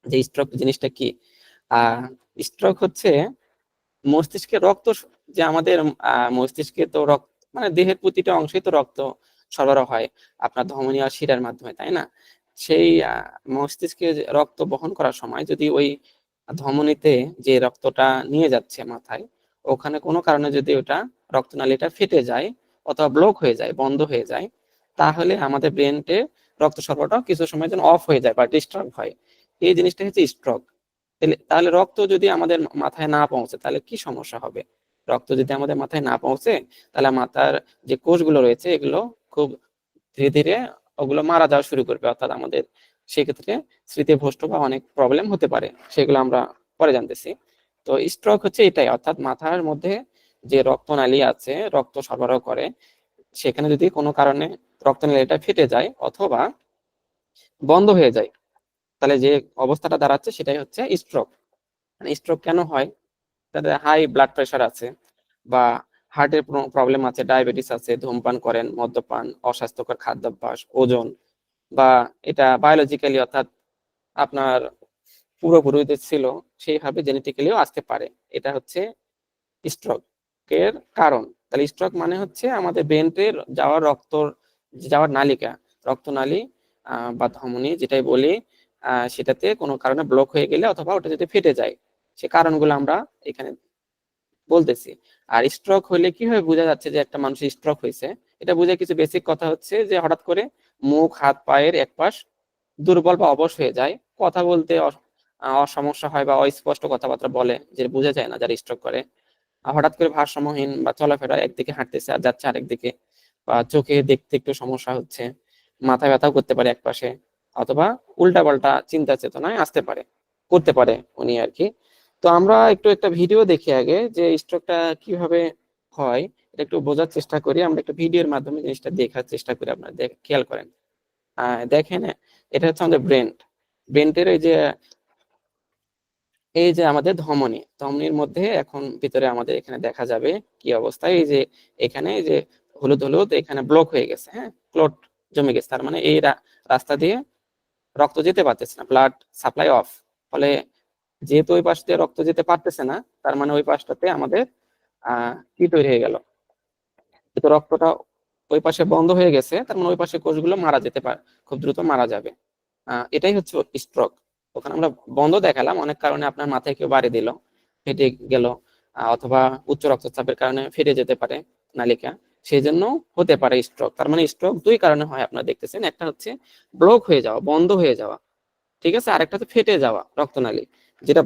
যে স্ট্রোক জিনিসটা কি। স্ট্রোক হচ্ছে মস্তিষ্কে রক্ত যে আমাদের মস্তিষ্কে তো রক্ত মানে দেহের প্রতিটা অংশেই তো রক্ত সরবরাহ হয় আপনার ধমনী আর শিরার মাধ্যমে, তাই না? সেই মস্তিষ্কে যে রক্ত বহন করার সময় যদি ওই ধমনীতে যে রক্তটা নিয়ে যাচ্ছে মাথায়, ওখানে কোনো কারণে যদি ওটা রক্তনালীটা ফেটে যায় অথবা ব্লক হয়ে যায়, বন্ধ হয়ে যায়, তাহলে আমাদের ব্রেনটে রক্ত সরবরাহ কিছু সময় যেন অফ হয়ে যায় বা ডিস্টার্ব হয়। এই জিনিসটা হচ্ছে স্ট্রোক। তাহলে রক্ত যদি আমাদের মাথায় না পৌঁছে তাহলে কি সমস্যা হবে? রক্ত যদি আমাদের মাথায় না পৌঁছে তাহলে মাথার যে কোষগুলো রয়েছে এগুলো খুব ধীরে ধীরে ওগুলো মারা যাওয়া শুরু করবে, অর্থাৎ আমাদের সেক্ষেত্রে স্মৃতিভ্রষ্ট বা অনেক প্রবলেম হতে পারে, সেগুলো আমরা পরে জানতেছি। তো স্ট্রোক হচ্ছে এটাই, অর্থাৎ মাথার মধ্যে যে রক্তনালী আছে রক্ত সরবরাহ করে, সেখানে যদি কোনো কারণে রক্তনালীটা ফেটে যায় অথবা বন্ধ হয়ে যায়, তাহলে যে অবস্থাটা দাঁড়াচ্ছে সেটাই হচ্ছে স্ট্রোক। মানে স্ট্রোক কেন হয়? তাদের হাই ব্লাড প্রেশার আছে বা হার্টের প্রবলেম আছে, ডায়াবেটিস আছে, ধূমপান করেন, মদ্যপান, অস্বাস্থ্যকর খাদ্যাভ্যাস, ওজন, বা এটা বায়োলজিক্যালি অর্থাৎ আপনার পূর্বপুরুষদের ছিল সেইভাবে জেনেটিক্যালিও আসতে পারে। এটা হচ্ছে স্ট্রোক এর কারণ। তাহলে স্ট্রোক মানে হচ্ছে আমাদের ব্রেনের যাওয়ার যাওয়ার নালিকা, রক্তনালী বা ধমনী যেটাই বলি, সেটাতে কোনো কারণে ব্লক হয়ে গেলে অথবা ওটা যদি ফেটে যায়, সে কারণগুলো আমরা এখানে বলতেছি। আর স্ট্রোক হলে কিভাবে বোঝা যাচ্ছে যে একটা মানুষের স্ট্রোক হয়েছে? এটা বোঝার কিছু বেসিক কথা হচ্ছে যে হঠাৎ করে মুখ, হাত, পায়ের এক পাশ দুর্বল বা অবশ হয়ে যায়, কথা বলতে সমস্যা হয় বা অস্পষ্ট কথাবার্তা বলে, যে বোঝা যায় না যারা স্ট্রোক করে। হঠাৎ করে ভারসাম্যহীন বা চলাফেরা, একদিকে হাঁটতেছে আর যাচ্ছে আরেকদিকে, বা চোখে দেখতে একটু সমস্যা হচ্ছে, মাথা ব্যথাও করতে পারে এক পাশে, অথবা উল্টাপাল্টা চিন্তা চেতনায় আসতে পারে, করতে পারে উনি আর কি। তো আমরা একটু একটা ভিডিও দেখি আগে যে স্ট্রোকটা কিভাবে হয়, এটা একটু বোঝার চেষ্টা করি। আমরা একটা ভিডিওর মাধ্যমে জিনিসটা দেখার চেষ্টা করি, আপনারা খেয়াল করেন। দেখেন, এটা হচ্ছে আমাদের ব্রেনের এই যে আমাদের ধমনীর মধ্যে এখন ভিতরে আমাদের এখানে দেখা যাবে কি অবস্থা। এই যে এখানে এই যে হলুদ হলুদ এখানে ব্লক হয়ে গেছে, হ্যাঁ, ক্লট জমে গেছে, তার মানে এই রাস্তা দিয়ে রক্ত যেতে পারতেছে না, ব্লাড সাপ্লাই অফ। ফলে যেহেতু ওই পাশ দিয়ে রক্ত যেতে পারতেছে না, তার মানে ওই পাশটাতে আমাদের কি তৈরি হয়ে গেল, কিন্তু রক্তটা ওই পাশে বন্ধ হয়ে গেছে, তার মানে ওই পাশে কোষগুলো মারা যেতে পারে, খুব দ্রুত মারা যাবে। এটাই হচ্ছে স্ট্রোক। ওখানে আমরা বন্ধ দেখালাম, অনেক কারণে আপনার মাথায় কেউ বাড়ি দিল, ফেটে গেল, অথবা উচ্চ রক্তচাপের কারণে ফেটে যেতে পারে নালিকা, সেই জন্য হতে পারে স্ট্রোক। তার মানে স্ট্রোক দুই কারণে হয়, আপনারা দেখতেছেন, একটা হচ্ছে ব্লক হয়ে যাওয়া, বন্ধ হয়ে যাওয়া, ঠিক আছে, আরেকটা হচ্ছে ফেটে যাওয়া রক্তনালী। যেটা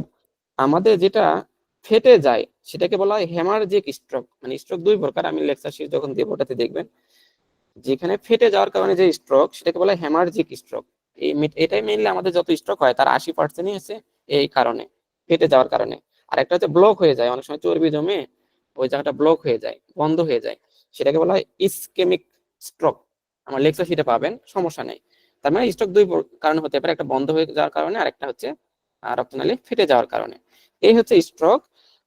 যেটা ফেটে যায় সেটাকে বলা হয় হেমার্জিক স্ট্রোক। মানে স্ট্রোক দুই প্রকার, আমি লেকচার শেষ যখন দেবো ওটাতে দেখবেন। যেখানে ফেটে যাওয়ার কারণে যে স্ট্রোক সেটাকে বলা হয় হেমার্জিক স্ট্রোক। এটাই মেইনলি আমাদের যত স্ট্রোক হয় তার 80%ই হচ্ছে এই কারণে, ফেটে যাওয়ার কারণে। আর একটা হচ্ছে ব্লক হয়ে যায়, অনেক সময় চর্বি জমে ওই জায়গাটা ব্লক হয়ে যায়, বন্ধ হয়ে যায়, সেটাকে বলা হয় ইসকেমিক স্ট্রোক। আমার লেকচার শিটে পাবেন, সমস্যা নেই। তার মানে স্ট্রোক দুই কারণে হতে পারে, একটা বন্ধ হয়ে যাওয়ার কারণে আর একটা হচ্ছে রক্তনালী ফেটে যাওয়ার কারণে। এই হচ্ছে স্ট্রোক।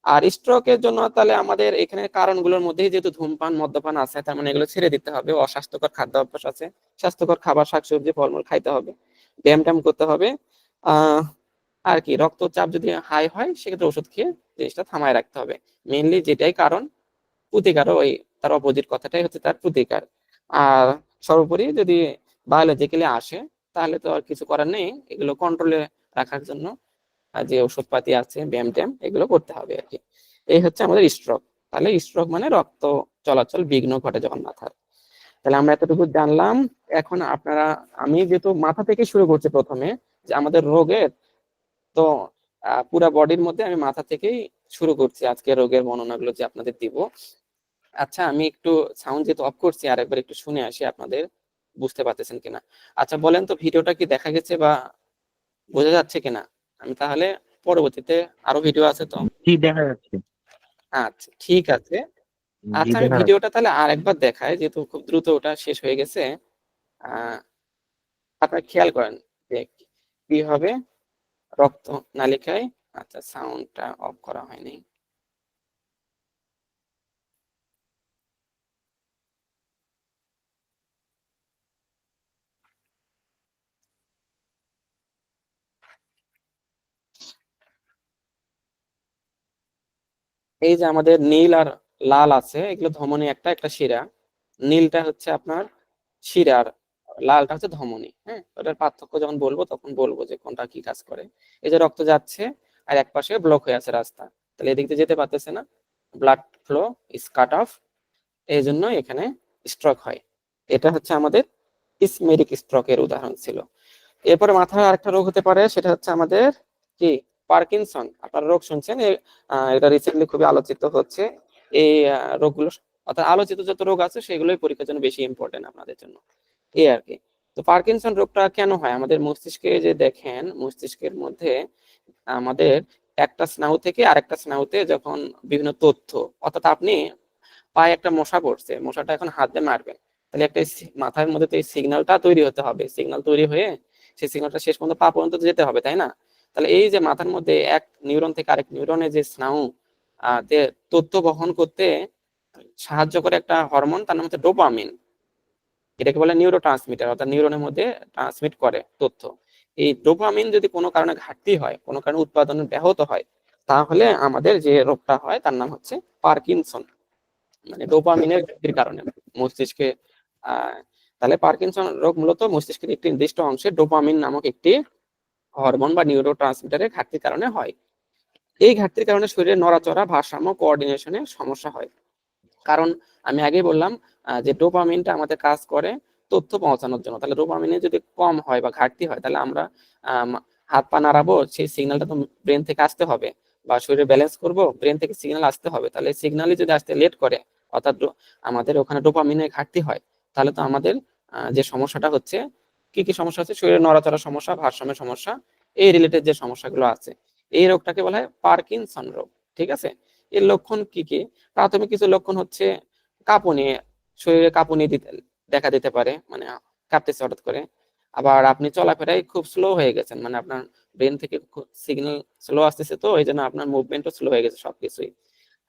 আর স্ট্রোকের জন্য তাহলে আমাদের এখানে কারণগুলোর মধ্যেই যেহেতু ধূমপান, মদ্যপান আছে, তার মানে এগুলো ছেড়ে দিতে হবে। অস্বাস্থ্যকর খাদ্য অভ্যাস আছে, স্বাস্থ্যকর খাবার, শাকসবজি, ফলমূল খাইতে হবে, ব্যায়াম ট্যায়াম করতে হবে। আহ আর কি, রক্তচাপ যদি হাই হয় সেক্ষেত্রে ওষুধ খেয়ে জিনিসটা থামায় রাখতে হবে। মেইনলি যেটাই কারণ, প্রতিকারও ওই তার অপোজিট কথাটাই হচ্ছে তার প্রতিকার। আর সর্বোপরি যদি বায়োলজিক্যালি আসে তাহলে তো আর কিছু করার নেই, এগুলো কন্ট্রোলে রাখার জন্য যে ওষুধপাতি আছে, ব্যায়াম ট্যায়াম এগুলো করতে হবে আর কি। এই হচ্ছে আমাদের স্ট্রোক। তাহলে স্ট্রোক মানে রক্ত চলাচল বিঘ্ন ঘটে যখন মাথার। তাহলে আমরা এতটুকু জানলাম। এখন আপনারা, আমি যেহেতু মাথা থেকে শুরু করছি প্রথমে, যে আমাদের রোগের তো পুরা বডির মধ্যে আমি মাথা থেকেই শুরু করছি আজকে রোগের বর্ণনাগুলো যে আপনাদের দিব। আচ্ছা, আমি একটু সাউন্ড যেহেতু অফ করছি আরেকবার একটু শুনে আসি আপনাদের বুঝতে পারতেছেন কিনা। আচ্ছা বলেন তো, ভিডিওটা কি দেখা গেছে বা বোঝা যাচ্ছে কিনা? আমি তাহলে পরবর্তীতে, আরো ভিডিও আছে তো। জি, দেখা যাচ্ছে। আচ্ছা ঠিক আছে। জি, আচ্ছা আমি দেখা যাচ্ছে। ভিডিওটা তাহলে আরেকবার দেখাই, যেহেতু খুব দ্রুত ওটা শেষ হয়ে গেছে। আহ আপনারা খেয়াল করেন যে কি হবে রক্ত নালিকায়। আচ্ছা, সাউন্ডটা অফ করা হয়নি। এই যে আমাদের নীল আর লাল আছে, এগুলো ধমনী, একটা একটা শিরা। নীলটা হচ্ছে আপনার শিরার, লালটা হচ্ছে ধমনী। হ্যাঁ, ওটার পার্থক্য যখন বলবো তখন বলবো যে কোনটা কি কাজ করে। এই যে রক্ত যাচ্ছে আর এক পাশে ব্লক হয়ে আছে রাস্তা, তাহলে এদিক দিয়ে যেতে পারতেছে না, blood flow is cut off, এই জন্য এখানে স্ট্রোক হয়। এটা হচ্ছে আমাদের ইসমেরিক স্ট্রোকের উদাহরণ ছিল। এরপরে মাথায় আরেকটা রোগ হতে পারে, সেটা হচ্ছে আমাদের কি, পার্কিনসন। আপনারা রোগ শুনছেন, এটা রিসেন্টলি খুবই আলোচিত হচ্ছে। এই রোগগুলো, অর্থাৎ আলোচিত যত রোগ আছে সেগুলোই পরীক্ষার জন্য বেশি ইম্পর্টেন্ট আপনাদের জন্য, এই আর কি। তো পার্কিনসন রোগটা কেন হয়? আমাদের মস্তিষ্কে যে দেখেন, মস্তিষ্কের মধ্যে আমাদের একটা স্নায়ু থেকে আরেকটা স্নায়ুতে যখন বিভিন্ন তথ্য, অর্থাৎ আপনি পায়ে একটা মশা পড়ছে, মশাটা এখন হাত দিয়ে মারবেন, তাহলে একটা মাথার মধ্যে তো এই সিগন্যালটা তৈরি হতে হবে, সিগন্যাল তৈরি হয়ে সেই সিগন্যালটা শেষ পর্যন্ত পা পর্যন্ত যেতে হবে, তাই না? তাহলে এই যে মাথার মধ্যে এক নিউরন থেকে আরেক নিউরনে যে স্নায়ু যে তথ্য বহন করতে সাহায্য করে একটা হরমোন, তার নাম হচ্ছে ডোপামিন। এটাকে বলে নিউরো ট্রান্সমিটার, অর্থাৎ নিউরনের মধ্যে ট্রান্সমিট করে তথ্য। এই ডোপামিন যদি কোনো কারণে ঘাটতি হয়, কোনো কারণে উৎপাদন ব্যাহত হয়, তাহলে আমাদের যে রোগটা হয় তার নাম হচ্ছে পার্কিনসন, মানে ডোপামিনের ঘাটতির কারণে মস্তিষ্কে। আহ তাহলে পার্কিনসন রোগ মূলত মস্তিষ্কের একটি নির্দিষ্ট অংশে ডোপামিন নামক একটি হরমোন বা নিউরো ট্রান্সমিটারের ঘাটতির কারণে হয়। এই ঘাটতির কারণে শরীরে নড়াচড়া, ভারসাম্য, কোঅর্ডিনেশনে সমস্যা হয়। কারণ আমি আগেই বললাম যে ডোপামিনটা আমাদের কাজ করে তথ্য পৌঁছানোর জন্য। তাহলে ডোপামিনের যদি কম হয় বা ঘাটতি হয়, তাহলে আমরা আম, হাত পা নাড়াবো, সেই সিগন্যালটা তো ব্রেন থেকে আসতে হবে, বা শরীরে ব্যালেন্স করব, ব্রেন থেকে সিগন্যাল আসতে হবে। তাহলে সিগন্যালই যদি আসতে লেট করে, অর্থাৎ আমাদের ওখানে ডোপামিনের ঘাটতি হয়, তাহলে তো আমাদের যে সমস্যাটা হচ্ছে, কি কি সমস্যা হচ্ছে, শরীরে নড়াচড়ার সমস্যা, ভারসাম্যের সমস্যা, এই রিলেটেড যে সমস্যাগুলো আছে, এই রোগটাকে বলা হয় পার্কিনসন রোগ। ঠিক আছে? এর লক্ষণ কি কি? প্রাথমিক কিছু লক্ষণ হচ্ছে কাঁপুনি, শরীরে কাঁপুনি দেখা দিতে পারে, মানে কাঁপতেছে হঠাৎ করে। আবার আপনি চলাফেরায় খুব স্লো হয়ে গেছেন, মানে আপনার ব্রেন থেকে সিগন্যাল স্লো আসতেছে, তো এই জন্য আপনার মুভমেন্টও স্লো হয়ে গেছে সবকিছুই।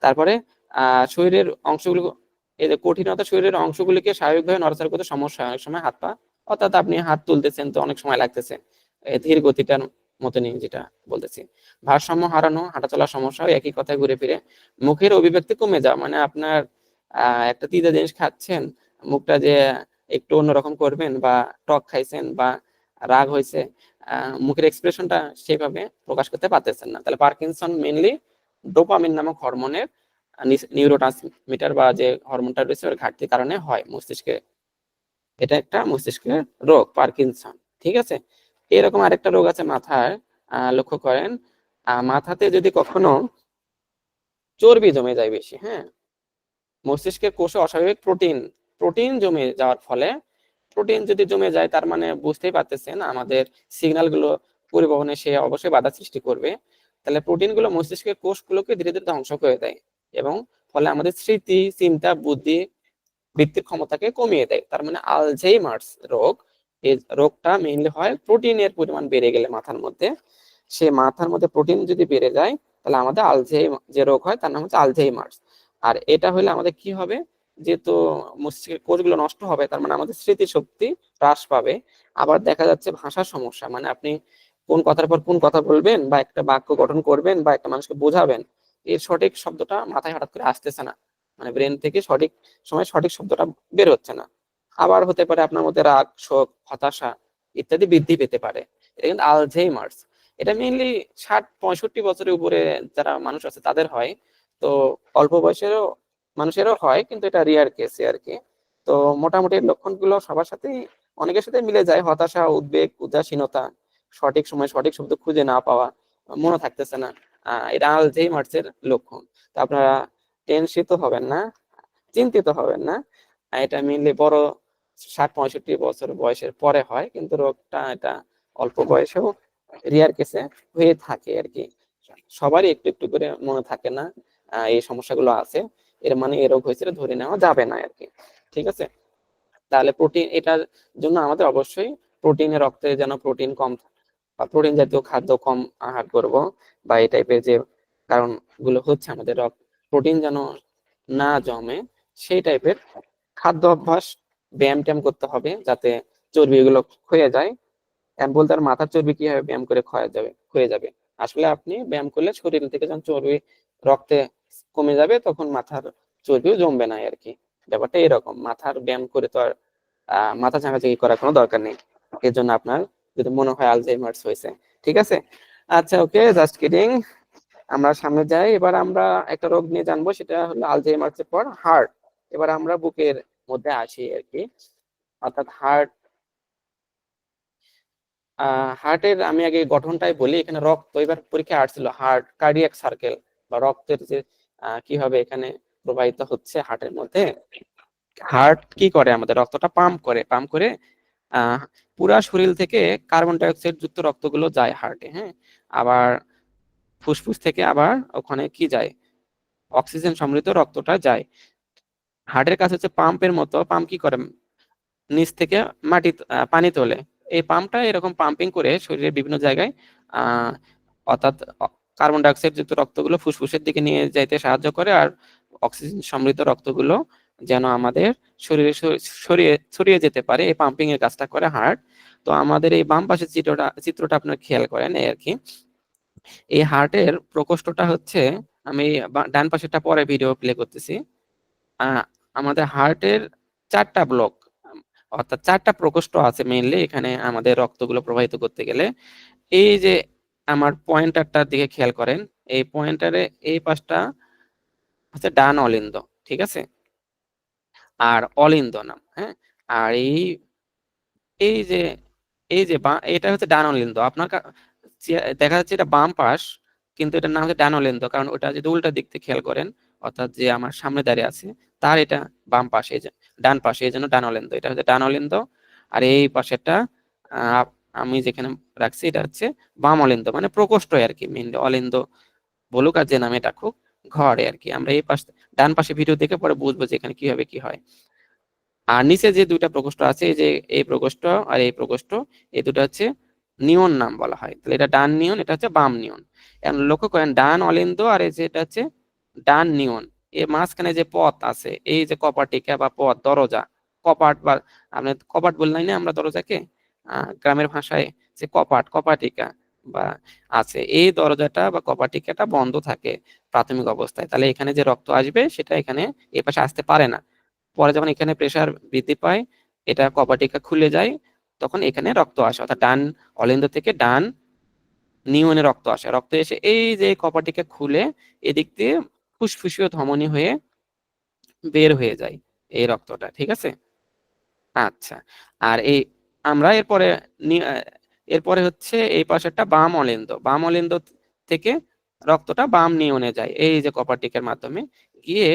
তারপরে শরীরের অংশগুলো, এই যে কঠিনতা, শরীরের অংশগুলিকে স্বাভাবিকভাবে নড়াচড়া করতে সমস্যা হয় অনেক সময়, হাত পা, অর্থাৎ আপনি হাত তুলতেছেন তো অনেক সময় লাগতেছে, ধীর গতিটার মতনই যেটা বলতেছি। ভারসাম্য হারানো, হাঁটা চলার সমস্যা হয়, একই কথায় ঘুরে ফিরে। মুখের অভিব্যক্তি কমে যাওয়া, মানে আপনার একটা তিতা জিনিস খাচ্ছেন, মুখটা যে একটু অন্যরকম করবেন, বা টক খাইছেন, বা রাগ হয়েছে, মুখের এক্সপ্রেশনটা সেভাবে প্রকাশ করতে পারতেছেন না। তাহলে পার্কিনসন মেইনলি ডোপামিন নামক হরমোনের, নিউরোট্রান্সমিটার বা যে হরমোনটা রয়েছে ওর ঘাটতির কারণে হয় মস্তিষ্কে। এটা একটা মস্তিষ্কের রোগ, পার্কিনসন। ঠিক আছে? এরকম আরেকটা রোগ আছে মাথার, লক্ষ্য করেন, মাথাতে যদি কখনো চর্বি জমে যায় বেশি, হ্যাঁ, মস্তিষ্কের কোষে অস্বাভাবিক প্রোটিন প্রোটিন জমে যাওয়ার ফলে, প্রোটিন যদি জমে যায় তার মানে বুঝতেই পারতেছেন আমাদের সিগন্যাল গুলো পরিবহনে সে অবশ্যই বাধা সৃষ্টি করবে। তাহলে প্রোটিন গুলো মস্তিষ্কের কোষগুলোকে ধীরে ধীরে ধ্বংস করে দেয়, এবং ফলে আমাদের স্মৃতি, চিন্তা, বুদ্ধি, বৃত্তির ক্ষমতাকে কমিয়ে দেয়। তার মানে আলঝেইমার্স রোগ, এই রোগটা মেইনলি হয় প্রোটিনের পরিমাণ বেড়ে গেলে মাথার মধ্যে। সে মাথার মধ্যে প্রোটিন যদি বেড়ে যায়, তাহলে আমাদের যে রোগ হয় তার নাম হচ্ছে আলঝেইমার্স। আর এটা হলে আমাদের কি হবে, যেহেতু মস্তিষ্কের কোষগুলো নষ্ট হবে, তার মানে আমাদের স্মৃতিশক্তি হ্রাস পাবে। আবার দেখা যাচ্ছে ভাষার সমস্যা, মানে আপনি কোন কথার পর কোন কথা বলবেন, বা একটা বাক্য গঠন করবেন, বা একটা মানুষকে বোঝাবেন, এর সঠিক শব্দটা মাথায় হঠাৎ করে আসতেছে না, মানে ব্রেন থেকে সঠিক সময় সঠিক শব্দটা বের হচ্ছে না। আবার হতে পারে আপনার মধ্যে রাগ, শোক, হতাশা ইত্যাদি বৃদ্ধি পেতে পারে। এটা কিন্তু আলঝেইমার্স। এটা মেইনলি 60-65 বছরের উপরে যারা মানুষ আছে তাদের হয়। তো অল্প বয়সেরও মানুষেরও হয়, কিন্তু এটা রিয়ার কেসে আর কি। তো মোটামুটি লক্ষণগুলো সবার সাথেই, অনেকের সাথে মিলে যায়: হতাশা, উদ্বেগ, উদাসীনতা, সঠিক সময় সঠিক শব্দ খুঁজে না পাওয়া, মনে থাকতেছে না, এটা আলঝেইমার্সের লক্ষণ। তো আপনারা টেনশিত হবেন না, চিন্তিত হবেন না। এটা মেইনলি বড় 60-65 বছর বয়সের পরে হয়, কিন্তু রোগটা এটা অল্প বয়সেও রিয়ার কেসে হয়ে থাকে আর কি। সবারই একটু একটু করে মনে থাকে না এই সমস্যাগুলো আছে, এর মানে এই রোগ হয়েছে ধরে নেওয়া যাবে না আর কি। ঠিক আছে? তাহলে প্রোটিন, এটার জন্য আমাদের অবশ্যই প্রোটিনের, রক্তে যেন প্রোটিন কম বা প্রোটিন জাতীয় খাদ্য কম আহার করব, বা এই টাইপের যে কারণগুলো হচ্ছে আমাদের প্রোটিন যেন না জমে, সেই টাইপের খাদ্য অভ্যাস, ব্যায়াম ট্যায়াম করতে হবে যাতে চর্বি এগুলো ক্ষয়ে যায়। আমি বলতে আর মাথার চর্বি কিভাবে ব্যায়াম করে ক্ষয়ে যাবে, আসলে আপনি ব্যায়াম করলে শরীর থেকে যখন চর্বি রক্তে কমে যাবে, তখন মাথার চর্বিও জমবে না আর কি। ব্যাপারটা এরকম, মাথার ব্যায়াম করে তো আর মাথা ঝাঁকাঝাঁকি করার কোনো দরকার নেই। এর জন্য আপনার যদি মনে হয় আলঝেইমার্স হয়েছে, ঠিক আছে। আচ্ছা, ওকে, জাস্ট কিডিং। আমরা সামনে যাই। এবার আমরা একটা রোগ নিয়ে জানবো, সেটা হলো আলঝেইমার্স এর পর হার্ট। এবার আমরা বুকের মধ্যে আসি আর কি, অর্থাৎ হার্টের আমি আগে গঠনটাই বলি। এখানে রক্ত, এবার পরীক্ষায় আসছিল হার্ট কার্ডিয়াক সার্কেল বা রক্তের যে কিভাবে এখানে প্রবাহিত হচ্ছে হার্টের মধ্যে। হার্ট কি করে, আমাদের রক্তটা পাম্প করে আহ পুরা শরীর থেকে কার্বন ডাই অক্সাইড যুক্ত রক্তগুলো যায় হার্টে, হ্যাঁ। আবার ফুসফুস থেকে আবার ওখানে কি যায়, অক্সিজেন সমৃদ্ধ রক্তটা যায়। হার্টের কাছে হচ্ছে পাম্পের মতো, পাম্প কি করে, নিচ থেকে পানি তোলে। এই পাম্পটা এরকম পাম্পিং করে শরীরের বিভিন্ন জায়গায় আহ অর্থাৎ কার্বন ডাই অক্সাইড যুক্ত রক্তগুলো ফুসফুসের দিকে নিয়ে যাইতে সাহায্য করে, আর অক্সিজেন সমৃদ্ধ রক্তগুলো যেন আমাদের শরীরে ছড়িয়ে ছড়িয়ে যেতে পারে, এই পাম্পিং এর কাজটা করে হার্ট। তো আমাদের এই বাম পাশের চিত্রটা আপনার খেয়াল করেন এই আর কি। এই হার্টের প্রকোষ্ঠটা হচ্ছে, আমি ডান পাশেরটা পরে ভিডিও প্লে করতেছি। আহ আমাদের হার্টের 4টা ব্লক, অর্থাৎ 4টা প্রকোষ্ঠ আছে মেইনলি এখানে আমাদের রক্তগুলো প্রবাহিত করতে গেলে। এই যে আমার পয়েন্টারটার দিকে খেয়াল করেন, এই পয়েন্টারে এই পাশটা হচ্ছে ডান অলিন্দ, ঠিক আছে, আর অলিন্দ নাম, হ্যাঁ। আর এই যে এটা হচ্ছে ডান অলিন্দ। আপনার দেখা যাচ্ছে এটা বাম পাশ, কিন্তু এটার নাম হচ্ছে ডান অলিন্দ, কারণ ওটা যদি উল্টা দিক থেকে খেয়াল করেন, অর্থাৎ যে আমার সামনে দাঁড়িয়ে আছে তার এটা বাম পাশে, ডান পাশে, এই জন্য ডান অলিন্দ, এটা হচ্ছে ডান অলিন্দ। আর এই পাশেরটা আহ, আমি যেখানে রাখছি এটা হচ্ছে বাম অলিন্দ, মানে প্রকোষ্ঠ আর কি। মেন অলিন্দ বলুক আর যে নামে ডাকুক, ঘরে আর কি। আমরা এই পাশ ডান পাশে ভিডিও দেখে পরে বুঝবো যে এখানে কিভাবে কি হয়। আর নিচে যে দুইটা প্রকোষ্ঠ আছে, এই যে এই প্রকোষ্ঠ আর এই প্রকোষ্ঠ, এই দুটো হচ্ছে নিয়ন নাম বলা হয়। তাহলে এটা ডান নিয়ন, এটা হচ্ছে বাম নিয়ন। এখন লক্ষ্য করেন ডান অলিন্দ আর এই যে এটা হচ্ছে ডান নিয়ন। এর মাঝখানে যে পথ আছে, এই যে কপাটিকা বা পথ, দরজা, কপাট বা আপনি কপাট বললেন না আমরা দরজাকে, গ্রামের ভাষায় যে কপাটিকা বা আছে, এই দরজাটা বা কপাটিকাটা বন্ধ থাকে প্রাথমিক অবস্থায়। তাহলে এখানে যে রক্ত আসবে সেটা এখানে এ পাশে আসতে পারে না। পরে যখন এখানে প্রেসার বৃদ্ধি পায়, এটা কপাটিকা খুলে যায়, তখন এখানে রক্ত আসে, অর্থাৎ ডান অলিন্দ থেকে ডান নিউনে রক্ত আসে। রক্ত এসে এই যে কপাটিকা খুলে এদিক দিয়ে ফুসফুসীয় ধমনী হয়ে বের হয়ে যায় এই রক্তটা, ঠিক আছে। আচ্ছা, আর এই আমরা এরপরে হচ্ছে এই পাশেরটা বাম অলিন্দ থেকে রক্তটা বাম নিয়নে যায় এই যে কপাটিকের মাধ্যমে গিয়ে,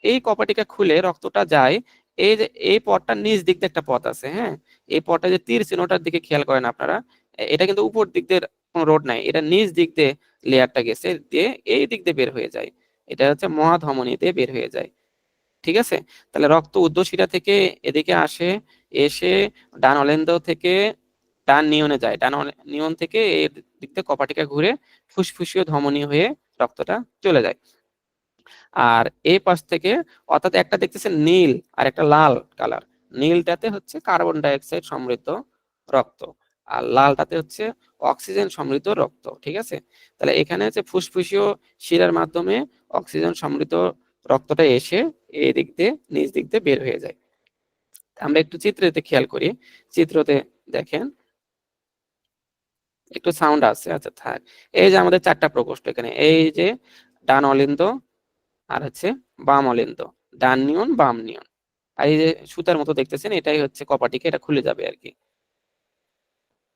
এই কপাটিকা খুলে রক্তটা যায়। এই যে এই পথটার নিচ দিক দিয়ে একটা পথ আছে, হ্যাঁ। এই পথটা যে তীর চিহ্নটার দিকে খেয়াল করেন আপনারা, এটা কিন্তু উপর দিক দিয়ে কোনো রোড নাই, এটা নিচ দিক দিয়ে লেয়ারটা গেছে দিয়ে এই দিক দিয়ে বের হয়ে যায়। এটা হচ্ছে মহাধমনী দিয়ে বের হয়ে যায়, ঠিক আছে। তাহলে রক্ত উর্ধ্বশিরা থেকে এদিকে আসে, এসে ডান অলিন্দ থেকে ডান নিয়নে যায়, নিয়ন থেকে এই দিক থেকে কপাটিকা ঘুরে ফুসফুসীয় ধমনী হয়ে রক্তটা চলে যায়। আর এই পাশ থেকে, অর্থাৎ একটা দেখতেছেন নীল আর একটা লাল কালার, নীলটাতে হচ্ছে কার্বন ডাই অক্সাইড সমৃদ্ধ রক্ত, আর লালটাতে হচ্ছে অক্সিজেন সমৃদ্ধ রক্ত, ঠিক আছে। তাহলে এখানে হচ্ছে ফুসফুসীয় শিরার মাধ্যমে অক্সিজেন সমৃদ্ধ রক্তটা এসে এই দিক দিয়ে নিচ দিক দিয়ে বের হয়ে যায়। আমরা একটু চিত্রতে খেয়াল করি, চিত্রতে দেখেন একটু সাউন্ড আছে, আচ্ছা থাক। এই যে আমাদের 4টা প্রকোষ্ঠ এখানে, এই যে ডান অলিন্দ, আর হচ্ছে বাম অলিন্দ, ডান নিয়ন বাম নিয়ন, আর এই যে সুতার মতো দেখতেছেন এটাই হচ্ছে কপাটিকে, এটা খুলে যাবে আর কি।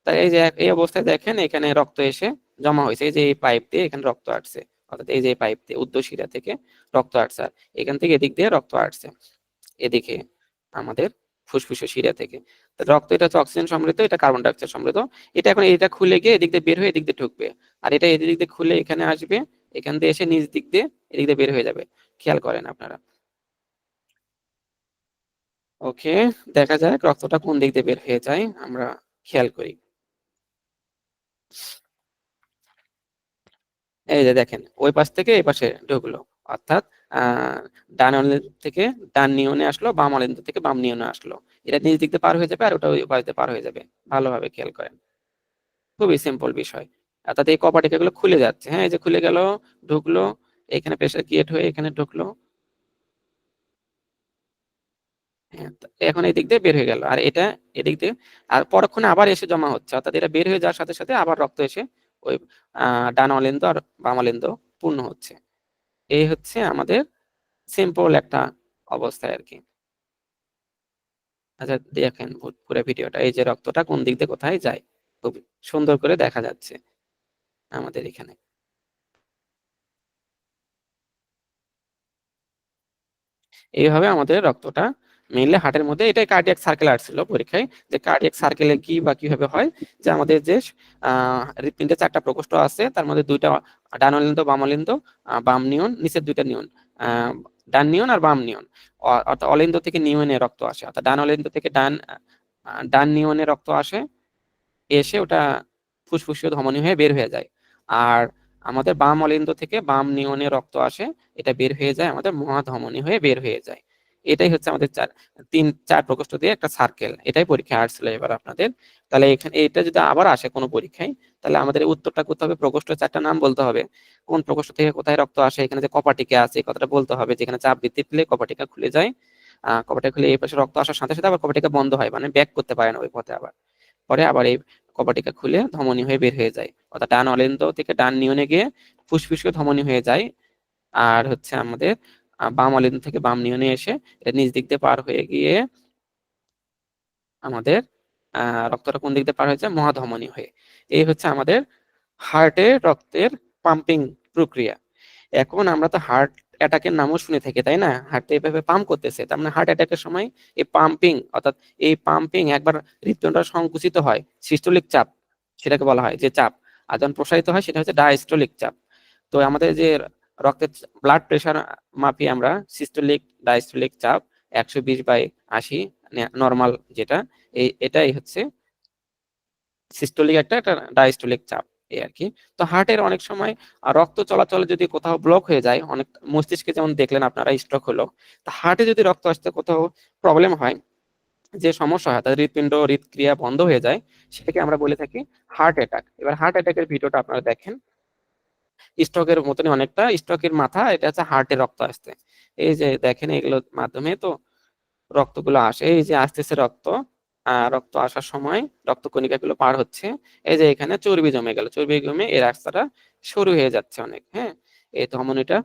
তাই এই যে এই অবস্থায় দেখেন এখানে রক্ত এসে জমা হয়েছে, এই যে এই পাইপ দিয়ে এখানে রক্ত আসছে, অর্থাৎ এই যে পাইপ দিয়ে উর্ধ্বশিরা থেকে রক্ত আসছে, আর এখান থেকে এদিক দিয়ে রক্ত আসছে এদিকে আমাদের ফুসফুসের শিরা থেকে। তো রক্ত এটা হচ্ছে অক্সিজেন সমৃদ্ধ, এটা কার্বন ডাই অক্সাইড সমৃদ্ধ। এটা এখন এটা খুলে গিয়ে এদিক দিয়ে বের হয়ে এদিক দিয়ে ঢুকবে, আর এটা এদিক দিয়ে খুলে এখানে আসবে, এখান দিয়ে এসে নিচ দিক দিয়ে এদিক দিয়ে বের হয়ে যাবে। খেয়াল করেন আপনারা। ওকে, দেখা যাক রক্তটা কোন দিক দিয়ে বের হয়ে যায়, আমরা খেয়াল করি। এই যে দেখেন ওই পাশ থেকে এই পাশে ঢুকলো, অর্থাৎ আহ ডান অলিন্দ থেকে ডান নিয়নে আসলো, বাম অলিন্দ থেকে বাম নিয়নে আসলো। এটা নিজ দিক দিয়ে পার হয়ে যাবে আর ওটা ওই পাশ দিয়ে পার হয়ে যাবে। ভালোভাবে খেয়াল করেন, খুবই সিম্পল বিষয়। অর্থাৎ এই কপাটিকা গুলো খুলে যাচ্ছে, হ্যাঁ, এই যে খুলে গেল, ঢুকলো, এখানে প্রেসার ক্রিয়েট হয়ে এখানে ঢুকলো। হ্যাঁ, এখন এই দিক দিয়ে বের হয়ে গেল, আর এটা এদিক দিয়ে, আর পরক্ষণে আবার এসে জমা হচ্ছে, অর্থাৎ এটা বের হয়ে যাওয়ার সাথে সাথে আবার রক্ত এসে ওই ডান অলিন্দ আর বাম অলিন্দ পূর্ণ হচ্ছে। এই হচ্ছে আমাদের সিম্পল একটা অবস্থায় আর কি। আচ্ছা দেখেন পুরো ভিডিওটা, এই যে রক্তটা কোন দিক দিয়ে কোথায় যায় খুব সুন্দর করে দেখা যাচ্ছে আমাদের এখানে। এইভাবে আমাদের রক্তটা মেইনলি হার্টের মধ্যে, এটাই কার্ডিয়াক সার্কেল আসছিল পরীক্ষায়, যে কার্ডিয়াক সার্কেলে কি বা কিভাবে হয়, যে আমাদের যে হৃৎপিণ্ডে 4টা প্রকোষ্ঠ আছে, তার মধ্যে 2টা ডান অলিন্দ বাম অলিন্দ, বাম নিয়ন, নিচের 2টা নিয়ন, ডান নিয়ন আর বাম নিয়ন, অর্থাৎ অলিন্দ থেকে নিয়নে রক্ত আসে, অর্থাৎ ডান অলিন্দ থেকে ডান নিয়নে রক্ত আসে, এসে ওটা ফুসফুসীয় ধমনী হয়ে বের হয়ে যায়। আর আমাদের বাম অলিন্দ থেকে বাম নিয়নে রক্ত আসে, এটা বের হয়ে যায় আমাদের মহাধমনী হয়ে বের হয়ে যায়। এটাই হচ্ছে আমাদের 4 প্রকোষ্ঠ দিয়ে একটা সার্কেল। এটাই পরীক্ষায় আসছিল এবার আপনাদের। তাহলে এখানে এটা যদি আবার আসে কোনো পরীক্ষায়, তাহলে আমাদের উত্তরটা করতে হবে, প্রকোষ্ঠ 4টা নাম বলতে হবে, কোন প্রকোষ্ঠ থেকে কোথায় রক্ত আসে, এখানে যে কপাটিকা আছে এই কথাটা বলতে হবে, যেখানে চাপ বৃদ্ধি পেলে কপাটিকা খুলে যায়, কপাটিকা খুলে এই পাশে রক্ত আসার সাথে সাথে আবার কপাটিকা বন্ধ হয়, মানে ব্যাক করতে পারে না ওই পথে, আবার পরে আবার এই কপাটিকা খুলে ধমনী হয়ে বের হয়ে যায়, অর্থাৎ ডান অলিন্দ থেকে ডান নিয়নে গিয়ে ফুসফুসীয় ধমনী হয়ে যায়। আর হচ্ছে আমাদের বাম অলিন্দ থেকে বাম নিয়নে এসে এটা নিচ দিক দিয়ে পার হয়ে গিয়ে আমাদের রক্তটা কোন দিক দিয়ে পার হয়েছে, মহাধমনী হয়ে। এই হচ্ছে আমাদের হার্টের রক্তের পাম্পিং প্রক্রিয়া। এখন আমরা তো হার্ট অ্যাটাকের নামও শুনে থাকি, তাই না? হার্ট এইভাবে পাম্প করতেছে, তার মানে হার্ট অ্যাটাকের সময় এই পাম্পিং, অর্থাৎ এই পাম্পিং একবার হৃদপিণ্ডটা সংকুচিত হয়, সিস্টোলিক চাপ সেটাকে বলা হয় যে চাপ, আর যখন প্রসারিত হয় সেটা হচ্ছে ডায়াস্টোলিক চাপ। তো আমাদের যে রক্তের ব্লাড প্রেশার মাপি আমরা, সিস্টোলিক ডায়াস্টোলিক চাপ 120/80 নর্মাল যেটা, এটাই হচ্ছে সিস্টোলিক একটা একটা ডায়াস্টোলিক চাপ, এই আর কি। তো হার্টের অনেক সময় রক্ত চলাচল যদি কোথাও ব্লক হয়ে যায়, অনেক মস্তিষ্কে যেমন দেখলেন আপনারা স্ট্রোক হলো, তো হার্টে যদি রক্ত আসতে কোথাও প্রবলেম হয়, যে সমস্যা হয়, তাদের হৃৎপিণ্ড হৃৎক্রিয়া বন্ধ হয়ে যায়, সেটাকে আমরা বলে থাকি হার্ট অ্যাটাক। এবার হার্ট অ্যাটাকের ভিডিওটা আপনারা দেখেন, স্ট্রোকের মতনই অনেকটা, স্ট্রোকের মাথা এটা হচ্ছে হার্টে রক্ত আসতে, এই যে দেখেন এগুলোর মাধ্যমে তো রক্তগুলো আসে, এই যে আসতেছে রক্ত, রক্ত আসার সময় রক্তকণিকা গুলো পার হচ্ছে, এই যে এখানে চর্বি জমে গেল, চর্বি জমে এই রাস্তাটা সরু হয়ে যাচ্ছে অনেক, হ্যাঁ, এই ধমনীটা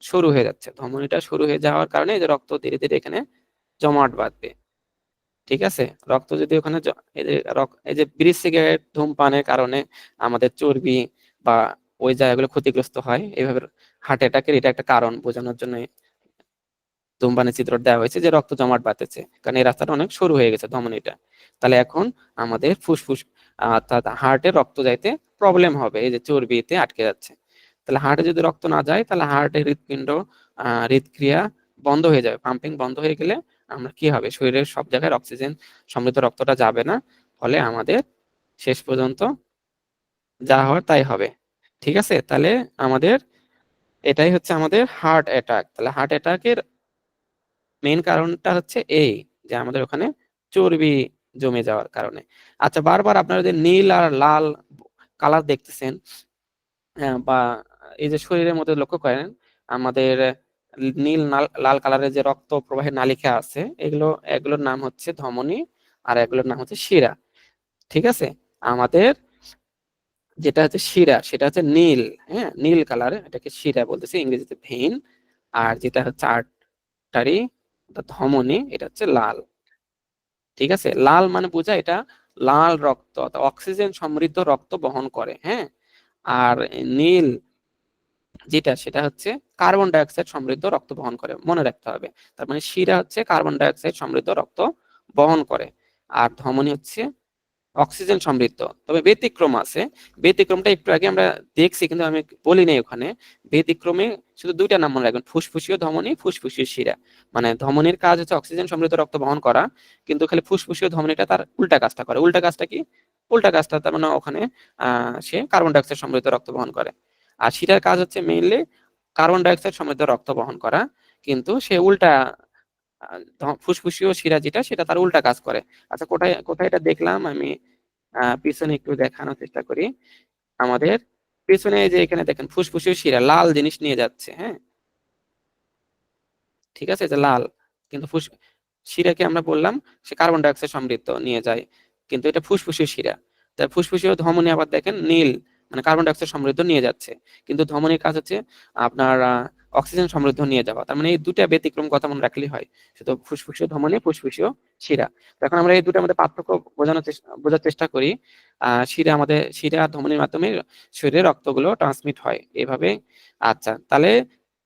সরু হয়ে যাচ্ছে, ধমনীটা সরু হয়ে যাওয়ার কারণে এই যে রক্ত ধীরে ধীরে এখানে জমাট বাঁধবে। ঠিক আছে, রক্ত যদি ওখানে এই যে বিড়ি সিগারেট ধূমপানের কারণে আমাদের চর্বি বা ওই জায়গাগুলো ক্ষতিগ্রস্ত হয়, এইভাবে হার্ট অ্যাটাকের এটা একটা কারণ বোঝানোর জন্য ধূমপানের চিত্র দেওয়া হয়েছে, যে রক্ত জমাট বাঁধতেছে, কারণ এই রাস্তাটা অনেক সরু হয়ে গেছে ধমনীটা। তাহলে এখন আমাদের ফুসফুস অর্থাৎ হার্টে রক্ত যাইতে প্রবলেম হবে, এই যে চর্বিতে আটকে যাচ্ছে। তাহলে হার্টে যদি রক্ত না যায়, তাহলে হার্টের হৃৎপিণ্ড হৃৎক্রিয়া বন্ধ হয়ে যাবে, পাম্পিং বন্ধ হয়ে গেলে আমরা কি হবে, শরীরের সব জায়গায় অক্সিজেন সমৃদ্ধ রক্তটা যাবে না, ফলে আমাদের শেষ পর্যন্ত যা হওয়ার তাই হবে। ঠিক আছে, তাহলে আমাদের এটাই হচ্ছে আমাদের হার্ট অ্যাটাক। তাহলে হার্ট অ্যাটাকের মেইন কারণটা হচ্ছে এই, যে আমাদের ওখানে চর্বি জমে যাওয়ার কারণে। আচ্ছা, বারবার আপনারা যে নীল আর লাল কালার দেখতেছেন, বা এই যে শরীরের মধ্যে লক্ষ্য করেন, আমাদের নীল লাল কালারের যে রক্ত প্রবাহের নালিকা আছে, এগুলোর নাম হচ্ছে ধমনী, আর এগুলোর নাম হচ্ছে শিরা। ঠিক আছে, আমাদের যেটা হচ্ছে শিরা সেটা হচ্ছে নীল, হ্যাঁ, নীল কালার, এটাকে শিরা বলতেছে, ইংরেজিতে ভেইন। আর যেটা হচ্ছে আর্টারি, ধমনী, এটা হচ্ছে লাল। ঠিক আছে, লাল মানে বোঝায় এটা লাল রক্ত, অক্সিজেন সমৃদ্ধ রক্ত বহন করে, হ্যাঁ। আর নীল যেটা, সেটা হচ্ছে কার্বন ডাইঅক্সাইড সমৃদ্ধ রক্ত বহন করে, মনে রাখতে হবে। তার মানে শিরা হচ্ছে কার্বন ডাইঅক্সাইড সমৃদ্ধ রক্ত বহন করে, আর ধমনী হচ্ছে অক্সিজেন সমৃদ্ধ। তবে ব্যতিক্রম আছে, ব্যতিক্রমটা একটু আগে আমরা দেখছি কিন্তু আমি বলি নাই ওখানে। ব্যতিক্রমে শুধু 2টা নাম মনে রাখবেন, ফুসফুসীয় ধমনী, ফুসফুসীয় শিরা। মানে ধমনীর কাজ হচ্ছে অক্সিজেন সমৃদ্ধ রক্ত বহন করা, কিন্তু খালি ফুসফুসীয় ধমনীটা তার উল্টা কাজটা করে। উল্টা কাজটা কি? উল্টা কাজটা তার মানে ওখানে সে কার্বন ডাইঅক্সাইড সমৃদ্ধ রক্ত বহন করে। আর শিরার কাজ হচ্ছে মেইনলি কার্বন ডাইঅক্সাইড সমৃদ্ধ রক্ত বহন করা, কিন্তু সে উল্টা ফুসফুসীয় শিরা যেটা, সেটা তার উল্টা কাজ করে। আচ্ছা, কোথায় কোথায় এটা দেখলাম আমি, পিছনে একটু দেখানোর চেষ্টা করি। আমাদের পেছনে এই যে এখানে দেখেন ফুসফুসের শিরা লাল জিনিস নিয়ে যাচ্ছে, হ্যাঁ, ঠিক আছে, যে লাল, কিন্তু শিরাকে আমরা বললাম সে কার্বন ডাই অক্সাইড সমৃদ্ধ নিয়ে যায়, কিন্তু এটা ফুসফুসের শিরা। তার ফুসফুসীয় ধমনী আবার দেখেন নীল, মানে কার্বন ডাই অক্সাইড সমৃদ্ধ নিয়ে যাচ্ছে, কিন্তু ধমনীর কাজ হচ্ছে আপনার অক্সিজেন সমৃদ্ধ নিয়ে যাওয়া। তার মানে এই দুটা ব্যতিক্রম কথা মনে রাখলেই হয়, শুধু ফুসফুসীয় ধমনী, ফুসফুসীয় শিরা। তো এখন আমরা এই দুটার মধ্যে পার্থক্য বোঝার চেষ্টা করি। শিরা ধমনীর মাধ্যমে শরীরে রক্তগুলো ট্রান্সমিট হয় এভাবে। আচ্ছা, তাহলে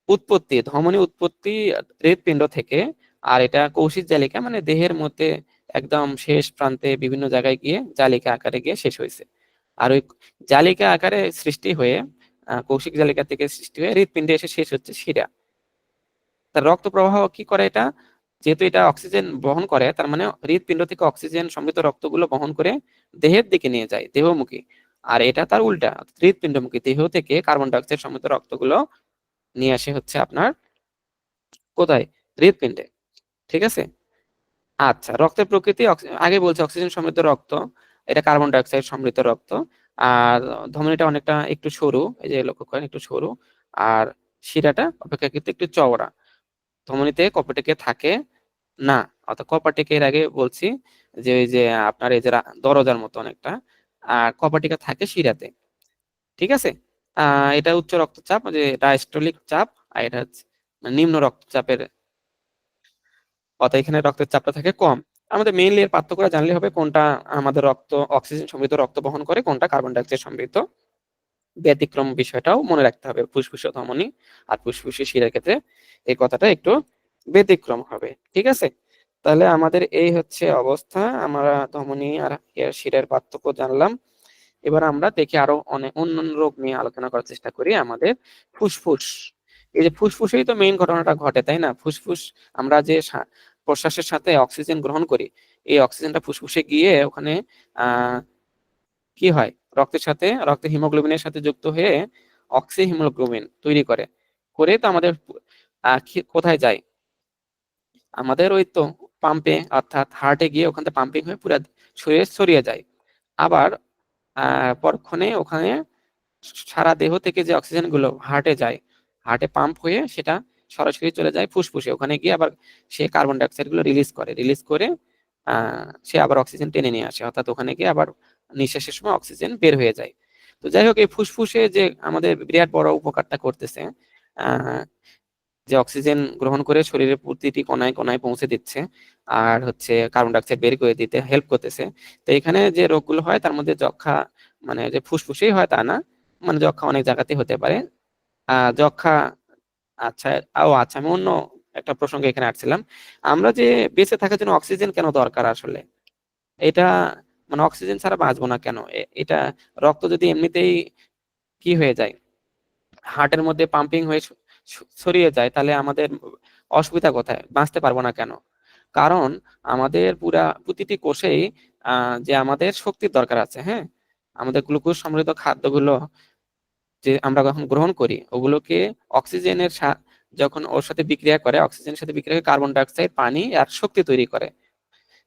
উৎপত্তি, ধমনী উৎপত্তি হৃৎপিণ্ড থেকে, আর এটা কৌশিক জালিকা, মানে দেহের মধ্যে একদম শেষ প্রান্তে বিভিন্ন জায়গায় গিয়ে জালিকা আকারে গিয়ে শেষ হয়েছে। আর ওই জালিকা আকারে সৃষ্টি হয়ে কৌশিক জালিকা থেকে সৃষ্টি হয়ে হৃৎপিণ্ডে এসে শেষ হচ্ছে শিরা। তার রক্ত প্রবাহ কি করে এটা, যেহেতু এটা অক্সিজেন বহন করে, তার মানে হৃৎপিণ্ড থেকে অক্সিজেন সমৃদ্ধ রক্তগুলো বহন করে দেহের দিকে নিয়ে যায়, দেহমুখী। আর এটা তার উল্টা, হৃৎপিণ্ডমুখী, দেহ থেকে কার্বন ডাই অক্সাইড সমৃদ্ধ রক্তগুলো নিয়ে আসে হচ্ছে আপনার কোথায়, হৃৎপিণ্ডে, ঠিক আছে। আচ্ছা, রক্তের প্রকৃতি, আগে বলছে অক্সিজেন সমৃদ্ধ রক্ত, এটা কার্বন ডাই অক্সাইড সমৃদ্ধ রক্ত। আর ধমনীটা অনেকটা একটু সরু, এই যে লক্ষ্য করেন একটু সরু, আর শিরাটা অপেক্ষাকৃত একটু চওড়া। ধমনীতে কপাটিকে থাকে না, অর্থাৎ কপাটিকে এর আগে বলছি যে ওই যে আপনার এই যে দরজার মতো অনেকটা, আর কপাটিকা থাকে শিরাতে, ঠিক আছে। এটা উচ্চ রক্তচাপ, যে ডায়াস্টোলিক চাপ, আর এটা হচ্ছে নিম্ন রক্তচাপের, অর্থাৎ এখানে রক্তের চাপটা থাকে কম। আমাদের মেইনলি এর পার্থক্য জানলে হবে, কোনটা আমাদের রক্ত অক্সিজেন সমৃদ্ধ রক্ত বহন করে, কোনটা কার্বন ডাই অক্সাইড সমৃদ্ধ। ব্যতিক্রম বিষয়টাও মনে রাখতে হবে, ফুসফুসীয় ধমনী আর ফুসফুসীয় শিরার ক্ষেত্রে এই কথাটা একটু ব্যতিক্রম হবে, ঠিক আছে। তাহলে আমাদের এই হচ্ছে অবস্থা, আমরা ধমনী আর শিরার পার্থক্য জানলাম। এবার আমরা দেখি আরো অনেক অন্যান্য রোগ নিয়ে আলোচনা করার চেষ্টা করি। আমাদের ফুসফুস, এই যে ফুসফুসেই তো মেইন ঘটনাটা ঘটে, তাই না? ফুসফুস, আমরা যে প্রশ্বাসের সাথে অক্সিজেন গ্রহণ করি, এই অক্সিজেনটা ফুসফুসে গিয়ে ওখানে আহ কি হয়, রক্তের সাথে, রক্তের হিমোগ্লোবিনের সাথে যুক্ত হয়ে অক্সি হিমোগ্লোবিন তৈরি করে, করে তো আমাদের কোথায় যায়, আমাদের ওই তো পাম্পে, অর্থাৎ হার্টে গিয়ে ওখান থেকে পাম্পিং হয়ে পুরো শরীরে ছড়িয়ে যায়। আবার পরক্ষণে ওখানে সারা দেহ থেকে যে অক্সিজেন গুলো হার্টে যায়, হার্টে পাম্প হয়ে সেটা সরাসরি চলে যায় ফুসফুসে, ওখানে গিয়ে আবার সে কার্বন ডাই অক্সাইড গুলো রিলিজ করে সে আবার অক্সিজেন টেনে নিয়ে আসে, অর্থাৎ ওখানে গিয়ে আবার নিঃশ্বাসের সময় অক্সিজেন বের হয়ে যায়। তো যাই হোক, এই ফুসফুসে যে আমাদের বিরাট বড় উপকারটা করতেছে, আহ যে অক্সিজেন গ্রহণ করে শরীরের প্রতিটি কণায় কণায় পৌঁছে দিচ্ছে, আর হচ্ছে কার্বন ডাইঅক্সাইড বের করে দিতে হেল্প করতেছে। তো এখানে যে রোগগুলো হয় তার মধ্যে যক্ষা, মানে যে ফুসফুসেই হয় তা না, মানে যক্ষা অনেক জায়গাতেই হতে পারে। যক্ষা, আচ্ছা, আচ্ছা, আমি অন্য একটা প্রসঙ্গে এখানে আসছিলাম। আমরা যে বেঁচে থাকার জন্য অক্সিজেন কেন দরকার আসলে, এটা, মানে অক্সিজেন ছাড়া বাঁচবো না কেন, এটা রক্ত যদি এমনিতেই কি হয়ে যায়, হার্টের মধ্যে পাম্পিং হয়ে ছড়িয়ে যায়, তাহলে আমাদের অসুবিধা কোথায়, বাঁচতে পারবো না কেন? কারণ আমাদের প্রতিটি কোষেই যে আমাদের শক্তির দরকার আছে, হ্যাঁ, আমাদের গ্লুকোজ সমৃদ্ধ খাদ্যগুলো যে আমরা যখন গ্রহণ করি, ওগুলোকে অক্সিজেনের যখন ওর সাথে বিক্রিয়া করে, অক্সিজেনের সাথে বিক্রিয়া করে কার্বন ডাইঅক্সাইড, পানি আর শক্তি তৈরি করে।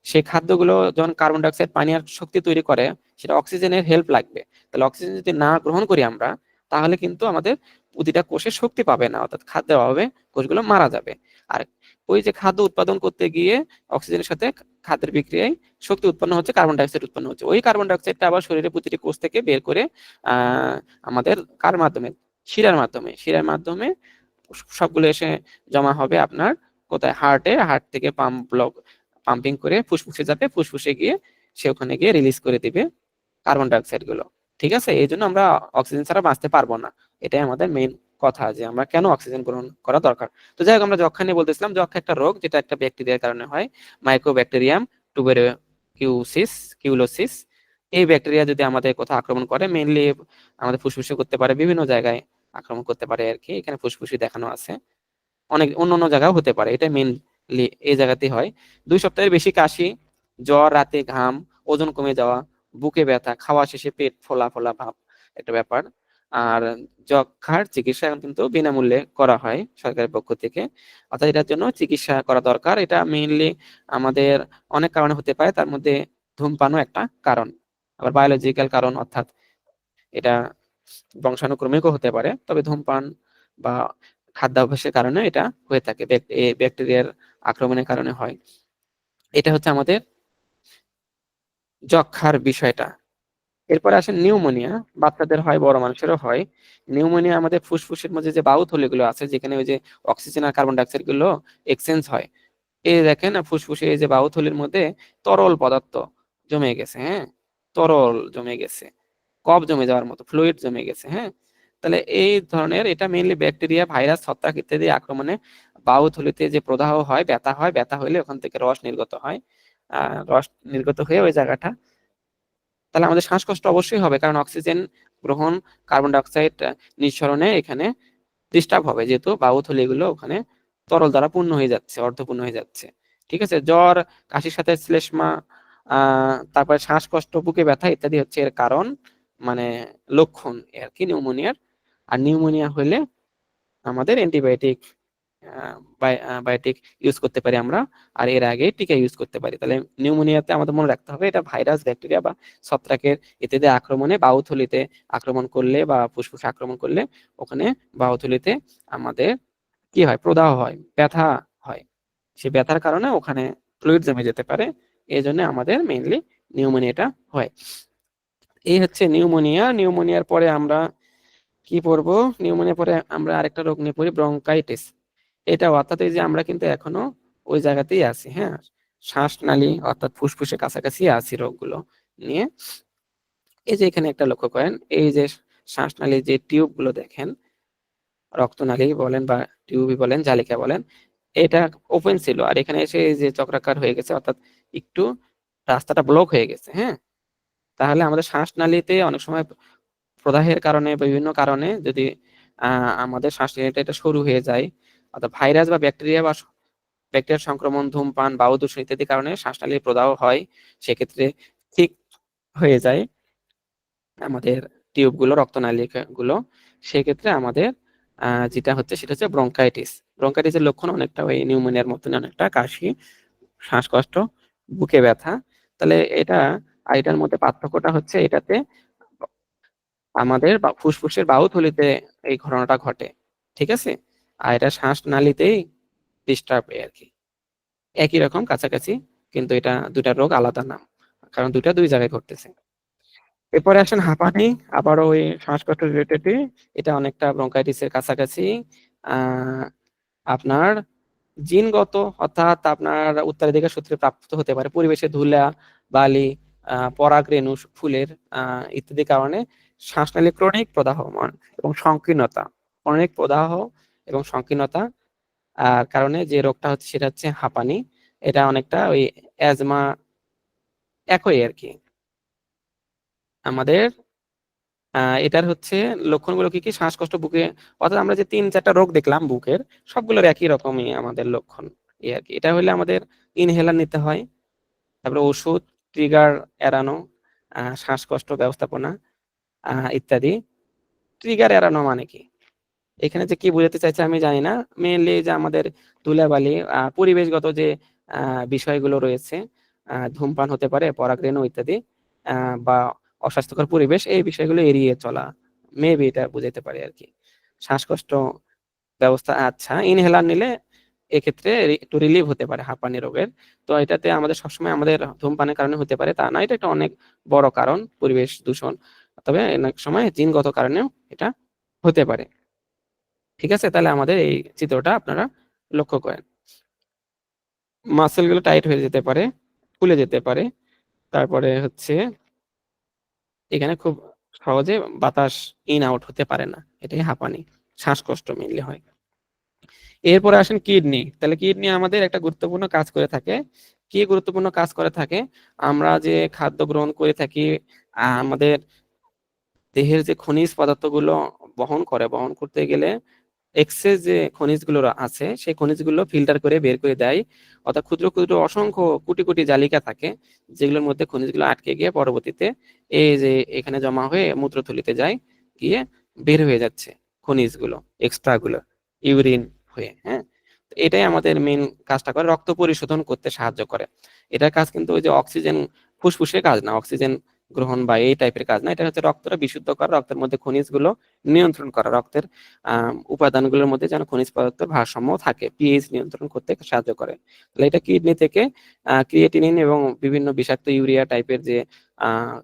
সেই খাদ্যগুলো যখন কার্বন ডাইঅক্সাইড, পানি আর শক্তি তৈরি করে, সেটা অক্সিজেনের হেল্প লাগবে। তাহলে অক্সিজেন যদি না গ্রহণ করি আমরা, তাহলে কিন্তু আমাদের প্রতিটা কোষে শক্তি পাবে না, অর্থাৎ খাদ্যের অভাবে কোষগুলো মারা যাবে। আর ওই যে খাদ্য উৎপাদন করতে গিয়ে অক্সিজেনের সাথে খাদ্যের বিক্রিয়ায় শক্তি উৎপন্ন হচ্ছে, কার্বন ডাইঅক্সাইড উৎপন্ন হচ্ছে, ওই কার্বন ডাইঅক্সাইডটা আবার শরীরের প্রতিটি কোষ থেকে বের করে আমাদের কার মাধ্যমে, শিরার মাধ্যমে সবগুলো এসে জমা হবে আপনার কোথায়, হার্টে, হার্ট থেকে পাম্পিং করে ফুসফুসে যাবে, ফুসফুসে গিয়ে সে ওখানে গিয়ে রিলিজ করে দিবে কার্বন ডাইঅক্সাইড গুলো, ঠিক আছে। এই জন্য আমরা অক্সিজেন ছাড়া বাঁচতে পারবো না, এটাই আমাদের মেইন কথা, যে আমরা কেন অক্সিজেন গ্রহণ করা দরকার। তো যাই হোক, আমরা যক্ষা নিয়ে বলতেছিলাম, যক্ষা একটা রোগ যেটা একটা ব্যাকটেরিয়ার কারণে হয়, মাইক্রোব্যাকটেরিয়াম টুবেরকিউসিস কিউলোসিস। এই ব্যাকটেরিয়া যদি আমাদের কোথাও আক্রমণ করে, মেইনলি আমাদের ফুসফুসে করতে পারে, বিভিন্ন জায়গায় আক্রমণ করতে পারে আর কি, এখানে ফুসফুসি দেখানো আছে, অনেক অন্য অন্য জায়গাও হতে পারে, এটা মেইনলি এই জায়গাতেই হয়। 2 সপ্তাহের বেশি কাশি, জ্বর, রাতে ঘাম, ওজন কমে যাওয়া, বুকে ব্যথা, খাওয়া শেষে পেট ফোলা ফোলা ভাব, একটা ব্যাপার। আর যক্ষার চিকিৎসা এখন কিন্তু বিনামূল্যে করা হয় সরকারের পক্ষ থেকে, অর্থাৎ এটার জন্য চিকিৎসা করা দরকার। এটা মেইনলি আমাদের অনেক কারণে হতে পারে, তার মধ্যে ধূমপানও একটা কারণ, আবার বায়োলজিক্যাল কারণ, অর্থাৎ এটা বংশানুক্রমিকও হতে পারে, তবে ধূমপান বা খাদ্যাভ্যাসের কারণে এটা হয়ে থাকে, ব্যাকটেরিয়ার আক্রমণের কারণে হয়। এটা হচ্ছে আমাদের যক্ষ্মার বিষয়টা। এরপরে আসেন নিউমোনিয়া। বাচ্চাদের হয়, বড় মানুষেরও হয়। নিউমোনিয়া আমাদের ফুসফুসের মধ্যে যে বায়ুথলিগুলো আছে, যেখানে ওই যে অক্সিজেন আর কার্বন ডাইঅক্সাইড গুলো এক্সচেঞ্জ হয়, এই দেখেন ফুসফুসে এই যে বায়ুথলির মধ্যে তরল পদার্থ জমে গেছে, হ্যাঁ, তরল জমে গেছে, কফ জমে যাওয়ার মতো ফ্লুইড জমে গেছে, হ্যাঁ। তাহলে এই ধরনের, এটা মেইনলি ব্যাকটেরিয়া, ভাইরাস, ছত্রাক ইত্যাদি আক্রমণে বায়ুথলিতে যে প্রদাহ হয়, ব্যথা হয়, ব্যথা হলে ওখান থেকে রস নির্গত হয়, রস নির্গত হয়ে ওই জায়গাটা, তাহলে আমাদের শ্বাসকষ্ট অবশ্যই হবে, কারণ অক্সিজেন গ্রহণ, কার্বন ডাইঅক্সাইড নিঃসরণে এখানে ডিস্টার্ব হবে, যেহেতু বায়ুথলি এগুলো ওখানে তরল দ্বারা পূর্ণ হয়ে যাচ্ছে, অর্ধপূর্ণ হয়ে যাচ্ছে। ঠিক আছে, জ্বর, কাশির সাথে শ্লেষ্মা, তারপরে শ্বাসকষ্ট, বুকে ব্যথা ইত্যাদি হচ্ছে এর কারণ, মানে লক্ষণ আর কি নিউমোনিয়ার। আর নিউমোনিয়া হলে আমাদের অ্যান্টিবায়োটিক বায়োটিক ইউজ করতে পারি আমরা, আর এর আগে টিকা ইউজ করতে পারি। তাহলে নিউমোনিয়াতে আমাদের মনে রাখতে হবে, এটা ভাইরাস, ব্যাকটেরিয়া বা ছত্রাকের ইত্যাদি আক্রমণে বায়ুথলিতে আক্রমণ করলে বা ফুসফুসে আক্রমণ করলে ওখানে বায়ুথলিতে আমাদের কি হয়, প্রদাহ হয়, ব্যথা হয়, সেই ব্যথার কারণে ওখানে ফ্লুইড জমে যেতে পারে, এই জন্য আমাদের মেইনলি নিউমোনিয়াটা হয়। এই হচ্ছে নিউমোনিয়া। নিউমোনিয়ার পরে আমরা কি পড়বো? নিউমোনিয়া পরে আমরা আরেকটা রোগ নিয়ে পড়ি, ব্রঙ্কাইটিস। এটা অর্থাৎ এই যে আমরা কিন্তু এখনো ওই জায়গাতেই আছি, হ্যাঁ, শ্বাসনালী অর্থাৎ ফুসফুসের কাছাকাছি আছি রোগগুলো নিয়ে। এই যে এখানে একটা লক্ষ্য করেন, এই যে শ্বাসনালীর যে টিউব গুলো দেখেন, রক্তনালী বলেন বা টিউবই বলেন, জালিকা বলেন, এটা ওপেন ছিল, আর এখানে এসে এই যে চক্রাকার হয়ে গেছে, অর্থাৎ একটু রাস্তাটা ব্লক হয়ে গেছে, হ্যাঁ। তাহলে আমাদের শ্বাসনালীতে অনেক সময় প্রদাহের কারণে, বিভিন্ন কারণে যদি আমাদের শ্বাসনালীটা এটা সরু হয়ে যায়, অর্থাৎ ভাইরাস বা ব্যাকটেরিয়ার সংক্রমণ, ধূমপান, বায়ু দূষণ ইত্যাদি কারণে শ্বাসনালীর প্রদাহ হয়, সেক্ষেত্রে ঠিক হয়ে যায় আমাদের টিউব গুলো, রক্তনালী গুলো, সেক্ষেত্রে আমাদের যেটা হচ্ছে সেটা হচ্ছে ব্রঙ্কাইটিস। ব্রঙ্কাইটিসের লক্ষণ অনেকটা ওই নিউমোনিয়ার মতন, অনেকটা কাশি, শ্বাসকষ্ট, বুকে ব্যথা। তাহলে এটা আর এটার মধ্যে পার্থক্যটা হচ্ছে, এটাতে আমাদের ফুসফুসের বায়ুথলিতে এই ঘটনাটা ঘটে, ঠিক আছে, আর এটা শ্বাসনালীতেই ডিস্টার্ব হয় আর কি, একই রকম কাছাকাছি, কিন্তু এটা দুটা রোগ আলাদা নাম, কারণ দুটা দুই জায়গায় ঘটতেছে। এরপরে আসেন হাঁপানি, আবারও ওই শ্বাসকষ্ট রিলেটেডই, এটা অনেকটা ব্রঙ্কাইটিসের কাছাকাছি। আহ আপনার জিনগত, অর্থাৎ আপনার উত্তরাধিকার সূত্রে প্রাপ্ত হতে পারে, পরিবেশে ধুলা, বালি, পরাগরেণু ফুলের ইত্যাদি কারণে শ্বাসনালী ক্রনিক প্রদাহমান এবং সংকীর্ণতা, ক্রনিক প্রদাহ এবং সংকীর্ণতা কারণে যে রোগটা হচ্ছে সেটা হচ্ছে হাঁপানি। এটা অনেকটা ওই অ্যাজমা একই আর কি। আমাদের এটার হচ্ছে লক্ষণগুলো কি কি? শ্বাসকষ্ট, বুকে, অর্থাৎ আমরা যে 3-4টা রোগ দেখলাম বুকের, সবগুলোর একই রকমই আমাদের লক্ষণ, এই আর কি। এটা হলে আমাদের ইনহেলার নিতে হয়, তারপরে ওষুধ, ট্রিগার এড়ানো, শ্বাসকষ্ট ব্যবস্থাপনা ইত্যাদি। ট্রিগার এড়ানো মানে কি, এখানে যে কি বোঝাতে চাইছে আমি জানি না। মেইনলি যে আমাদের ধুলাবালি, পরিবেশগত যে বিষয়গুলো রয়েছে, ধূমপান হতে পারে, পরাগরেণু ইত্যাদি, বা অস্বাস্থ্যকর পরিবেশ, এই বিষয়গুলো এড়িয়ে চলা, মেবি এটা বুঝাইতে পারে আর কি। শ্বাসকষ্ট ব্যবস্থা, আচ্ছা, ইনহেলার নিলে এক্ষেত্রে একটু রিলিভ হতে পারে হাঁপানি রোগের। তো এটাতে আমাদের সবসময় আমাদের ধূমপানের কারণে হতে পারে তা না, এটা একটা অনেক বড় কারণ, পরিবেশ দূষণ, তবে অনেক সময় জিনগত কারণেও এটা হতে পারে। ঠিক আছে, তাহলে আমাদের এই চিত্রটা আপনারা লক্ষ্য করেন, মাসেল গুলো টাইট হয়ে যেতে পারে, ফুলে যেতে পারে, তারপরে হচ্ছে এখানে খুব সহজে বাতাস ইন আউট হতে পারে না, এটাই হাঁপানি, শ্বাসকষ্ট মেনলি হয়। এরপরে আসেন কিডনি। তাহলে কিডনি আমাদের একটা গুরুত্বপূর্ণ কাজ করে থাকে। কি গুরুত্বপূর্ণ কাজ করে থাকে? আমরা যে খাদ্য গ্রহণ করে থাকি, আমাদের দেহের যে খনিজ পদার্থগুলো বহন করতে গেলে এক্সেস যে খনিজগুলো আছে, সেই খনিজগুলো ফিল্টার করে বের করে দেয়, অর্থাৎ ক্ষুদ্র ক্ষুদ্র অসংখ্য কোটি কোটি জালিকা থাকে, যেগুলোর মধ্যে খনিজগুলো আটকে গিয়ে পরবর্তীতে এই যে এখানে জমা হয়ে মূত্রথলিতে যায়, গিয়ে বের হয়ে যাচ্ছে খনিজগুলো, এক্সট্রা গুলো, ইউরিন হয়ে, হ্যাঁ। তো এটাই আমাদের মেইন কাজটা করে, রক্ত পরিশোধন করতে সাহায্য করে। এটার কাজ কিন্তু ওই যে অক্সিজেন, ফুসফুসের কাজ না, অক্সিজেন গ্রহণ বা এই টাইপের কাজ না, এটা হচ্ছে রক্তটা বিশুদ্ধ করা, রক্তের মধ্যে খনিজগুলো নিয়ন্ত্রণ করা, রক্তের উপাদানগুলোর মধ্যে যেন খনিজ পদার্থের ভারসাম্য থাকে, পিএইচ নিয়ন্ত্রণ করতে সাহায্য করে। তাহলে এটা কিডনি থেকে ক্রিয়েটিনিন এবং বিভিন্ন বিষাক্ত ইউরিয়া টাইপের যে আহ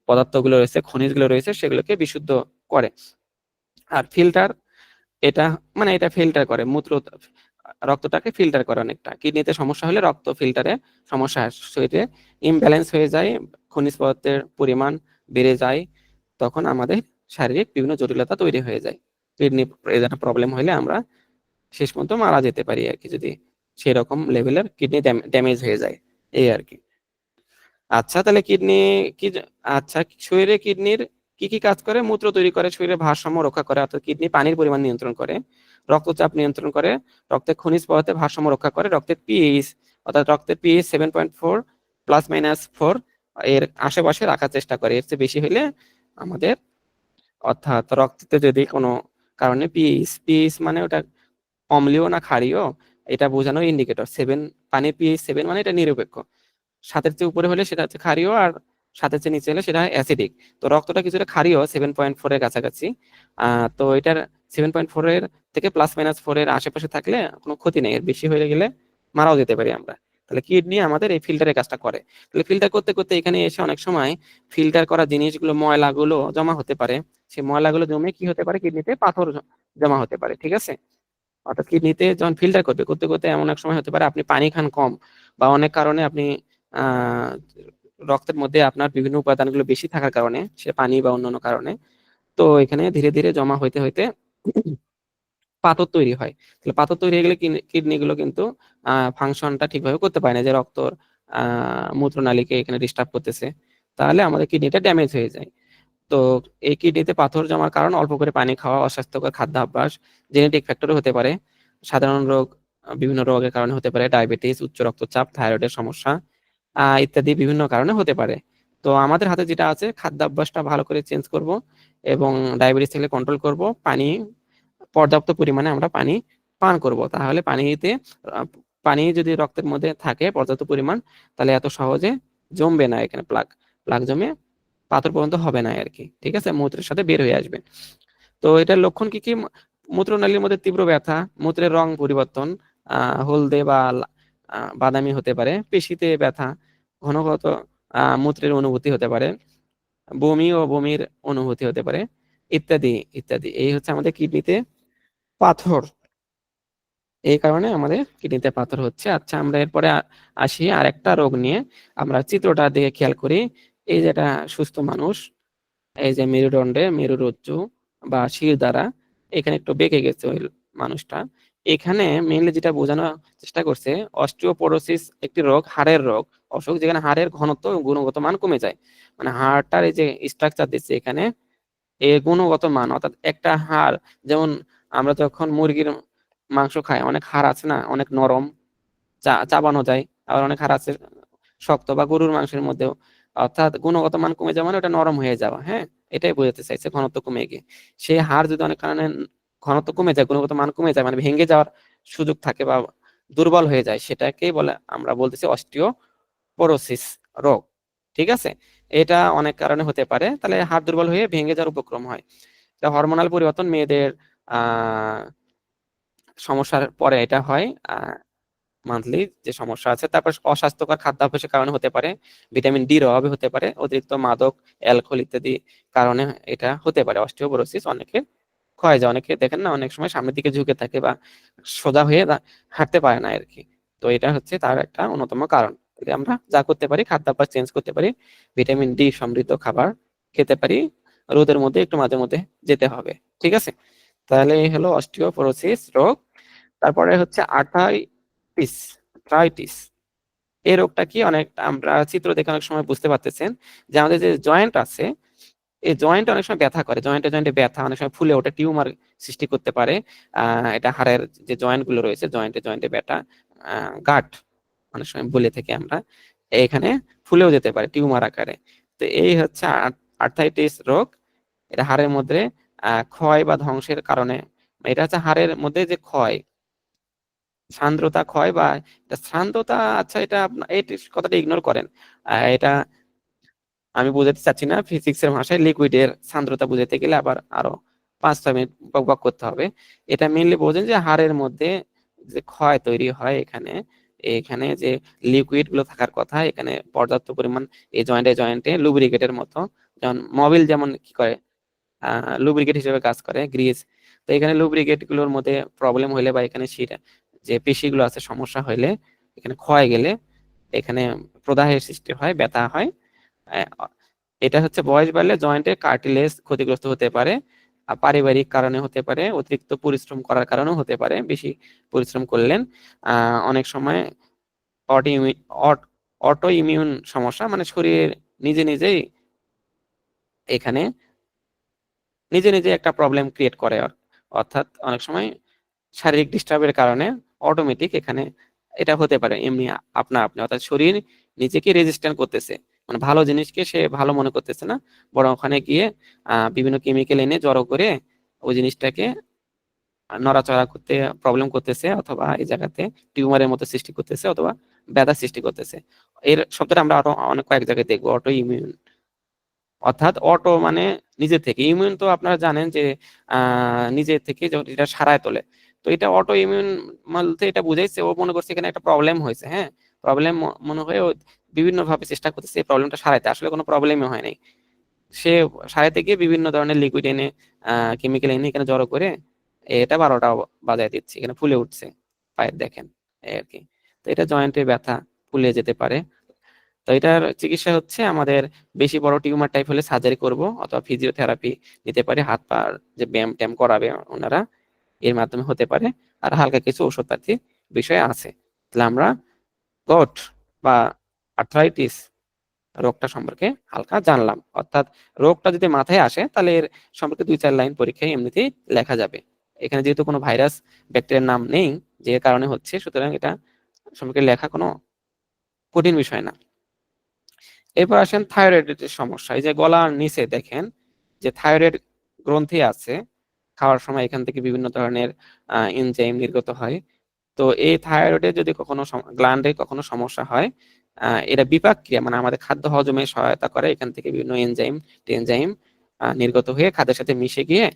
পদার্থগুলো রয়েছে, খনিজগুলো রয়েছে, সেগুলোকে বিশুদ্ধ করে। আর ফিল্টার, এটা মানে এটা ফিল্টার করে মূত্র, রক্তটাকে ফিল্টার করে অনেকটা। কিডনিতে সমস্যা হলে রক্ত ফিল্টারে সমস্যা হয়, শরীরে ইমব্যালেন্স হয়ে যায়, খনিজ পদার্থের পরিমাণ বেড়ে যায়, তখন আমাদের শারীরিক বিভিন্ন জটিলতা তৈরি হয়ে যায়। কিডনি প্রবলেম হলে আমরা শেষ পর্যন্ত মারা যেতে পারি আর কি, যদি সেরকম লেভেলের কিডনি ড্যামেজ হয়ে যায়, এই আর কি। আচ্ছা, তাহলে কিডনি কি, আচ্ছা শরীরে কিডনির কি কি কাজ করে? মূত্র তৈরি করে, শরীরের ভারসাম্য রক্ষা করে, অর্থাৎ কিডনি পানির পরিমাণ নিয়ন্ত্রণ করে, রক্তচাপ নিয়ন্ত্রণ করে, রক্তে খনিজ পদার্থের ভারসাম্য রক্ষা করে, রক্তের পিএইচ, অর্থাৎ রক্তের পিএইচ 7.4 +- 4 এর আশেপাশে রাখার চেষ্টা করে, এর চেয়ে বেশি হলে আমাদের, অর্থাৎ রক্ততে যদি কোনো কারণে পিএইচ, পিএইচ মানে ওটা অম্লীয় না ক্ষারীয়, এটা বোঝানোর ইন্ডিকেটর। 7, পানির পিএইচ 7 মানে এটা নিরপেক্ষ, 7-এর চেয়ে উপরে হলে সেটা হচ্ছে ক্ষারীয়, আর 7-এর চেয়ে নিচে হলে সেটা অ্যাসিডিক। তো রক্তটা কিছুটা ক্ষারীয়, 7.4 এর কাছাকাছি। তো এটার 7.4 এর থেকে +- 4 এর আশেপাশে থাকলে কোনো ক্ষতি নেই, এর বেশি হয়ে গেলে মারাও যেতে পারি আমরা। তাহলে কিডনি আমাদের এই ফিল্টারের কাজটা করে। তাহলে ফিল্টার করতে করতে এখানে এসে অনেক সময় ফিল্টার করা জিনিসগুলো, ময়লাগুলো জমা হতে পারে, সেই ময়লাগুলো জমে কি হতে পারে, কিডনিতে পাথর জমা হতে পারে, ঠিক আছে। অর্থাৎ কিডনিতে যখন ফিল্টার করবে, করতে করতে এমন এক সময় হতে পারে আপনি পানি খান কম, বা অনেক কারণে আপনি আহ রক্তের মধ্যে আপনার বিভিন্ন উপাদানগুলো বেশি থাকার কারণে, সে পানি বা অন্যান্য কারণে, তো এখানে ধীরে ধীরে জমা হইতে হইতে পাথর তৈরি হয়। তাহলে পাথর তৈরি হয়ে গেলে কিডনি গুলো কিন্তু ফাংশনটা ঠিকভাবে করতে পারে না, যে রক্তর মূত্রনালীকে এখানে ডিস্টার্ব করতেছে, তাহলে আমাদের কিডনিটা ড্যামেজ হয়ে যায়। তো এই কিডনিতে পাথর জমার কারণ অল্প করে পানি খাওয়া, অস্বাস্থ্যকর খাদ্যাভ্যাস, জেনেটিক ফ্যাক্টরও হতে পারে, সাধারণ রোগ, বিভিন্ন রোগের কারণে হতে পারে, ডায়াবেটিস, উচ্চ রক্তচাপ, থাইরয়েডের সমস্যা ইত্যাদি বিভিন্ন কারণে হতে পারে। তো আমাদের হাতে যেটা আছে, খাদ্যাভ্যাসটা ভালো করে চেঞ্জ করব, এবং ডায়াবেটিস থেকে কন্ট্রোল করব, পানি পর্যাপ্ত পরিমাণে আমরা পানি পান করব, তাহলে পানিতে আহ, পানি যদি রক্তের মধ্যে থাকে পর্যাপ্ত পরিমাণ, তাহলে এত সহজে জমবে না, এখানে প্লাক প্লাক জমে পাথর পর্যন্ত হবে না আর কি, ঠিক আছে, মূত্রের সাথে বের হয়ে আসবে। তো এটার লক্ষণ কি কি? মূত্রনালীর মধ্যে তীব্র ব্যথা, মূত্রের রং পরিবর্তন, হলদে বা বাদামি হতে পারে, পেশিতে ব্যথা, ঘনগত মূত্রের অনুভূতি হতে পারে, বমি ও বমির অনুভূতি হতে পারে, ইত্যাদি ইত্যাদি। এই হচ্ছে আমাদের কিডনিতে পাথর, এই কারণে আমাদের কিডনিতে পাথর হচ্ছে। আচ্ছা, আমরা এরপরে আসি আরেকটা রোগ নিয়ে। আমরা চিত্রটা দিয়ে খেয়াল করি, এই যেটা সুস্থ মানুষ, এই যে মেরুদণ্ডে মেরুরজ্জু বা শিরদাঁড়া এখানে একটু বেঁকে গেছে ওই মানুষটা। এখানে মেইনলি যেটা বোঝানোর চেষ্টা করছে, অস্টিওপোরোসিস একটি রোগ, হাড়ের রোগ, অসুখ, যেখানে হাড়ের ঘনত্ব ও গুণগত মান কমে যায়। মানে হাড়টার এই যে স্ট্রাকচার দিচ্ছে এখানে, এর গুণগত মান, অর্থাৎ একটা হাড়, যেমন আমরা যখন মুরগির মাংস খাই, অনেক হাড় আছে না, অনেক নরম, চাবানো যায়, আবার অনেক হাড় আছে শক্ত, বা গরুর মাংসের মধ্যেও, অর্থাৎ গুণগত মান কমে যাওয়া মানে ওটা নরম হয়ে যাওয়া, হ্যাঁ, এটাই বোঝাতে চাইছে ঘনত্ব কমে গিয়ে। সেই হাড় যদি অনেক কারণে ঘনত্ব কমে যায়, গুণগত মান কমে যায়, মানে ভেঙে যাওয়ার সুযোগ থাকে বা দুর্বল হয়ে যায়, সেটাকেই বলে, আমরা বলতেছি অস্টিওপোরোসিস রোগ, ঠিক আছে। এটা অনেক কারণে হতে পারে, তাহলে হাড় দুর্বল হয়ে ভেঙে যাওয়ার উপক্রম হয়। এটা হরমোনাল পরিবর্তন, মেয়েদের আহ সমস্যার পরে এটা হয়, মান্থলি যে সমস্যা আছে। তারপর অস্বাস্থ্যকর খাদ্যাভ্যাসের কারণে হতে পারে, ভিটামিন ডির অভাবে হতে পারে, অতিরিক্ত মাদক, অ্যালকোহল ইত্যাদি কারণে এটা হতে পারে। অস্টিওপোরোসিস অনেকে ক্ষয় যায়, অনেকে দেখেন না অনেক সময় সামনের দিকে ঝুঁকে থাকে বা সোজা হয়ে হাঁটতে পারে না আর কি। তো এটা হচ্ছে তার একটা অন্যতম কারণ। তাহলে আমরা যা করতে পারি, খাদ্যাভ্যাস চেঞ্জ করতে পারি, ভিটামিন ডি সমৃদ্ধ খাবার খেতে পারি, রোদের মধ্যে একটু মাঝে মধ্যে যেতে হবে, ঠিক আছে। তাহলে এই হলো অস্টিওপোরোসিস রোগ। তারপরে হচ্ছে আর্থ্রাইটিস। এই রোগটা কি, অনেক আমরা চিত্র দেখে অনেক সময় বুঝতে পারতেছেন যে আমাদের যে জয়েন্ট আছে, এই জয়েন্টে অনেক সময় ব্যথা করে, জয়েন্টে জয়েন্টে ব্যথা, অনেক সময় ফুলে ওঠে, টিউমার সৃষ্টি করতে পারে। এটা হাড়ের যে জয়েন্ট গুলো রয়েছে, জয়েন্টে জয়েন্টে ব্যথা, গাঁট অনেক সময় বলে থেকে আমরা, এখানে ফুলেও যেতে পারে টিউমার আকারে। তো এই হচ্ছে আর্থাইটিস রোগ। এটা হাড়ের মধ্যে ক্ষয় বা ধ্বংসের কারণে, এটা হচ্ছে হাড়ের মধ্যে যে ক্ষয়, সান্দ্রতা ক্ষয় বা এটা সান্দ্রতা, আচ্ছা এটা এই কথাটা ইগনোর করেন, এটা আমি বুঝাতে চাচ্ছি না, ফিজিক্সের ভাষায় লিকুইডের সান্দ্রতা বুঝাতে গেলে আবার আরো 5-6 মিনিট বক করতে হবে। এটা মেইনলি বোঝেন যে হাড়ের মধ্যে যে ক্ষয় তৈরি হয় এখানে, এখানে যে লিকুইড গুলো থাকার কথা, এখানে পর্যাপ্ত পরিমাণ এই জয়েন্টে জয়েন্টে লুব্রিকেটের মতো, যেমন মোবিল যেমন কি করে লুব্রিকেট হিসেবে কাজ করে, গ্রিস। তো এখানে লুব্রিকেট গুলোর মধ্যে প্রবলেম হইলে বা এখানে শিরা যে পেশিগুলো আছে সমস্যা হইলে, এখানে ক্ষয় গেলে এখানে প্রদাহের সৃষ্টি হয়, ব্যথা হয়। আহ, এটা হচ্ছে বয়স বাড়লে জয়েন্টের কার্টিলেজ ক্ষতিগ্রস্ত হতে পারে, আর পারিবারিক কারণে হতে পারে, অতিরিক্ত পরিশ্রম করার কারণেও হতে পারে, বেশি পরিশ্রম করলেন। অনেক সময় অটো ইমিউন সমস্যা, মানে শরীর নিজে নিজেই এখানে নিজে নিজে একটা প্রবলেম ক্রিয়েট করে, অর্থাৎ অনেক সময় শারীরিক ডিস্টার্বের কারণে অটোমেটিক এখানে এটা হতে পারে এমনি আপনা আপনি, অর্থাৎ শরীর নিজেকে রেজিস্ট্যান্ট করতেছে, মানে ভালো জিনিসকে সে ভালো মনে করতেছে না, বরং ওখানে গিয়ে বিভিন্ন কেমিক্যাল এনে জড়ো করে ওই জিনিসটাকে নড়াচড়া করতে প্রবলেম করতেছে, অথবা এই জায়গাতে টিউমারের মতো সৃষ্টি করতেছে, অথবা ব্যথা সৃষ্টি করতেছে। এর শব্দটা আমরা আরো অনেক কয়েক জায়গায় দেখবো, অটো ইমিউন। অর্থাৎ অটো মানে নিজে থেকে, ইমিউন তো আপনারা জানেন যে নিজে থেকে যেটা সারায় তোলে। তো এটা অটো ইমিউন বলতে এটা বুঝাইছে ও মনে করছে এখানে একটা প্রবলেম হয়েছে, হ্যাঁ, প্রবলেম মনে হয় ও বিভিন্ন ভাবে চেষ্টা করতেছে এই প্রবলেমটা সারাইতে, আসলে কোনো প্রবলেমই হয় নাই। সে সারাইতে গিয়ে বিভিন্ন ধরনের লিকুইড এনে কেমিক্যাল এনে এখানে জড়ো করে এটা 12টা বাজায় দিচ্ছে, এখানে ফুলে উঠছে পায়ের, দেখেন এই আর কি। তো এটা জয়েন্টে ব্যথা, ফুলে যেতে পারে। তো এটার চিকিৎসা হচ্ছে আমাদের বেশি বড় টিউমার টাইপ হলে সার্জারি করব, অথবা ফিজিওথেরাপি নিতে পারে, হাত পা যে ব্যায়াম ট্যায়াম করাবে ওনারা, এর মাধ্যমে হতে পারে। আর হালকা কিছু ওষুধপাতির বিষয় আছে। তাহলে আমরা গট বা আর্থ্রাইটিস রোগটা সম্পর্কে হালকা জানলাম। অর্থাৎ রোগটা যদি মাথায় আসে তাহলে এর সম্পর্কে 2-4 লাইন পরীক্ষায় এমনিতেই লেখা যাবে। এখানে যেহেতু কোনো ভাইরাস ব্যাকটেরিয়ার নাম নেই যে কারণে হচ্ছে, সুতরাং এটা সম্পর্কে লেখা কোনো কঠিন বিষয় না। এরপর আসেন থাইরয়েডের সমস্যা। এই যে গলার নিচে দেখেন যে থাইরয়েড গ্রন্থি আছে, খাওয়ার সময় এখান থেকে বিভিন্ন ধরনের এনজাইম নির্গত হয়। তো এই থাইরয়েডে যদি কখনো গ্ল্যান্ডে কখনো সমস্যা হয়, এটা বিপাক ক্রিয়া, মানে আমাদের খাদ্য হজমে সহায়তা করে, এখান থেকে বিভিন্ন এনজাইম টেনজাইম নির্গত হয়ে খাদ্যের সাথে মিশে গিয়ে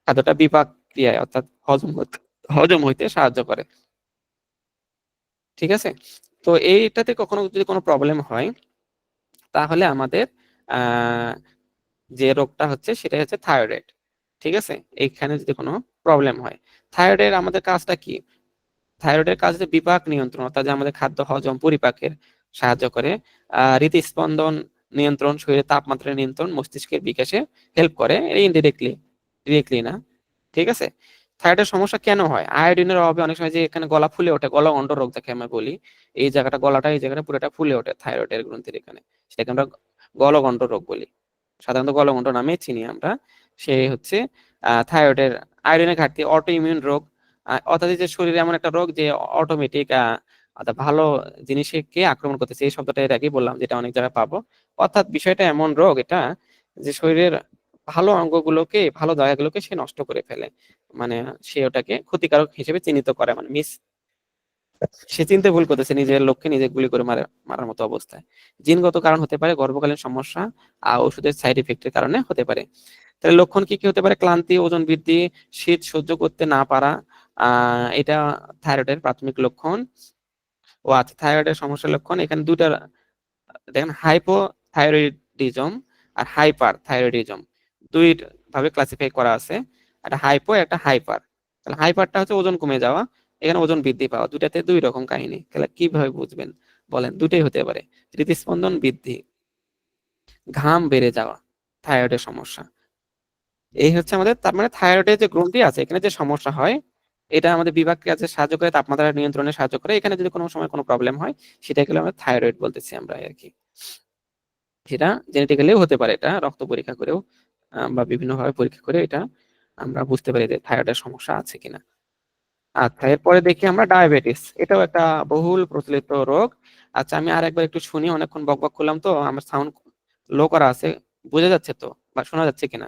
খাদ্যটা বিপাক ক্রিয়ায় অর্থাৎ হজম হইতে সাহায্য করে। ঠিক আছে? তো এইটাতে কখনো যদি কোনো প্রবলেম হয় তাহলে আমাদের আহ যে রোগটা হচ্ছে সেটা হচ্ছে থাইরয়েড। ঠিক আছে, এইখানে যদি কোনো প্রবলেম হয়, থাইরয়েডের আমাদের কাজটা কি? থাইরয়েডের কাজ হচ্ছে বিপাক নিয়ন্ত্রণ, অর্থাৎ যে আমাদের খাদ্য হজম পরিপাকের সাহায্য করে, হৃদস্পন্দন নিয়ন্ত্রণ, শরীরের তাপমাত্রা নিয়ন্ত্রণ, মস্তিষ্কের বিকাশে হেল্প করে, ইনডিরেক্টলি, ডিরেক্টলি না। ঠিক আছে। থাইরয়েডের সমস্যা কেন হয়? আয়োডিনের অভাবে অনেক সময় যে এখানে গলা ফুলে ওঠে, গলা অন্ড রোগ যাকে আমরা বলি, এই জায়গাটা গলাটা এই জায়গাটা পুরোটা ফুলে ওঠে থাইরয়েডের গ্রন্থির এখানে, সেটাকে আমরা গলগণ্ড রোগ বলি, সাধারণত গলগণ্ড নামে চিনি আমরা। সে হচ্ছে থাইরয়েডের আয়োডিনের ঘাটতি, অটো ইমিউন রোগ, অর্থাৎ এই যে শরীরে এমন একটা রোগ যে অটোমেটিক অর্থাৎ ভালো জিনিসকে আক্রমণ করতেছে, এই শব্দটা এর আগেই বললাম যেটা অনেক জায়গায় পাবো। অর্থাৎ বিষয়টা এমন রোগ এটা যে শরীরের ভালো অঙ্গগুলোকে, ভালো জায়গাগুলোকে সে নষ্ট করে ফেলে, মানে সে ওটাকে ক্ষতিকারক হিসেবে চিহ্নিত করে, মানে সে চিনতে ভুল করতেছে, নিজের লক্ষ্যে নিজে গুলি করে মারার মতো অবস্থায়। জিনগত কারণ হতে পারে, গর্ভকালীন সমস্যা, ওষুধের সাইড এফেক্টের কারণে হতে পারে। তাহলে লক্ষণ কি কি হতে পারে? ক্লান্তি, ওজন বৃদ্ধি, শীত সহ্য করতে না পারা, এটা থাইরয়েডের প্রাথমিক লক্ষণ। ও আচ্ছা, থাইরয়েডের সমস্যার লক্ষণ এখানে দুটা দেখেন, হাইপোথাইরয়েডিজম আর হাইপার থাইরয়েডিজম, দুই ভাবে ক্লাসিফাই করা আছে, একটা হাইপো একটা হাইপার। তাহলে হাইপারটা হচ্ছে ওজন কমে যাওয়া, এখানে ওজন বৃদ্ধি পাওয়া, দুটাতে দুই রকম কাহিনী। তাহলে কিভাবে বুঝবেন বলেন? দুটাই হতে পারে। হৃদস্পন্দন বৃদ্ধি, ঘাম বেড়ে যাওয়া, থাইরয়েডের সমস্যা। এই হচ্ছে আমাদের, তার মানে থাইরয়েডের যে গ্রন্থি আছে এখানে যে সমস্যা হয়, এটা আমাদের বিপাক ক্রিয়াতে সাহায্য করে, তাপমাত্রা নিয়ন্ত্রণে সাহায্য করে। এখানে যদি কোনো সময় কোনো প্রবলেম হয় সেটাকে আমরা থাইরয়েড বলতেছি আমরা আর কি। সেটা জেনেটিক্যালিও হতে পারে, এটা রক্ত পরীক্ষা করেও বা বিভিন্ন ভাবে পরীক্ষা করে এটা আমরা বুঝতে পারি যে থাইরয়েডের সমস্যা আছে কিনা। আচ্ছা, এরপরে দেখি আমরা ডায়াবেটিস, এটাও একটা বহুল প্রচলিত রোগ। আচ্ছা, আমি আর একবার একটু শুনি, অনেকক্ষণ বকবক করলাম তো, আমার সাউন্ড লো করা আছে, বোঝা যাচ্ছে তো বা শোনা যাচ্ছে কিনা?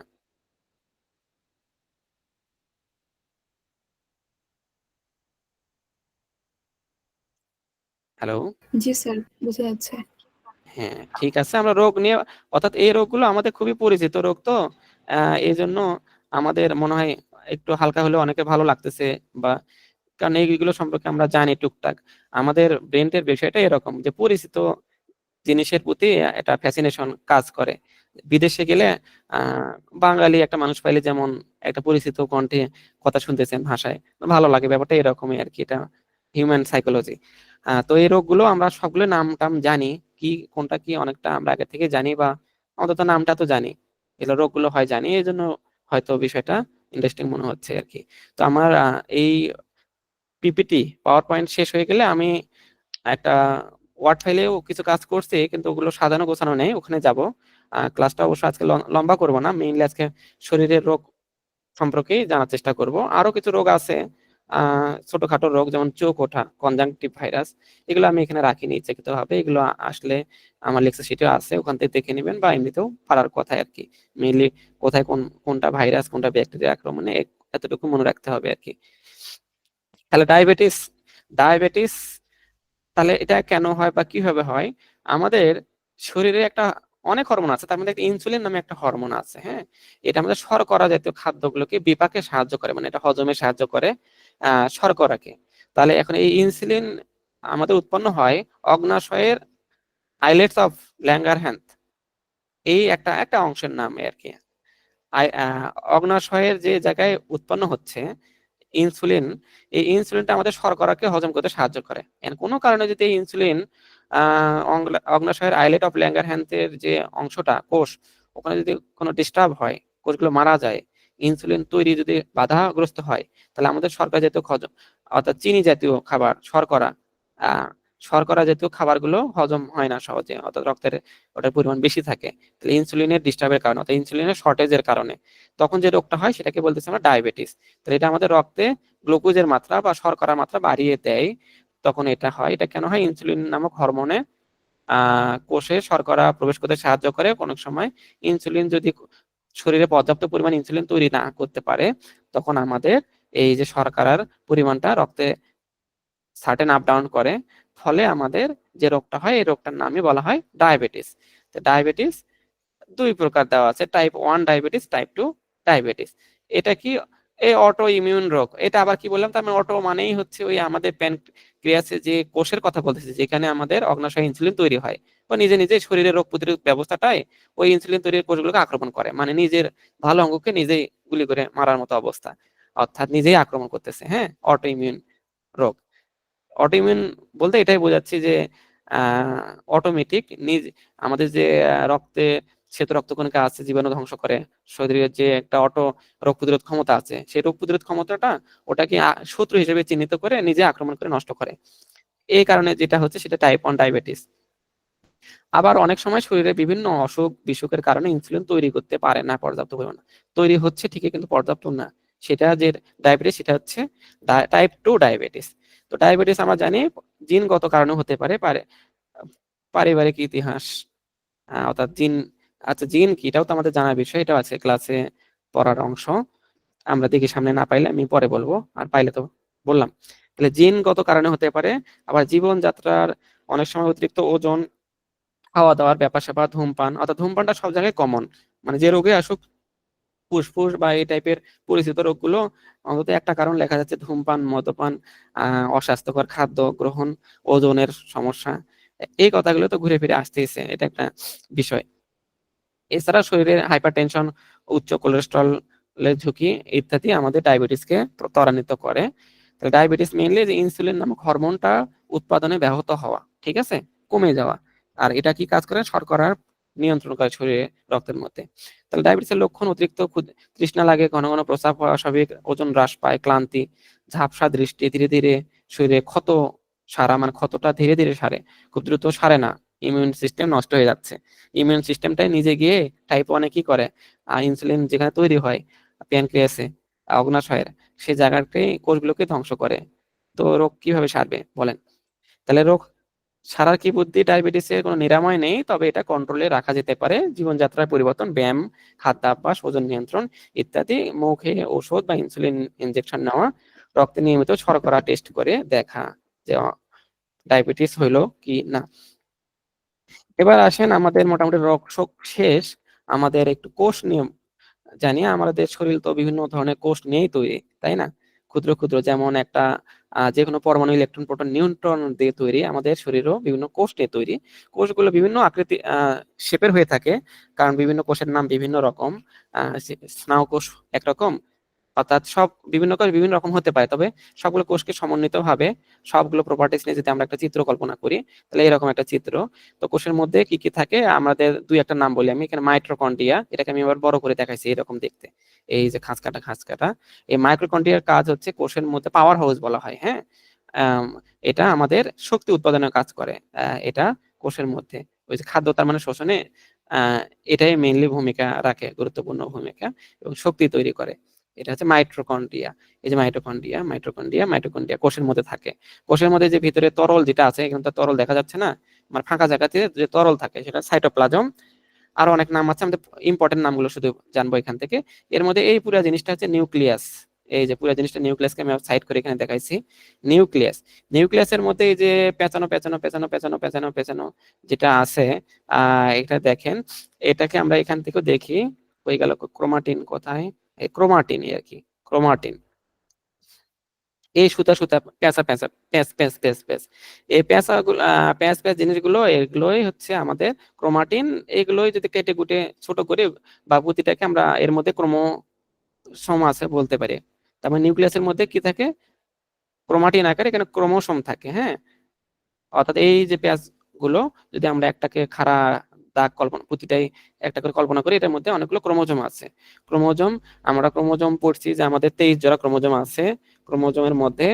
হ্যালো। জি স্যার, বোঝা যাচ্ছে। হ্যাঁ, ঠিক আছে। আমরা রোগ নিয়ে, অর্থাৎ এই রোগগুলো আমাদের খুবই পরিচিত রোগ, তো এই জন্য আমাদের মনে হয় একটু হালকা হলেও অনেকে ভালো লাগতেছে, বা কারণ এইগুলো সম্পর্কে আমরা জানি টুকটাক। আমাদের ব্রেনের বিষয়টা এরকম যে পরিচিত জিনিসের প্রতি একটা ফ্যাসিনেশন কাজ করে। বিদেশে গেলে আহ বাঙালি একটা মানুষ পাইলে যেমন একটা পরিচিত কণ্ঠে কথা শুনতেছেন ভাষায়, ভালো লাগে, ব্যাপারটা এরকমই আর কি। এটা হিউম্যান সাইকোলজি। তো এই রোগগুলো আমরা সবগুলো নাম টাম জানি, কি কোনটা কি অনেকটা আমরা আগে থেকে জানি, বা অন্তত নামটা তো জানি, এগুলো রোগগুলো হয় জানি, এই জন্য হয়তো বিষয়টা ইন্টারেস্টিং মনে হচ্ছে আর কি। তো আমার এই পিপিটি পাওয়ার পয়েন্ট শেষ হয়ে গেলে আমি একটা ওয়ার্ড ফাইলেও কিছু কাজ করছি, কিন্তু ওগুলো সাজানো গোছানো নেই, ওখানে যাব। ক্লাসটা অবশ্য আজকে লম্বা করব না, মেইনলি আজকে শরীরের রোগ সম্পর্কেই জানার চেষ্টা করব। আরো কিছু রোগ আছে, ছোটখাটো রোগ, যেমন চোখ ওঠা, কনজাংটিভ ভাইরাস, এগুলো আমি এখানে রাখিনি ইচ্ছাকৃত ভাবে। এগুলো আসলে আমার লেকচার শিটে আছে, ওখান থেকে দেখে নেবেন, বা এমনিতেও পারার কথা আর কি। মেইনলি কোথায় কোনটা ভাইরাস কোনটা ব্যাকটেরিয়া আক্রমণে, এতটুকু মনে রাখতে হবে আর কি। তাহলে ডায়াবেটিস, ডায়াবেটিস তাহলে এটা কেন হয় বা কিভাবে হয়? আমাদের শরীরে একটা অনেক হরমোন আছে, তার মধ্যে একটা ইনসুলিন নামে একটা হরমোন আছে। হ্যাঁ, এটা আমাদের শর্করা জাতীয় খাদ্যগুলোকে বিপাকে সাহায্য করে, মানে এটা হজমে সাহায্য করে শর্করাকে। তাহলে এখন এই ইনসুলিন আমাদের উৎপন্ন হয় অগ্নাশয়ের আইলেটস অফ ল্যাঙ্গারহ্যান্স, এই একটা একটা অংশের নামে আর কি। অগ্নাশয়ের যে জায়গায় উৎপন্ন হচ্ছে ইনসুলিন, এই ইনসুলিনটা আমাদের শর্করাকে হজম করতে সাহায্য করে। কোনো কারণে যদি এই ইনসুলিন অগ্নাশয়ের আইলেট অফ ল্যাঙ্গারহ্যান্সের যে অংশটা কোষ, ওখানে যদি কোনো ডিস্টার্ব হয়, কোষগুলো মারা যায়, ইনসুলিন তৈরি যদি বাধাগ্রস্ত হয়, তাহলে আমাদের শর্করা জাতীয় হজম, অর্থাৎ চিনি জাতীয় খাবার, শর্করা, আহ শর্করা জাতীয় খাবারগুলো হজম হয় না সহজে, অর্থাৎ রক্তের ওটার পরিমাণ বেশি থাকে। তাহলে ইনসুলিনের ডিস্টার্বের কারণে, অর্থাৎ ইনসুলিনের শর্টেজের কারণে তখন যে রোগটা হয় সেটাকে বলতেছি আমরা ডায়াবেটিস। তাহলে এটা আমাদের রক্তে গ্লুকোজের মাত্রা বা শর্করার মাত্রা বাড়িয়ে দেয়, তখন এটা হয়। এটা কেন হয়? ইনসুলিন নামক হরমোনে কোষে শর্করা প্রবেশ করতে সাহায্য করে। অনেক সময় ইনসুলিন যদি শরীরে পর্যাপ্ত পরিমাণ ইনসুলিন তৈরি না করতে পারে, তখন আমাদের এই যে শর্করার পরিমাণটা রক্তে সার্টেন আপ ডাউন করে, ফলে আমাদের যে রোগটা হয় এই রোগটার নামই বলা হয় ডায়াবেটিস। তো ডায়াবেটিস দুই প্রকার দেওয়া আছে, টাইপ 1 ডায়াবেটিস, টাইপ 2 ডায়াবেটিস। এটা কি? এই অটো ইমিউন রোগ। এটা আবার কি বললাম? তার মানে অটো মানেই হচ্ছে ওই আমাদের প্যানক্রিয়াসে যে কোষের কথা বলতেছে, যেখানে আমাদের অগ্নাশয় ইনসুলিন তৈরি হয়, ও নিজে নিজে শরীরের রোগ প্রতিরোধ ব্যবস্থাটাই ওই ইনসুলিন তৈরির কোষগুলোকে আক্রমণ করে, মানে নিজের ভালো অঙ্গকে নিজেই গুলি করে মারার মতো অবস্থা, অর্থাৎ নিজেই আক্রমণ করতেছে। হ্যাঁ, অটো ইমিউন রোগ। অটোইমিউন বলতে এটাই বোঝাচ্ছি যে অটোমেটিক নিজ আমাদের যে রক্তে শ্বেত রক্তকণিকা আছে, জীবাণু ধ্বংস করে, শরীরের যে একটা অটো রোগ প্রতিরোধ ক্ষমতা আছে, সেই রোগ প্রতিরোধ ক্ষমতাটা ওটাকে শত্রু হিসেবে চিহ্নিত করে নিজে আক্রমণ করে নষ্ট করে। এই কারণে যেটা হচ্ছে সেটা টাইপ 1 ডায়াবেটিস। আবার অনেক সময় শরীরে বিভিন্ন অসুখ বিসুখের কারণে ইনসুলিন তৈরি করতে পারে না পর্যাপ্ত পরিমাণে, তৈরি হচ্ছে ঠিকই কিন্তু পর্যাপ্ত না, সেটা যে ডায়াবেটিস সেটা হচ্ছে টাইপ 2 ডায়াবেটিস। তো ডায়াবেটিস আমরা জানি জিনগত কারণে হতে পারে, পারিবারিক ইতিহাস, অর্থাৎ জিন। আচ্ছা, জিন কি এটাও তো আমাদের জানার বিষয়, এটাও আছে ক্লাসে পড়ার অংশ। আমরা দেখি সামনে, না পাইলে আমি পরে বলবো, আর পাইলে তো বললাম। তাহলে জিনগত কারণে হতে পারে। আবার জীবনযাত্রার অনেক সময় অতিরিক্ত ওজন, খাওয়া দাওয়ার ব্যাপার স্যাপার, ধূমপান, অর্থাৎ ধূমপানটা সব জায়গায় কমন, মানে যে রোগে আসুক, ফুসফুস বা এই টাইপের পরিচিত রোগগুলো, অন্তত একটা কারণ লেখা যাচ্ছে ধূমপান, মদ্যপান, অস্বাস্থ্যকর খাদ্য গ্রহণ, ওজনের সমস্যা, এই কথাগুলো তো ঘুরে ফিরে আসতেছে, এটা একটা বিষয়। এছাড়া শরীরের হাইপারটেনশন, উচ্চ কোলেস্টেরলের ঝুঁকি ইত্যাদি আমাদের ডায়াবেটিসকে ত্বরান্বিত করে। তাহলে ডায়াবেটিস মেইনলি যে ইনসুলিন নামক হরমোনটা উৎপাদনে ব্যাহত হওয়া, ঠিক আছে, কমে যাওয়া। আর এটা কি কাজ করে? শর্করার নিয়ন্ত্রণ করে শরীরে, রক্তের মধ্যে। তাহলে ডায়াবেটিসের লক্ষণ অতিরিক্ত তৃষ্ণা লাগে, ঘন ঘন প্রস্রাব হওয়া স্বাভাবিক, ওজন হ্রাস পায়, ক্লান্তি, ঝাপসা দৃষ্টি, ধীরে ধীরে শরীরে ক্ষত সারা, মানে ক্ষতটা ধীরে ধীরে সারে, খুব দ্রুত সারে না, ইমিউন সিস্টেম নষ্ট হয়ে যাচ্ছে। ইমিউন সিস্টেমটাই নিজে গিয়ে টাইপ 1 কি করে, ইনসুলিন যেখানে তৈরি হয় প্যানক্রিয়াসে, অগ্নাশয়ের, সেই জায়গাটাই কোষগুলোকে ধ্বংস করে। তো রোগ কিভাবে সারবে বলেন? তাহলে রোগ সারার কি বুদ্ধি? ডায়াবেটিসের কোনো নিরাময় নেই, তবে এটা কন্ট্রোলে রাখা যেতে পারে জীবনযাত্রার পরিবর্তন, ব্যায়াম, খাদ্যাভ্যাস, ওজন নিয়ন্ত্রণ ইত্যাদি, মুখে ওষুধ বা ইনসুলিন ইনজেকশন নেওয়া, রক্তে নিয়মিত শর্করা টেস্ট করে দেখা যে ডায়াবেটিস হইলো কি না। এবার আসেন আমাদের মোটামুটি রোগ শেষ, আমাদের একটু কোষ নিয়ে জানি। আমাদের শরীর তো বিভিন্ন ধরনের কোষ নিয়েই তৈরি, তাই না? ক্ষুদ্র ক্ষুদ্র, যেমন একটা যে কোনো পরমাণু ইলেকট্রন প্রোটন নিউট্রন দিয়ে তৈরি, আমাদের শরীরও বিভিন্ন কোষ নিয়ে তৈরি। কোষগুলো বিভিন্ন আকৃতি শেপের হয়ে থাকে, কারণ বিভিন্ন কোষের নাম বিভিন্ন রকম। স্নায়ু কোষ একরকম, অর্থাৎ সব বিভিন্ন কোষ বিভিন্ন রকম হতে পারে, তবে সবগুলো কোষকে সমন্বিত ভাবে সবগুলো প্রপার্টিস নিয়ে যদি আমরা একটা চিত্র কল্পনা করি, তাহলে এরকম একটা চিত্র। তো কোষের মধ্যে কি কি থাকে আমাদের দুই একটা নাম বলি আমি এখানে। মাইটোকন্ড্রিয়া, এটাকে আমি আবার বড় করে দেখাইছি এরকম দেখতে, এই যে খাঁজ কাটা খাঁজ কাটা। এই মাইটোকন্ড্রিয়ার কাজ হচ্ছে কোষের মধ্যে পাওয়ার হাউস বলা হয়, হ্যাঁ। আম, এটা আমাদের শক্তি উৎপাদনের কাজ করে। এটা কোষের মধ্যে ওই যে খাদ্য তার মানে শোষণে এটাই মেইনলি ভূমিকা রাখে, গুরুত্বপূর্ণ ভূমিকা, এবং শক্তি তৈরি করে। এটা হচ্ছে মাইটোকন্ড্রিয়া। এই যে মাইটোকন্ড্রিয়া কোষের মধ্যে থাকে। কোষের মধ্যে যে ভিতরে তরল যেটা আছে, এখানে তো তরল দেখা যাচ্ছে না, মানে ফাঁকা জায়গাতে যে তরল থাকে সেটা সাইটোপ্লাজম। আরো অনেক নাম আছে, আমাদের ইম্পর্টেন্ট নামগুলো শুধু জানবো এখান থেকে। এর মধ্যে এই পুরো জিনিসটা হচ্ছে নিউক্লিয়াস। এই যে পুরো জিনিসটা নিউক্লিয়াসকে আমি সাইড করে এখানে দেখাইছি। নিউক্লিয়াস, নিউক্লিয়াসের মধ্যে এই যে পেঁচানো পেঁচানো পেঁচানো পেঁচানো পেঁচানো পেঁচানো যেটা আছে, এটা দেখেন। এটাকে আমরা এখান থেকেও দেখি। হয়ে গেল ক্রোমাটিন কোথায়? এই ক্রোমাটিন আর কি, ক্রোমাটিন। এই সুতা সুতা পেঁচা পেঁচা প্যাঁচ প্যাঁচ প্যাঁচ প্যাঁচ, এই পেঁচাগুলো প্যাঁচ প্যাঁচ জিনিসগুলো এগুলোই হচ্ছে আমাদের ক্রোমাটিন। এগুলোই যদি কেটে কুটে ছোট করে বা প্রতিটাকে আমরা এর মধ্যে ক্রোমোসোম আছে বলতে পারি। তারপর নিউক্লিয়াসের মধ্যে কি থাকে? ক্রোমাটিন আকারে এখানে ক্রোমোসোম থাকে, হ্যাঁ। অর্থাৎ এই যে পেঁয়াজ গুলো, যদি আমরা একটাকে খাড়া দাগ কল্পনা, প্রতিটাই একটা করে কল্পনা করি, এটার মধ্যে অনেকগুলো ক্রোমোজোম আছে। ক্রোমোজোম, আমরা ক্রোমোজোম পড়ছি যে আমাদের 23 জোড়া ক্রোমোজোম আছে। ক্রোমোজোমের মধ্যে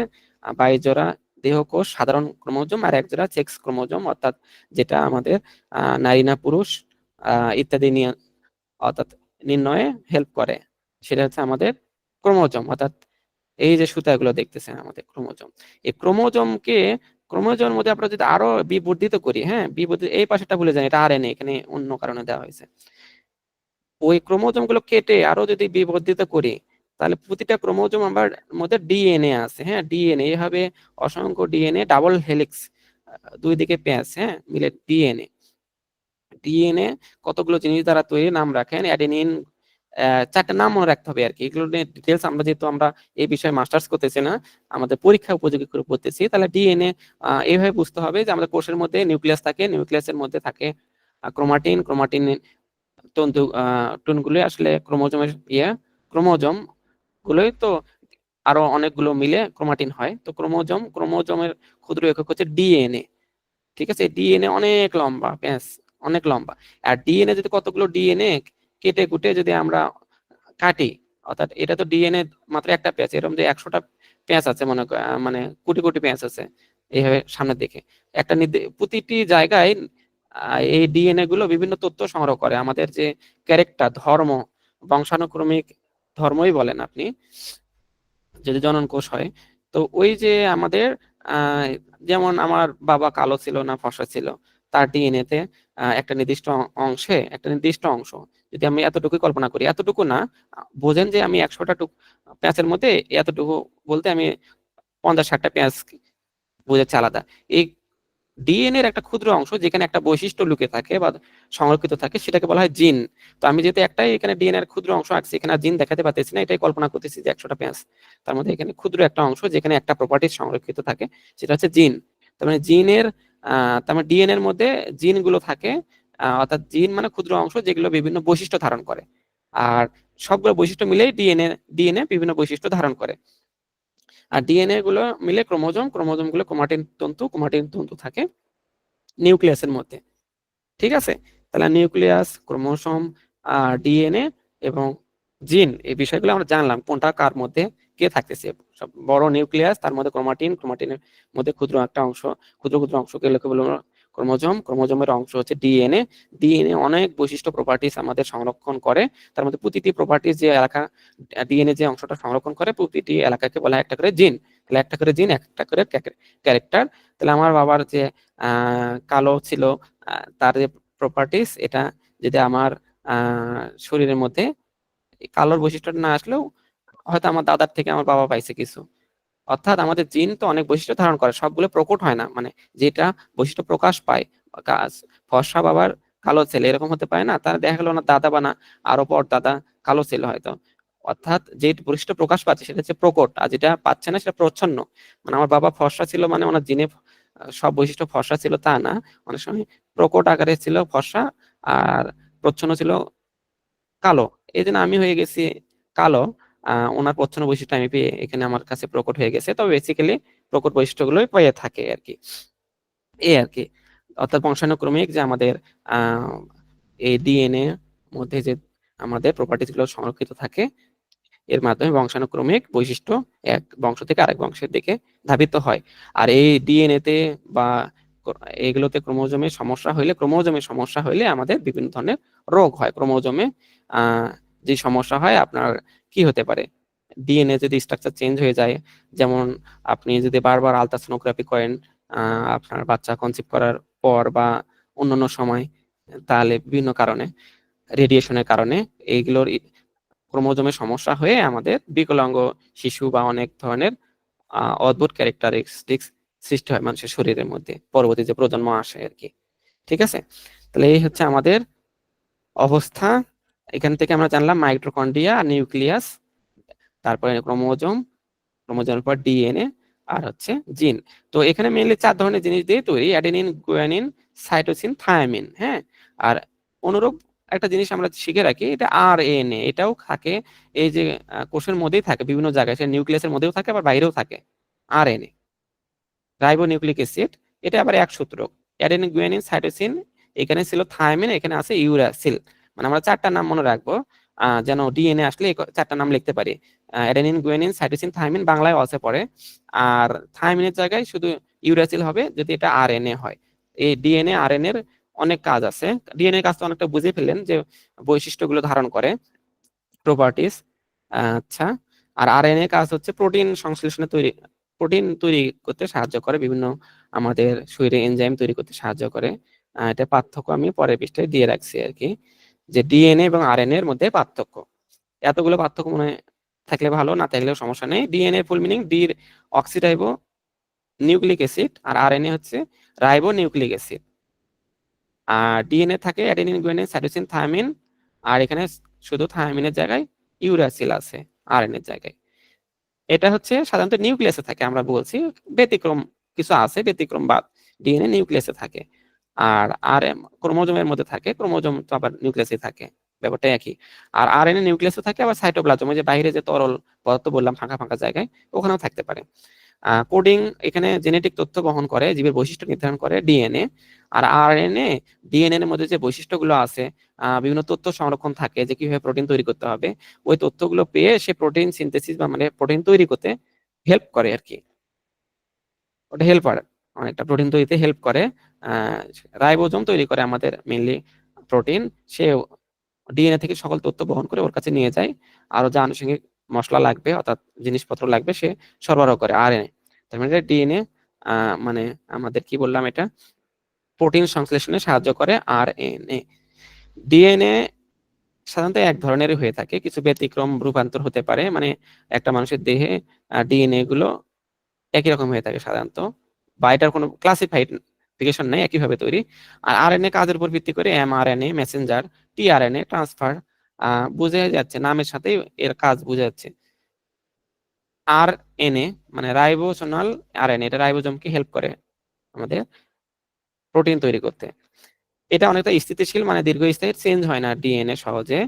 22 জোড়া দেহকোষ সাধারণ ক্রোমোজোম, আর এক জোড়া সেক্স ক্রোমোজোম, অর্থাৎ যেটা আমাদের নারী না পুরুষ ইত্যাদি নিয়ে অর্থাৎ নির্ণয়ে হেল্প করে, সেটা হচ্ছে আমাদের ক্রোমোজোম। অর্থাৎ এই যে সুতাগুলো দেখতেছেন আমাদের ক্রোমোজোম, এই ক্রোমোজোমকে, ক্রোমোজোমের মধ্যে আমরা যদি আরো বিবর্ধিত করি, হ্যাঁ, বিবর্ধিত, এই পাশেটা ভুলে যান, এটা আরএনএ, এখানে অন্য কারণে দেওয়া হয়েছে। ওই ক্রোমোজোম গুলো কেটে আরো যদি বিবর্ধিত করি, তাহলে প্রতিটা ক্রোমোজোম আমার মধ্যে ডিএনএ আছে, হ্যাঁ। ডিএনএ এভাবে অসংখ্য ডিএনএ, ডাবল হেলিক্স, দুই দিকে প্যাচ, হ্যাঁ, মিলে ডিএনএ। ডিএনএ কতগুলো জিনিস দ্বারা তৈরি, নাম রাখেন অ্যাডেনিন। চারটা নাম মনে রাখতে হবে আর কি। এগুলো নিয়ে ডিটেলস আমরা যেহেতু আমরা এই বিষয়ে মাস্টার্স করতেছি না, আমাদের পরীক্ষা উপযোগী করে পড়তেছি, তাহলে ডিএনএ এইভাবে বুঝতে হবে যে আমাদের কোষের মধ্যে নিউক্লিয়াস থাকে, নিউক্লিয়াসের মধ্যে থাকে ক্রোমাটিন, ক্রোমাটিন তন্তু টুনগুলো আসলে ক্রোমোজোমের ক্রোমোজোম গুলোই তো আরো অনেকগুলো মিলে ক্রোমাটিন হয়। তো ক্রোমোজোমের ক্ষুদ্র একক হচ্ছে ডিএনএ। ঠিক আছে, ডিএনএ অনেক লম্বা প্যাঁচ, অনেক লম্বা। আর ডিএনএ যদি কতগুলো ডিএনএ কেটে কুটে যদি আমরা কাটি, অর্থাৎ এটা তো ডিএনএ মাত্র একটা প্যাঁচ, এরকম যে 100টা প্যাঁচ আছে মনে মানে কোটি কোটি প্যাঁচ আছে এইভাবে সামনের দিকে। একটা প্রতিটি জায়গায় এই ডিএনএ গুলো বিভিন্ন তথ্য সংগ্রহ করে, আমাদের যে ক্যারেক্টার, ধর্ম, বংশানুক্রমিক ধর্মই বলেন আপনি, যদি জনন কোষ হয়। তো ওই যে আমাদের আহ, যেমন আমার বাবা কালো ছিল না ফর্সা ছিল, তার ডিএনএ তে একটা নির্দিষ্ট অংশে, একটা নির্দিষ্ট অংশ, যদি আমি এতটুকু কল্পনা করি, এতটুকু না, বোঝেন যে আমি 100টা প্যাঁচের মধ্যে এতটুকু বলতে আমি 50-60টা প্যাঁচ বোঝাচ্ছে আলাদা। এই ডিএনএ এর একটা ক্ষুদ্র অংশ যেখানে একটা বৈশিষ্ট্য লুকিয়ে থাকে বা সংরক্ষিত থাকে, সেটাকে বলা হয় জিন। তো আমি যেহেতু একটাই এখানে ডিএনএ এর ক্ষুদ্র অংশ আঁকছি, এখানে জিন দেখাতে পারতেছি না, এটাই কল্পনা করতেছি যে 100টা পেঁয়াজ, তার মধ্যে এখানে ক্ষুদ্র একটা অংশ যেখানে একটা প্রপার্টি সংরক্ষিত থাকে, সেটা হচ্ছে জিন। তার মানে জিনের তার মানে ডিএনএ এর মধ্যে জিন গুলো থাকে। অর্থাৎ জিন মানে ক্ষুদ্র অংশ যেগুলো বিভিন্ন বৈশিষ্ট্য ধারণ করে। আর সবগুলো বৈশিষ্ট্য মিলেই ডিএনএ বিভিন্ন বৈশিষ্ট্য ধারণ করে। আর ডিএনএ গুলো মিলে ক্রোমোজোম, ক্রোমোজোম গুলো ক্রোমাটিন তন্তু থাকে নিউক্লিয়াসের মধ্যে। ঠিক আছে, তাহলে নিউক্লিয়াস, ক্রোমোসোম, ডিএনএ এবং জিন, এই বিষয়গুলো আমরা জানলাম কোনটা কার মধ্যে কে থাকতেছে। সব বড় নিউক্লিয়াস, তার মধ্যে ক্রোমাটিনের মধ্যে ক্ষুদ্র একটা অংশ, ক্ষুদ্র ক্ষুদ্র অংশকে লোকে বলবো ক্রোমোজোমের অংশ হচ্ছে ডিএনএ অনেক বৈশিষ্ট্য প্রপার্টিস আমাদের সংরক্ষণ করে। তার মধ্যে প্রতিটি প্রপার্টিস যে এলাকা ডিএনএ যে অংশটা সংরক্ষণ করে, প্রতিটি এলাকাকে বলা হয় একটা করে জিন। তাহলে একটা করে জিন, একটা করে ক্যারেক্টার। তাহলে আমার বাবার যে কালো ছিল, তার যে প্রপার্টিস, এটা যদি আমার শরীরের মধ্যে এই কালোর বৈশিষ্ট্যটা না আসলেও হয়তো আমার দাদার থেকে আমার বাবা পাইছে কিছু। অর্থাৎ আমাদের জিন তো অনেক বৈশিষ্ট্য ধারণ করে, সবগুলো প্রকট হয় না, মানে যেটা বৈশিষ্ট্য প্রকাশ পায় ফর্সা বাবার কালো ছেলে এরকম হতে পারে না, তার দেখা গেল না দাদা বা না আরো পর দাদা কালো ছিল হয়তো, অর্থাৎ যে বৈশিষ্ট্য প্রকাশ পাচ্ছে সেটা হচ্ছে প্রকট, আর যেটা পাচ্ছে না সেটা প্রচ্ছন্ন। মানে আমার বাবা ফর্সা ছিল মানে ওনার জিনে সব বৈশিষ্ট্য ফর্সা ছিল তা না, অনেক সময় প্রকট আকারে ছিল ফর্সা আর প্রচ্ছন্ন ছিল কালো। এই জন্য আমি হয়ে গেছি কালো, ওনার প্রচ্ছন্ন বৈশিষ্ট্য আমি পেয়ে এখানে আমার কাছে প্রকট হয়ে গেছে। তবে বেসিক্যালি প্রকট বৈশিষ্ট্যগুলোই পেয়ে থাকে আর কি, এই আর কি। অর্থাৎ বংশানুক্রমিক যে আমাদের আহ এই ডিএনএ মধ্যে যে আমাদের প্রপার্টিজ গুলো সংরক্ষিত থাকে, এর মাধ্যমে বংশানুক্রমিক বৈশিষ্ট্য এক বংশ থেকে আরেক বংশের দিকে ধাবিত হয়। আর এই ডিএনএ তে বা এগুলোতে ক্রোমোজোমে সমস্যা হইলে আমাদের বিভিন্ন ধরনের রোগ হয়। ক্রোমোজোমে যে সমস্যা হয় আপনার কি হতে পারে, ডিএনএ যদি স্ট্রাকচার চেঞ্জ হয়ে যায়, যেমন আপনি যদি বারবার আলট্রাসোনোগ্রাফি করেন আপনার বাচ্চা কনসিভ করার পর বা অন্যান্য সময়, তাহলে বিভিন্ন কারণে রেডিয়েশনের কারণে এইগুলোর ক্রোমোজোমে সমস্যা হয়ে আমাদের বিকলাঙ্গ শিশু বা অনেক ধরনের অদ্ভুত ক্যারেক্টারিস্টিক্স সৃষ্টি হয় মানুষের শরীরের মধ্যে, পরবর্তী যে প্রজন্ম আসে আর কি। ঠিক আছে, তাহলে এই হচ্ছে আমাদের অবস্থা। এখান থেকে আমরা জানলাম মাইটোকন্ড্রিয়া, নিউক্লিয়াস, তারপরে ক্রোমোজোম, ক্রোমোজোমের পর ডিএনএ, আর হচ্ছে জিন। তো এখানে মেইনলি 4 ধরনের জিনিস দিয়ে তৈরি, অ্যাডেনিন, গুয়ানিন, সাইটোসিন, থায়ামিন। হ্যাঁ, আর অনুরূপ একটা জিনিস আমরা শিখে রাখি, এটা আরএনএ, এটাও থাকে এই যে কোষের মধ্যেই থাকে বিভিন্ন জায়গায়, সে নিউক্লিয়াসের মধ্যেও থাকে আবার বাইরেও থাকে। আরএনএ রাইবো নিউক্লিক অ্যাসিড, এটা আবার এক সূত্রক। অ্যাডেনিন, গুয়ানিন, সাইটোসিন, এখানে ছিল থায়ামিন, এখানে আছে ইউরাসিল। মানে আমরা 4টা নাম মনে রাখবো, যেন ডিএনএ আসলে এই 4টা নাম লিখতে পারি। অ্যাডেনিন, গুয়ানিন, সাইটোসিন, থায়ামিন বাংলায় আছে পড়ে, আর থায়ামিনের জায়গায় শুধু ইউরাসিল হবে যদি এটা আরএনএ হয়। এই ডিএনএ আরএনএ এর অনেক কাজ আছে। ডিএনএ কাজ তো অনেকটা বুঝে ফেললেন যে বৈশিষ্ট্যগুলো ধারণ করে, প্রপার্টিস। আচ্ছা, আর আরএনএ কাজ হচ্ছে প্রোটিন তৈরি করতে সাহায্য করে, বিভিন্ন আমাদের শরীরে এনজাইম তৈরি করতে সাহায্য করে। এটা পার্থক্য আমি পরের পৃষ্ঠায় দিয়ে রাখছি আর কি, যে ডিএনএ এবং আরএনএ এর মধ্যে পার্থক্য। এতগুলো পার্থক্য মনে থাকলে ভালো, না থাকলেও সমস্যা নেই। DNA full meaning deoxyribonucleic acid, আর আরএনএ হচ্ছে রাইবো নিউক্লিক অ্যাসিড। আর ডিএনএ থাকে অ্যাডেনিন, গুয়ানিন, সাইটোসিন, থায়ামিন, আর এখানে শুধু থায়ামিনের জায়গায় ইউরাসিল আছে আরএনএ এর জায়গায়। এটা হচ্ছে সাধারণত নিউক্লিয়াসে থাকে, আমরা বলছি ব্যতিক্রম কিছু আছে, ব্যতিক্রম বাদ ডিএনএ নিউক্লিয়াসে থাকে। আর আর ক্রোমোজোমের মধ্যে থাকে, ক্রোমোজোম তো আবার নিউক্লিয়াসে থাকে, ব্যাপারটা একই। আর আরএনএ নিউক্লিয়াসে থাকে, আবার সাইটোপ্লাজম, যে বাইরে যে তরল পদার্থ বললাম ফাঁকা ফাঁকা জায়গায়, ওখানেও থাকতে পারে। কোডিং এখানে জেনেটিক তথ্য বহন করে, জীবের বৈশিষ্ট্য নির্ধারণ করে ডিএনএ। আর আরএনএ ডিএনএ এর মধ্যে যে বৈশিষ্ট্যগুলো আছে, বিভিন্ন তথ্য সংরক্ষণ থাকে যে কিভাবে প্রোটিন তৈরি করতে হবে, ওই তথ্যগুলো পেয়ে সে প্রোটিন সিনথেসিস বা মানে প্রোটিন তৈরি করতে হেল্প করে আর কি। ওটা হেল্পার, অনেকটা প্রোটিন তৈরিতে হেল্প করে। রাইবোজোম তৈরি করে আমাদের মেইনলি প্রোটিন, সে ডিএনএ থেকে সকল তথ্য বহন করে ওর কাছে নিয়ে যায়, আরো যা আনুষঙ্গিক মশলা লাগবে অর্থাৎ জিনিসপত্র লাগবে সে সরবরাহ করে আরএনএ। তার মানে ডিএনএ মানে আমাদের কি বললাম, এটা প্রোটিন সংশ্লেষণে সাহায্য করে আরএনএ। ডিএনএ সাধারণত এক ধরনেরই হয়ে থাকে, কিছু ব্যতিক্রম রূপান্তর হতে পারে, মানে একটা মানুষের দেহে ডিএনএ গুলো একই রকম হয়ে থাকে সাধারণত, বা এটার কোনো ক্লাসিফিকেশন নেই, একইভাবে তৈরি। আর আরএনএ কাজের উপর ভিত্তি করে এমআরএনএ, মেসেঞ্জার, টিআরএনএ, ট্রান্সফার, বুঝে যাচ্ছে নামের সাথেই এর কাজ বোঝা যাচ্ছে। আরএনএ মানে রাইবোসোমাল আরএনএ, এটা রাইবোজোমকে হেল্প করে আমাদের প্রোটিন তৈরি করতে। এটা অনেকটা স্থিতিশীল, মানে দীর্ঘস্থায়ী, চেঞ্জ হয় না ডিএনএ সহজে,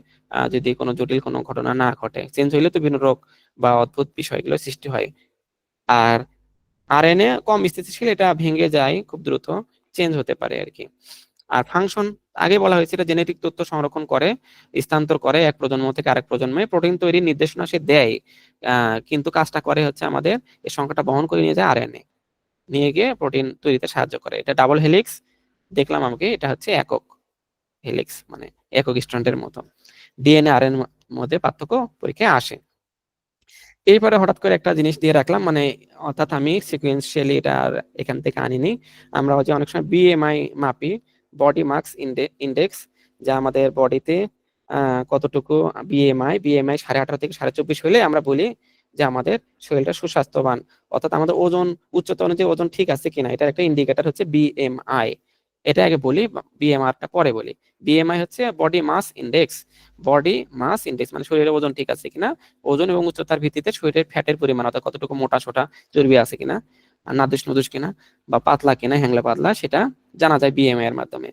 যদি কোনো জটিল কোনো ঘটনা না ঘটে। চেঞ্জ হইলে তো বিভিন্ন রোগ বা অদ্ভুত বিষয়গুলো সৃষ্টি হয়। আর আরএনএ কম স্থিতিশীল, এটা ভেঙে যায় খুব দ্রুত, চেঞ্জ হতে পারে আর কি। আর ফাংশন, আগে বলা হয়েছে এটা জেনেটিক তথ্য সংরক্ষণ করে, স্থানান্তর করে এক প্রজন্ম থেকে আরেক প্রজন্মে, প্রোটিন তৈরির নির্দেশনা সে দেয়, কিন্তু কাজটা করে হচ্ছে আমাদের এই সংখ্যাটা বহন করে নিয়ে যায় আরএনএ, নিয়ে গিয়ে প্রোটিন তৈরিতে সাহায্য করে। এটা ডাবল হেলিক্স দেখলাম আমাকে, এটা হচ্ছে একক হেলিক্স, মানে একক স্ট্র্যান্ডের মতো। ডিএনএ আর এর মধ্যে পার্থক্য পরীক্ষায় আসে। এইবারে হঠাৎ করে একটা জিনিস দিয়ে রাখলাম, মানে অর্থাৎ আমি সিকোয়েন্সিয়ালি এটা আর এখান থেকে আনিনি। আমরা যে অনেক সময় বিএমআই মাপি, বডি মাস ইন্ডেক্স, যা আমাদের বডিতে কতটুকু বিএমআই 18.5 থেকে 24.5 হলে আমরা বলি যে আমাদের শরীরটা সুস্বাস্থ্যবান, অর্থাৎ আমাদের ওজন, উচ্চতা অনুযায়ী ওজন ঠিক আছে কিনা, এটার একটা ইন্ডিকেটর হচ্ছে বিএমআই। এটা আগে বলি, বিএমআরটা পরে বলি। বিএমআই হচ্ছে body mass index. Body mass index মানে শরীরের ওজন ঠিক আছে কিনা, ওজন এবং উচ্চতার ভিত্তিতে শরীরের ফ্যাটের পরিমাণ, অর্থাৎ কতটুকু মোটা সোটা চর্বি আছে কিনা, আর নাদুস নুদুস কিনা, বা পাতলা কিনা, হ্যাংলা পাতলা, সেটা জানা যায় বিএমআই এর মাধ্যমে।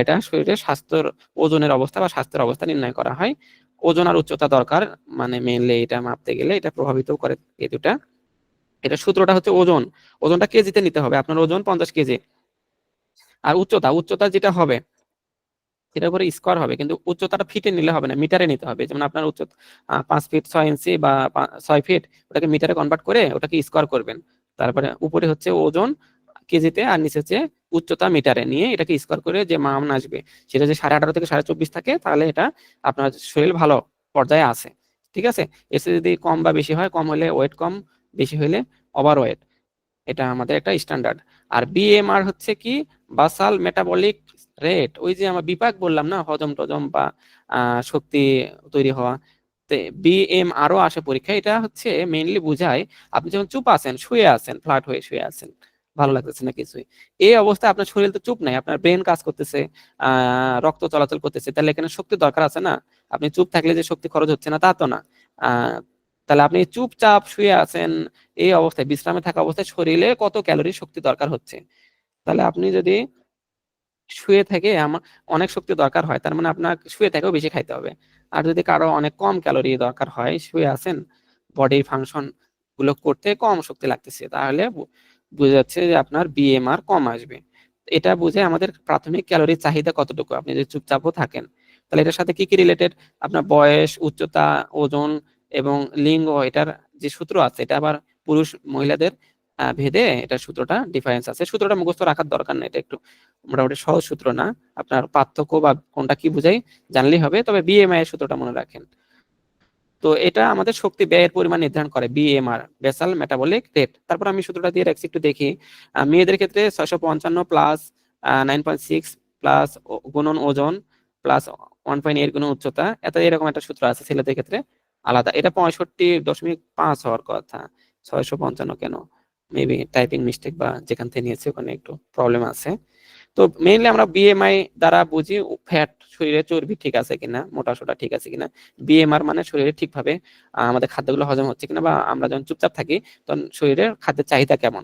এটা শরীরের স্বাস্থ্যের ওজনের অবস্থা বা স্বাস্থ্যের অবস্থা নির্ণয় করা হয়। ওজন আর উচ্চতা দরকার, মানে মেইনলি এটা মাপতে গেলে এটা প্রভাবিত করে এই দুটা। এটা সূত্রটা হচ্ছে ওজন, ওজনটা কেজিতে নিতে হবে, আপনার ওজন 50 কেজি। আর উচ্চতা যেটা হবে সেটার উপরে স্কোয়ার হবে, কিন্তু উচ্চতাটা ফিটে নিলে হবে না, মিটারে নিতে হবে। যেমন আপনার উচ্চতা 5 ফিট 6 ইঞ্চি বা 6 ফিট, ওটাকে মিটারে কনভার্ট করে ওটাকে স্কোয়ার করবেন। তারপরে উপরে হচ্ছে ওজন কেজিতে, আর নিচে হচ্ছে উচ্চতা মিটারে নিয়ে এটাকে স্কোয়ার করে যে মান আসবে, সেটা যে 18.5 থেকে 24.5 থাকে, তাহলে এটা আপনার শরীর ভালো পর্যায়ে আছে। ঠিক আছে, এসে যদি কম বা বেশি হয়, কম হলে ওয়েট কম, বেশি হলে ওভার ওয়েট, এটা আমাদের একটা স্ট্যান্ডার্ড। আর বিএমআর হচ্ছে কি, বাসাল মেটাবলিক রেট, ওই যে আমরা বিপাক বললাম না, হজম টজম বা শক্তি তৈরি হওয়া, বিএমআরও আসে পরীক্ষা। এটা হচ্ছে মেইনলি বুঝায় আপনি যখন চুপ আছেন, শুয়ে আছেন, ফ্ল্যাট হয়ে শুয়ে আছেন, ভালো লাগতেছে না কিছুই, এই অবস্থায় আপনার শরীর তো চুপ নাই, আপনার ব্রেন কাজ করতেছে, রক্ত চলাচল করতেছে, তাহলে এখানে শক্তি দরকার আছে না। আপনি চুপ থাকলে যে শক্তি খরচ হচ্ছে না তা তো না। আহ তাহলে আপনি চুপচাপ শুয়ে আছেন, এই অবস্থায় বিশ্রামে থাকা অবস্থায় শরীরে কত ক্যালোরি শক্তি দরকার হচ্ছে। তাহলে আপনি যদি শুয়ে থেকে আমার অনেক শক্তি দরকার হয়, তার মানে আপনার শুয়ে থেকেও বেশি খাইতে হবে। আর যদি কারো অনেক কম ক্যালোরি দরকার হয়, শুয়ে আছেন, বডির ফাংশন গুলো করতে কম শক্তি লাগতেছে, তাহলে বোঝা যাচ্ছে যে আপনার বিএমআর কম আসবে। এটা বুঝে আমাদের প্রাথমিক ক্যালোরির চাহিদা কতটুকু, আপনি যদি চুপচাপও থাকেন। তাহলে এটার সাথে কি কি রিলেটেড, আপনার বয়স, উচ্চতা, ওজন এবং লিঙ্গ, এটার যে সূত্র আছে, এটা আবার পুরুষ মহিলাদের ভেদে এটা সূত্রটা ডিফারেন্স আছে। সূত্রটা মুখস্থ রাখার দরকার নেই, এটা একটু মোটামুটি সহজ সূত্র না, আপনার পার্থক্য বা কোনটা কি বুঝাই জানলেই হবে, তবে বিএমআই এর সূত্রটা মনে রাখেন। তো এটা আমাদের শক্তি ব্যয়ের পরিমাণ নির্ধারণ করে, বিএমআর, বেসাল মেটাবলিক রেট। তারপর আমি সূত্রটা দিয়ে রাখছি, একটু দেখি। মেয়েদের ক্ষেত্রে 655 প্লাস 9.6 প্লাস গুণন ওজন প্লাস 1.8 গুণন উচ্চতা, এত এরকম একটা সূত্র আছে। ছেলেদের ক্ষেত্রে আলাদা, এটা 65.5 হওয়ার কথা, 655 কেন, মেবি টাইপিং মিস্টেক বা যেখান থেকে নিয়েছে ওখানে একটু প্রবলেম আছে। তো মেইনলি আমরা বিএমআই দ্বারা বুঝি ফ্যাট, শরীরে চর্বি ঠিক আছে কিনা, মোটা সোটা ঠিক আছে কিনা। বিএমআর মানে শরীরে ঠিকভাবে আমাদের খাদ্যগুলো হজম হচ্ছে কিনা, বা আমরা যখন চুপচাপ থাকি তখন শরীরের খাদ্যের চাহিদা কেমন,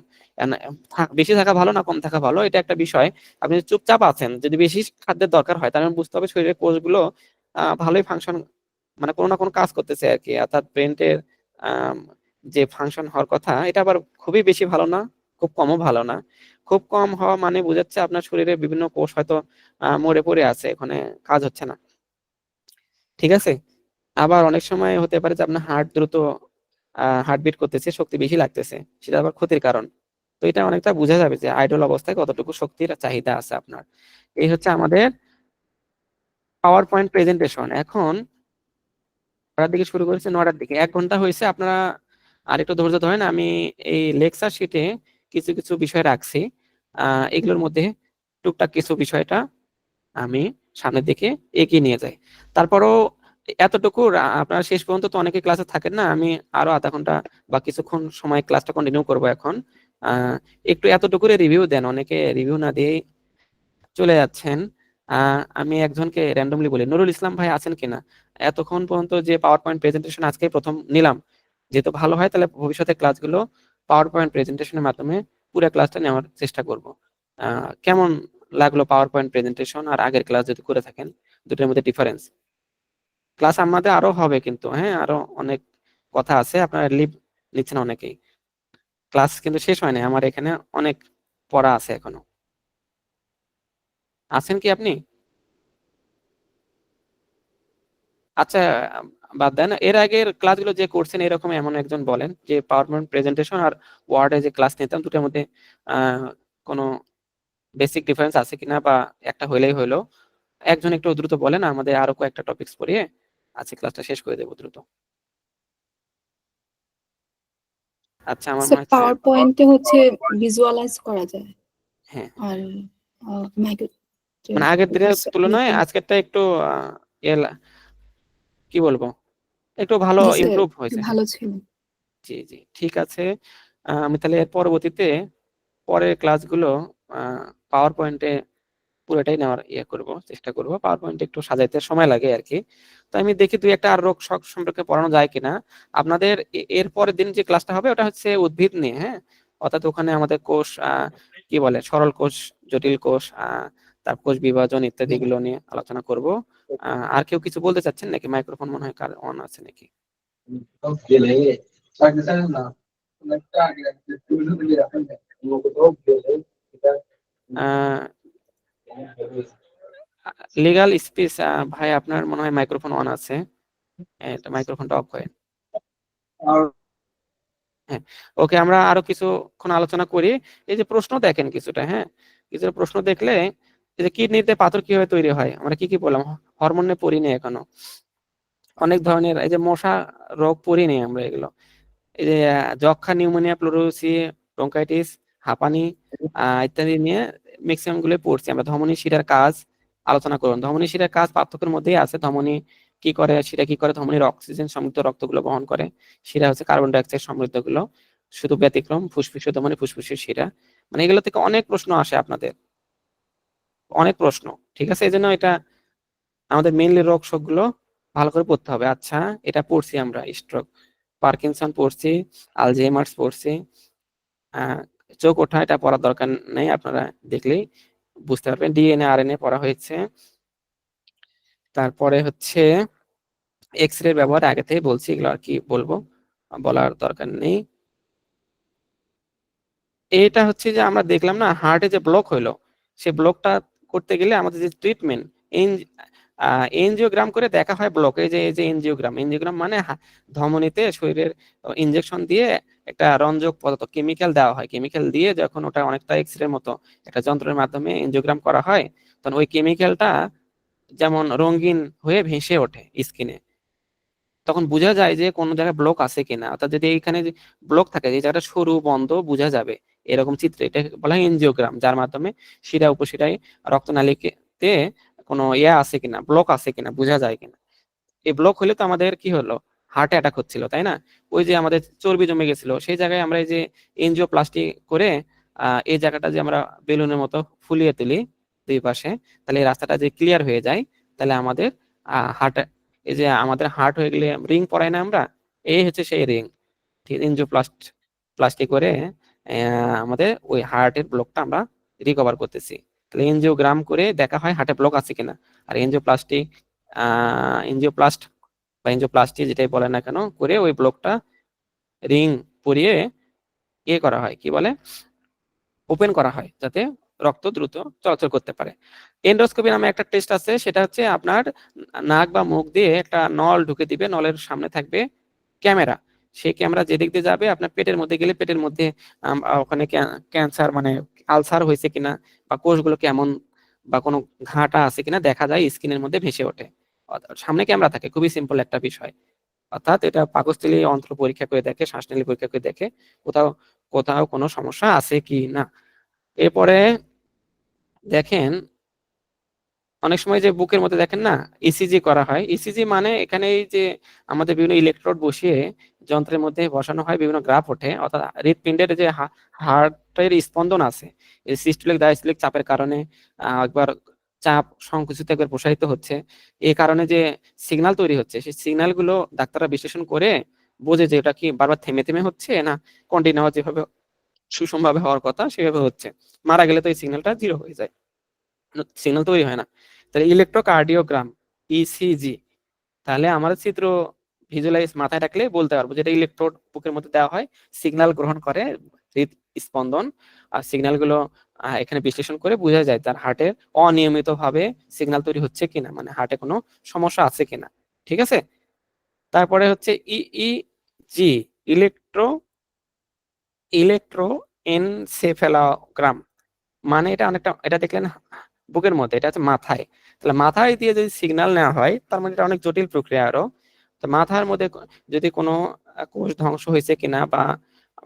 বেশি থাকা ভালো না কম থাকা ভালো, এটা একটা বিষয়। আপনি যদি চুপচাপ আছেন, যদি বেশি খাদ্যের দরকার হয়, তাহলে বুঝতে হবে শরীরের কোষগুলো ভালোই ফাংশন, মানে কোনো না কোনো কাজ করতেছে আর কি, অর্থাৎ ব্রেনের যে ফাংশন হওয়ার কথা, এটা আবার খুবই বেশি ভালো না, খুব কমও ভালো না। খুব কম হওয়া মানে বোঝাচ্ছে আপনার শরীরে বিভিন্ন কোষ হয়তো মরে পড়ে আছে, ওখানে কাজ হচ্ছে না। ঠিক আছে, আবার অনেক সময় হতে পারে যে আপনার হার্ট দ্রুত হার্টবিট করতেছে, শক্তি বেশি লাগতেছে, সেটা আবার ক্ষতির কারণ। তো এটা অনেকটা বোঝা যাবে যে আইডল অবস্থায় কতটুকু শক্তির চাহিদা আছে আপনার। এই হচ্ছে আমাদের পাওয়ার পয়েন্ট প্রেজেন্টেশন। এখন 9টার দিকে শুরু করেছে, 9টার দিকে 1 ঘন্টা হয়েছে। আপনারা আর একটু ধৈর্য ধরেন, আমি এই লেকচার শিটে কিছু কিছু বিষয় রাখছি, এগুলোর মধ্যে টুকটাক কিছু বিষয়টা আমি সামনের দিকে এগিয়ে নিয়ে যাই। তারপরও এতটুকু আপনারা শেষ পর্যন্ত তো অনেকে ক্লাসে থাকেন না, আমি আরো আধা ঘন্টা বা কিছুক্ষণ সময় ক্লাসটা কন্টিনিউ করব এখন। আহ একটু এতটুকু রিভিউ দেন, অনেকে রিভিউ না দিয়ে চলে যাচ্ছেন। আমি একজনকে র্যান্ডমলি বলি, নুরুল ইসলাম ভাই আছেন কিনা। এতক্ষণ পর্যন্ত যে পাওয়ার পয়েন্ট প্রেজেন্টেশন আজকে প্রথম নিলাম, যেহেতু ভালো হয় তাহলে ভবিষ্যতে ক্লাসগুলো পাওয়ার পয়েন্ট প্রেজেন্টেশনের মাধ্যমে পুরো ক্লাসটা নেওয়ার চেষ্টা করব। কেমন লাগলো পাওয়ার পয়েন্ট প্রেজেন্টেশন আর আগের ক্লাস যদি করে থাকেন, দুটোর মধ্যে ডিফারেন্স? ক্লাস আমাদের আরো হবে কিন্তু, হ্যাঁ, আরো অনেক কথা আছে, আপনারা লিভ নিচ্ছেন অনেকেই, ক্লাস কিন্তু শেষ হয় না, আমার এখানে অনেক পড়া আছে এখনো। আছেন কি আপনি? আচ্ছা, বাদ দেন, এর আগের ক্লাসগুলো যে করছেন এরকম এমন একজন বলেন যে পাওয়ার পয়েন্ট প্রেজেন্টেশন আর ওয়ার্ডে যে ক্লাস নিতাম দুটোর মধ্যে আহ কোনো বেসিক ডিফারেন্স আছে কিনা, বা একটা হইলেই হইলো। একজন একটু দ্রুত বলেন, আমাদের আরো কয়েকটা টপিকস পড়িয়ে আজকে ক্লাসটা শেষ করে দেবো দ্রুত। আচ্ছা, আমার মনে স্যার হচ্ছে পাওয়ার পয়েন্টে হচ্ছে ভিজুয়ালাইজ করা যায়, হ্যাঁ, আর ম্যাগনেট মানে আগের দিনের তুলনায় আজকেরটা একটু কি বলবো, একটু ভালো জি স্যার, ইমপ্রুভ একটু হয়েছে, হ্যাঁ। ভালো ছিল। জি জি, ঠিক আছে। আমি তাহলে এর পরবর্তীতে পরের ক্লাসগুলো পাওয়ার পয়েন্টে পুরোটাই নেওয়ার করব, চেষ্টা করব। পাওয়ার পয়েন্ট একটু সাজাইতে সময় লাগে আর কি। তো আমি দেখি দুই একটা আর রোগ সম্পর্কে পড়ানো যায় কিনা। আপনাদের এর পরের দিন যে ক্লাসটা হবে ওটা হচ্ছে উদ্ভিদ নিয়ে, হ্যাঁ। অর্থাৎ ওখানে আমাদের কোষ, কি বলে, সরল কোষ, জটিল কোষ, তার কোষ বিভাজন ইত্যাদি গুলো নিয়ে আলোচনা করব। আর কেউ কিছু বলতে চাচ্ছেন নাকি? মাইক্রোফোন মনে হয় কার অন আছে নাকি? লিগাল স্পিচ, ভাই আপনার মনে হয় মাইক্রোফোন অন আছে, এটা মাইক্রোফোনটা অফ করেন। হ্যাঁ, ওকে, আমরা আরো কিছুক্ষণ আলোচনা করি। এই যে প্রশ্ন দেখেন কিছুটা, হ্যাঁ, কিছুটা প্রশ্ন দেখলে, এই যে কিডনিতে পাথর কিভাবে তৈরি হয়, আমরা কি কি বললাম, হরমোনে পড়িনি এখনো। অনেক ধরনের এই যে মশা রোগ পড়িনি আমরা এগুলো। এই যে যক্ষা, নিউমোনিয়া, প্লুরোসি, ব্রঙ্কাইটিস, হাঁপানি ইত্যাদি নিয়ে ম্যাক্সিমাম গুলো পড়ছি আমরা। ধমনী শিরার কাজ আলোচনা করুন। ধমনী শিরার কাজ পার্থক্যের মধ্যেই আছে। ধমনী কি করে, শিরা কি করে? ধমনীর অক্সিজেন সমৃদ্ধ রক্তগুলো বহন করে, শিরা হচ্ছে কার্বন ডাই অক্সাইড সমৃদ্ধ গুলো। শুধু ব্যতিক্রম ফুসফুসের ধমনী, ফুসফুসের শিরা। মানে এগুলো থেকে অনেক প্রশ্ন আসে আপনাদের, অনেক প্রশ্ন। ঠিক আছে, এই জন্য এটা আমাদের মেইনলি রোগ গুলো ভালো করে পড়তে হবে। আচ্ছা, এটা পড়ছি আমরা, স্ট্রোক, পার্কিনসন পড়ছি, আলঝেইমার্স পড়ছি। চোখ ওঠা এটা পড়ার দরকার নেই, আপনারা দেখলেই বুঝতে পারবেন। ডিএনএ আরএনএ পড়া হয়েছে। তারপরে হচ্ছে এক্স রে ব্যবহার আগে থেকে বলছি, এগুলো আর কি বলবো, বলার দরকার নেই। এটা হচ্ছে যে আমরা দেখলাম না, হার্টে যে ব্লক হইলো, সে ব্লকটা করতে গেলে আমাদের যে ট্রিটমেন্ট, এনজিওগ্রাম করে দেখা হয় ব্লক। এই যে এনজিওগ্রাম, এনজিওগ্রাম মানে ধমনীতে শরীরের ইনজেকশন দিয়ে একটা রঞ্জক পদার্থ কেমিক্যাল দেওয়া হয়। কেমিক্যাল দিয়ে যখন ওটা অনেকটা এক্স রে মতো একটা যন্ত্রের মাধ্যমে এনজিওগ্রাম করা হয়, তখন ওই কেমিক্যালটা যেমন রঙিন হয়ে ভেসে ওঠে স্কিনে, তখন বোঝা যায় যে কোন জায়গায় ব্লক আছে কিনা। অর্থাৎ যদি এইখানে ব্লক থাকে, যে জায়গাটা সরু বন্ধ বোঝা যাবে এরকম চিত্র, এটা বলা হয় এনজিওগ্রাম, যার মাধ্যমে শিরা উপশিরায় রক্তনালীতে কোনো আছে কিনা, ব্লক আছে কিনা বোঝা যায় কিনা। এই ব্লক হলে তো আমাদের কি হলো, হার্ট অ্যাটাক হচ্ছিল, তাই না? ওই যে আমাদের চর্বি জমে গেছিল, সেই জায়গায় আমরা এই যে এনজিওপ্লাস্টি করে এই জায়গাটা যে আমরা বেলুনের মতো ফুলিয়ে তুলি দুই পাশে, তাহলে এই রাস্তাটা যে ক্লিয়ার হয়ে যায়, তাহলে আমাদের হার্ট, এই যে আমাদের হার্ট হয়ে গেলে রিং পরাই না আমরা, এই হচ্ছে সেই রিং। ঠিক, প্লাস্টিক করে আমাদের ওই হার্টের ব্লকটা আমরা রিকভার করতেছি। তাহলে এনজিওগ্রাম করে দেখা হয় হার্টে ব্লক আছে কিনা। আর এনজিওপ্লাস্ট বা এনজিওপ্লাস্টি যেটাই বলে না কেন, করে ওই ব্লকটা রিং পরিয়ে করা হয়, কি বলে, ওপেন করা হয়, যাতে রক্ত দ্রুত চলাচল করতে পারে। এন্ডোস্কোপি নামে একটা টেস্ট আছে, সেটা হচ্ছে আপনার নাক বা মুখ দিয়ে একটা নল ঢুকে দিবে, নলের সামনে থাকবে ক্যামেরা। সেই ক্যামেরা যেদিক দিয়ে যাবে, আপনার পেটের মধ্যে গেলে পেটের মধ্যে ওখানে ক্যান্সার মানে আলসার হয়েছে কিনা, বা কোষগুলো কেমন, বা কোনো ঘাটা আছে কিনা দেখা যায়, স্কিনের মধ্যে ভেসে ওঠে। সামনে ক্যামেরা থাকে, খুবই সিম্পল একটা বিষয়। অর্থাৎ এটা পাকস্থলী অন্ত্র পরীক্ষা করে দেখে, শ্বাসনালী পরীক্ষা করে দেখে কোথাও কোথাও কোনো সমস্যা আছে কি না। এরপরে দেখেন, অনেক সময় যে বুকের মধ্যে দেখেন না ইসিজি করা হয়, ইসিজি মানে এখানে এই যে আমাদের বিভিন্ন ইলেকট্রোড বসিয়ে যন্ত্রের মধ্যে বসানো হয়, বিভিন্ন গ্রাফ ওঠে। অর্থাৎ হৃৎপিণ্ডের যে হার্টের স্পন্দন আছে, এই সিস্টোলিক ডায়াস্টোলিক চাপের কারণে একবার চাপ সংকুচিত, একবার প্রসারিত হচ্ছে, এই কারণে যে সিগন্যাল তৈরি হচ্ছে, সেই সিগন্যাল গুলো ডাক্তাররা বিশ্লেষণ করে বোঝে যে এটা কি বারবার থেমে থেমে হচ্ছে, না কন্টিনিউয়াস যেভাবে সুষমভাবে হওয়ার কথা সেভাবে হচ্ছে। মারা গেলে তো এই সিগন্যালটা জিরো হয়ে যায়, সিগন্যাল তৈরি হয় না। তাহলে ইলেকট্রোকার্ডিওগ্রাম, ইসিজি, তাহলে আমাদের চিত্র ভিজুয়ালাইজ মাথায় রাখলে বলতে পারবো, যেটা ইলেকট্রোড বুকের মধ্যে দেওয়া হয়, সিগন্যাল গ্রহণ করে হৃদ স্পন্দন, আর সিগন্যাল গুলো এখানে বিশ্লেষণ করে বোঝা যায় তার হার্টের অনিয়মিত ভাবে সিগন্যাল তৈরি হচ্ছে কিনা, মানে হার্টে কোনো সমস্যা আছে কিনা। ঠিক আছে, তারপরে হচ্ছে ইইজি, ইলেকট্রো ইলেকট্রো এনসেফালোগ্রাম, মানে এটা অনেকটা, এটা দেখলেন বুকের মধ্যে, এটা হচ্ছে মাথায়। তাহলে মাথায় দিয়ে যদি সিগন্যাল নেওয়া হয়, তার মানে এটা অনেক জটিল প্রক্রিয়া আরো। তো মাথার মধ্যে যদি কোনো কোষ ধ্বংস হয়েছে কিনা, বা